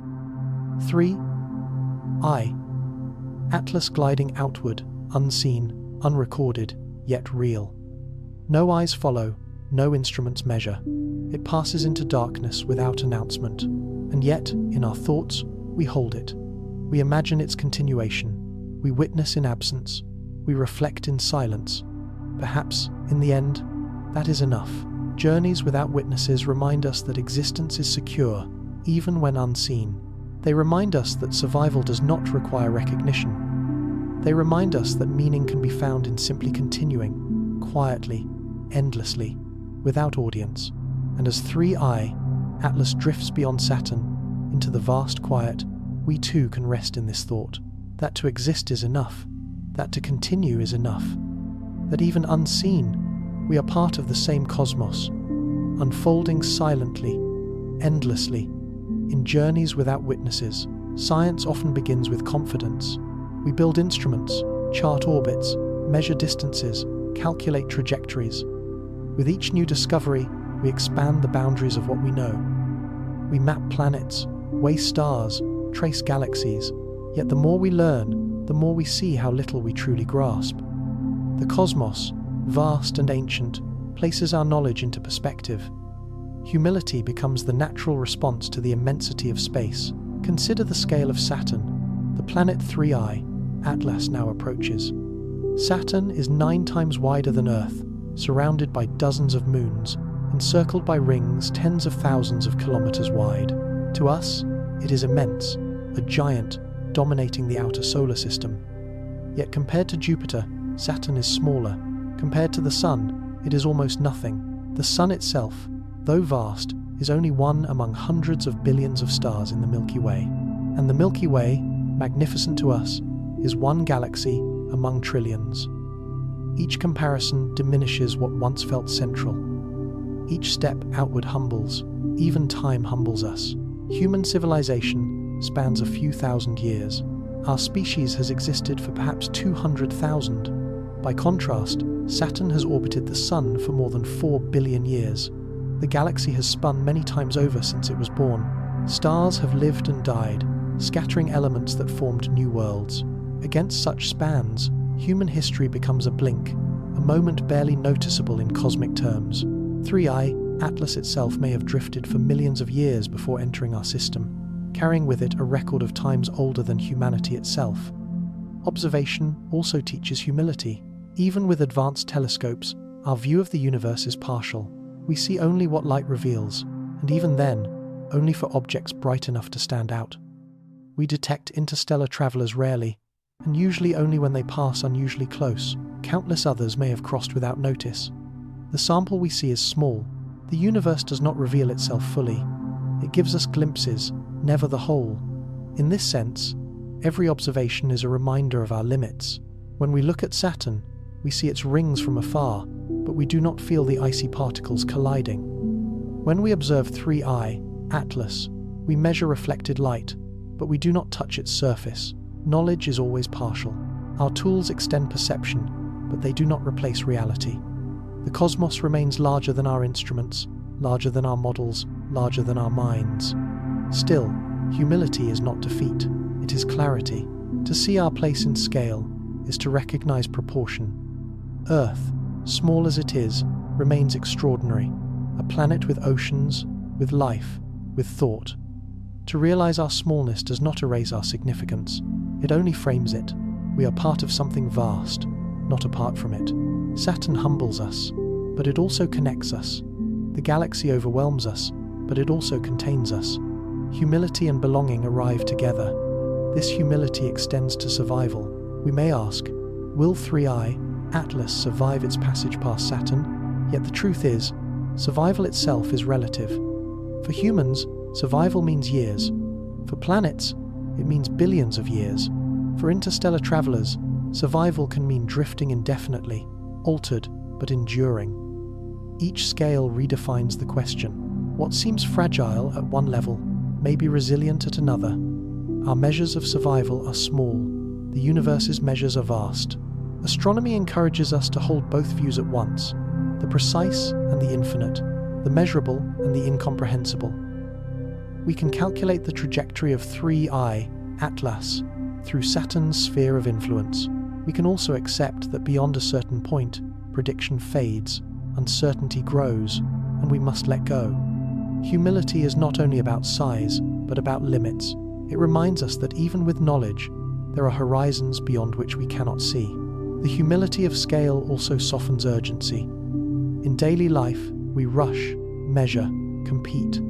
3IATLAS gliding outward, unseen, unrecorded, yet real. No eyes follow, no instruments measure. It passes into darkness without announcement. And yet, in our thoughts, we hold it. We imagine its continuation. We witness in absence. We reflect in silence. Perhaps, in the end, that is enough. Journeys without witnesses remind us that existence is secure, even when unseen. They remind us that survival does not require recognition. They remind us that meaning can be found in simply continuing, quietly, endlessly, without audience. And as 3IATLAS Atlas drifts beyond Saturn into the vast quiet, we too can rest in this thought, that to exist is enough, that to continue is enough, that even unseen, we are part of the same cosmos, unfolding silently, endlessly, in journeys without witnesses. Science often begins with confidence. We build instruments, chart orbits, measure distances, calculate trajectories. With each new discovery, we expand the boundaries of what we know. We map planets, weigh stars, trace galaxies, yet the more we learn, the more we see how little we truly grasp. The cosmos, vast and ancient, places our knowledge into perspective. Humility becomes the natural response to the immensity of space. Consider the scale of Saturn. The planet 3IATLAS now approaches. Saturn is 9 times wider than Earth, surrounded by dozens of moons, encircled by rings tens of thousands of kilometers wide. To us, it is immense, a giant dominating the outer solar system. Yet compared to Jupiter, Saturn is smaller. Compared to the Sun, it is almost nothing. The Sun itself, though vast, is only one among hundreds of billions of stars in the Milky Way. And the Milky Way, magnificent to us, is one galaxy among trillions. Each comparison diminishes what once felt central. Each step outward humbles, even time humbles us. Human civilization spans a few thousand years. Our species has existed for perhaps 200,000. By contrast, Saturn has orbited the Sun for more than 4 billion years. The galaxy has spun many times over since it was born. Stars have lived and died, scattering elements that formed new worlds. Against such spans, human history becomes a blink, a moment barely noticeable in cosmic terms. 3IATLAS itself may have drifted for millions of years before entering our system, carrying with it a record of times older than humanity itself. Observation also teaches humility. Even with advanced telescopes, our view of the universe is partial. We see only what light reveals, and even then, only for objects bright enough to stand out. We detect interstellar travelers rarely, and usually only when they pass unusually close. Countless others may have crossed without notice. The sample we see is small. The universe does not reveal itself fully. It gives us glimpses, never the whole. In this sense, every observation is a reminder of our limits. When we look at Saturn, we see its rings from afar, but we do not feel the icy particles colliding. When we observe 3IATLAS, we measure reflected light, but we do not touch its surface. Knowledge is always partial. Our tools extend perception, but they do not replace reality. The cosmos remains larger than our instruments, larger than our models, larger than our minds. Still, humility is not defeat, it is clarity. To see our place in scale is to recognize proportion. Earth, small as it is, remains extraordinary, a planet with oceans, with life, with thought. To realize our smallness does not erase our significance, it only frames it. We are part of something vast, not apart from it. Saturn humbles us, but it also connects us. The galaxy overwhelms us, but it also contains us. Humility and belonging arrive together. This humility extends to survival. We may ask, will 3IATLAS survive its passage past Saturn? Yet the truth is, survival itself is relative. For humans, survival means years. For planets, it means billions of years. For interstellar travelers, survival can mean drifting indefinitely, altered but enduring. Each scale redefines the question. What seems fragile at one level may be resilient at another. Our measures of survival are small. The universe's measures are vast. Astronomy encourages us to hold both views at once, the precise and the infinite, the measurable and the incomprehensible. We can calculate the trajectory of 3IATLAS through Saturn's sphere of influence. We can also accept that beyond a certain point, prediction fades, uncertainty grows, and we must let go. Humility is not only about size, but about limits. It reminds us that even with knowledge, there are horizons beyond which we cannot see. The humility of scale also softens urgency. In daily life, we rush, measure, compete.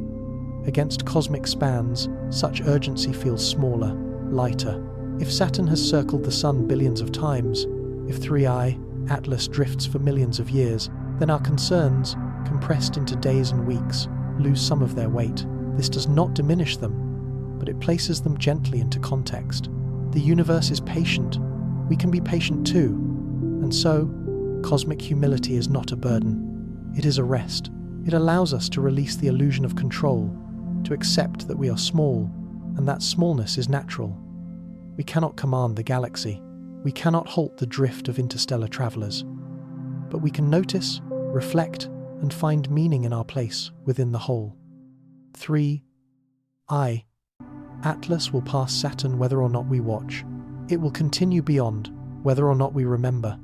Against cosmic spans, such urgency feels smaller, lighter. If Saturn has circled the Sun billions of times, if 3IATLAS drifts for millions of years, then our concerns, compressed into days and weeks, lose some of their weight. This does not diminish them, but it places them gently into context. The universe is patient. We can be patient too. And so, cosmic humility is not a burden. It is a rest. It allows us to release the illusion of control, to accept that we are small, and that smallness is natural. We cannot command the galaxy. We cannot halt the drift of interstellar travelers. But we can notice, reflect, and find meaning in our place within the whole. 3IATLAS will pass Saturn whether or not we watch. It will continue beyond, whether or not we remember.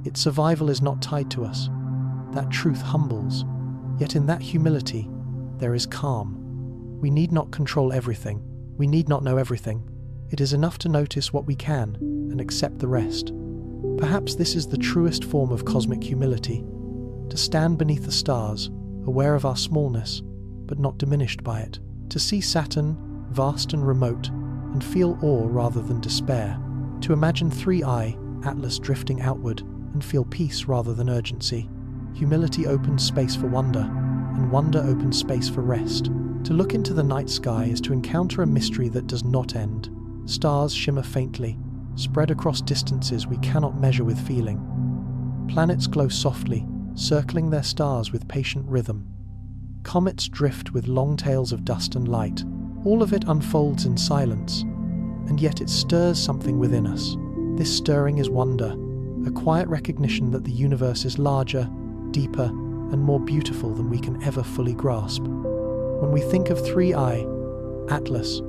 Its survival is not tied to us. That truth humbles. Yet in that humility, there is calm. We need not control everything. We need not know everything. It is enough to notice what we can and accept the rest. Perhaps this is the truest form of cosmic humility, to stand beneath the stars, aware of our smallness, but not diminished by it. To see Saturn, vast and remote, and feel awe rather than despair. To imagine 3IATLAS drifting outward and feel peace rather than urgency. Humility opens space for wonder, and wonder opens space for rest. To look into the night sky is to encounter a mystery that does not end. Stars shimmer faintly, spread across distances we cannot measure with feeling. Planets glow softly, circling their stars with patient rhythm. Comets drift with long tails of dust and light. All of it unfolds in silence, and yet it stirs something within us. This stirring is wonder, a quiet recognition that the universe is larger, deeper, and more beautiful than we can ever fully grasp. When we think of 3IATLAS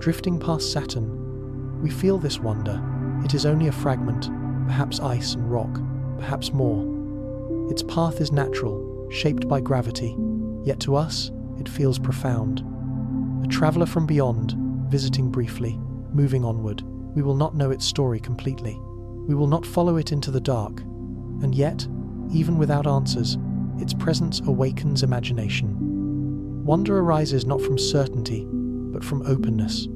drifting past Saturn, we feel this wonder. It is only a fragment, perhaps ice and rock, perhaps more. Its path is natural, shaped by gravity, yet to us, it feels profound. A traveler from beyond, visiting briefly, moving onward, we will not know its story completely. We will not follow it into the dark, and yet, even without answers, its presence awakens imagination. Wonder arises not from certainty, but from openness.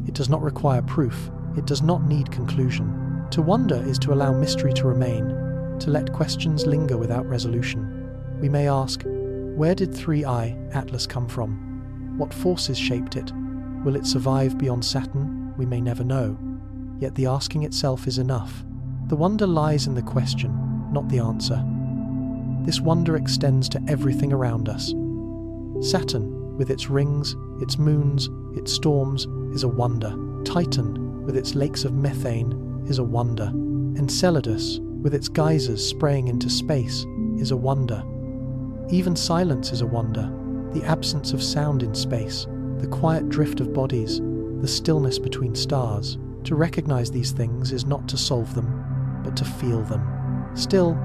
It does not require proof. It does not need conclusion. To wonder is to allow mystery to remain, to let questions linger without resolution. We may ask, where did 3IATLAS come from? What forces shaped it? Will it survive beyond Saturn? We may never know. Yet the asking itself is enough. The wonder lies in the question, not the answer. This wonder extends to everything around us. Saturn, with its rings, its moons, its storms, is a wonder. Titan, with its lakes of methane, is a wonder. Enceladus, with its geysers spraying into space, is a wonder. Even silence is a wonder. The absence of sound in space, the quiet drift of bodies, the stillness between stars. To recognize these things is not to solve them, but to feel them. Still,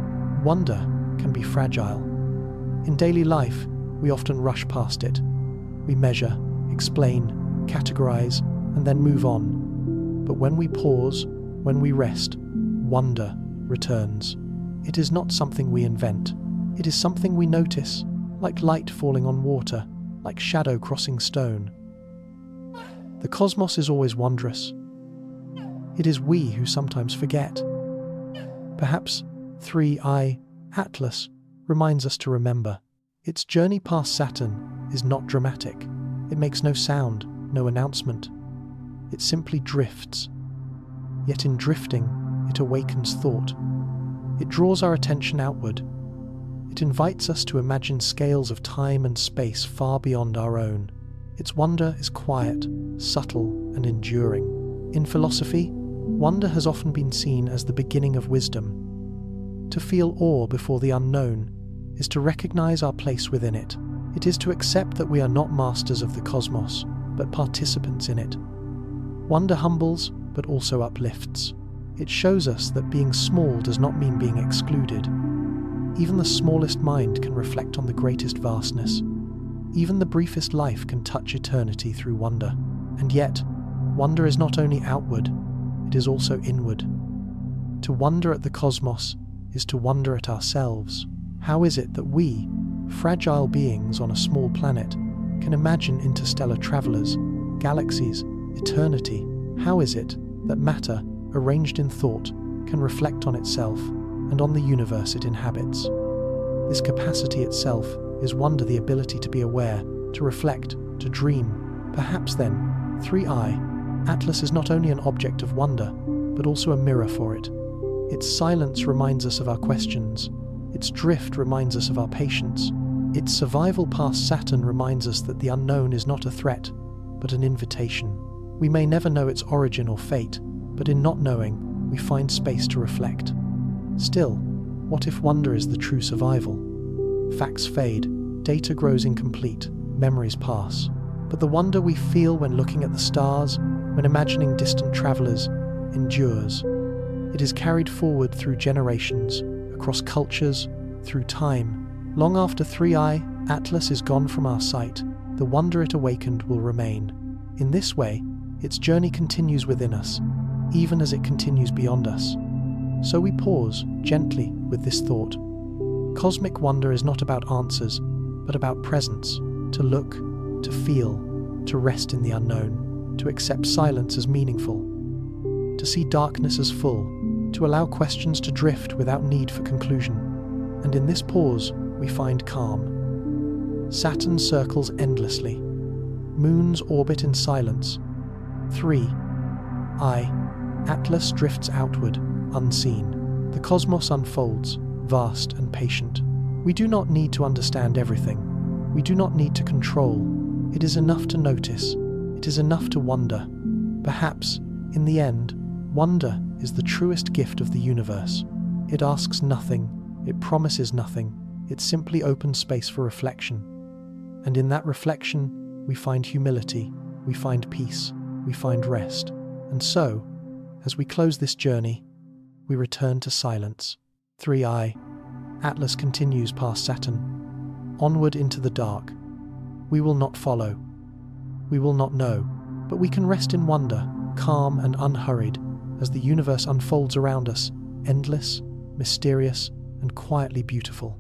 wonder can be fragile. In daily life, we often rush past it. We measure, explain, categorize, and then move on. But when we pause, when we rest, wonder returns. It is not something we invent. It is something we notice, like light falling on water, like shadow crossing stone. The cosmos is always wondrous. It is we who sometimes forget. Perhaps 3IATLAS reminds us to remember. Its journey past Saturn is not dramatic. It makes no sound, no announcement. It simply drifts. Yet in drifting, it awakens thought. It draws our attention outward. It invites us to imagine scales of time and space far beyond our own. Its wonder is quiet, subtle, and enduring. In philosophy, wonder has often been seen as the beginning of wisdom. To feel awe before the unknown is to recognize our place within it. It is to accept that we are not masters of the cosmos, but participants in it. Wonder humbles, but also uplifts. It shows us that being small does not mean being excluded. Even the smallest mind can reflect on the greatest vastness. Even the briefest life can touch eternity through wonder. And yet, wonder is not only outward, it is also inward. To wonder at the cosmos is to wonder at ourselves. How is it that we, fragile beings on a small planet, can imagine interstellar travelers, galaxies, eternity? How is it that matter, arranged in thought, can reflect on itself and on the universe it inhabits? This capacity itself Is wonder the ability to be aware, to reflect, to dream? Perhaps then, 3IATLAS is not only an object of wonder, but also a mirror for it. Its silence reminds us of our questions. Its drift reminds us of our patience. Its survival past Saturn reminds us that the unknown is not a threat, but an invitation. We may never know its origin or fate, but in not knowing, we find space to reflect. Still, what if wonder is the true survival? Facts fade, data grows incomplete, memories pass. But the wonder we feel when looking at the stars, when imagining distant travelers, endures. It is carried forward through generations, across cultures, through time. Long after 3IATLAS is gone from our sight, the wonder it awakened will remain. In this way, its journey continues within us, even as it continues beyond us. So we pause, gently, with this thought. Cosmic wonder is not about answers, but about presence, to look, to feel, to rest in the unknown, to accept silence as meaningful, to see darkness as full, to allow questions to drift without need for conclusion. And in this pause, we find calm. Saturn circles endlessly. Moons orbit in silence. 3IATLAS drifts outward, unseen. The cosmos unfolds, vast and patient. We do not need to understand everything. We do not need to control. It is enough to notice. It is enough to wonder. Perhaps, in the end, wonder is the truest gift of the universe. It asks nothing. It promises nothing. It simply opens space for reflection. And in that reflection, we find humility, we find peace, we find rest. And so, as we close this journey, we return to silence. 3IATLAS continues past Saturn, onward into the dark. We will not follow. We will not know, but we can rest in wonder, calm and unhurried, as the universe unfolds around us, endless, mysterious, and quietly beautiful.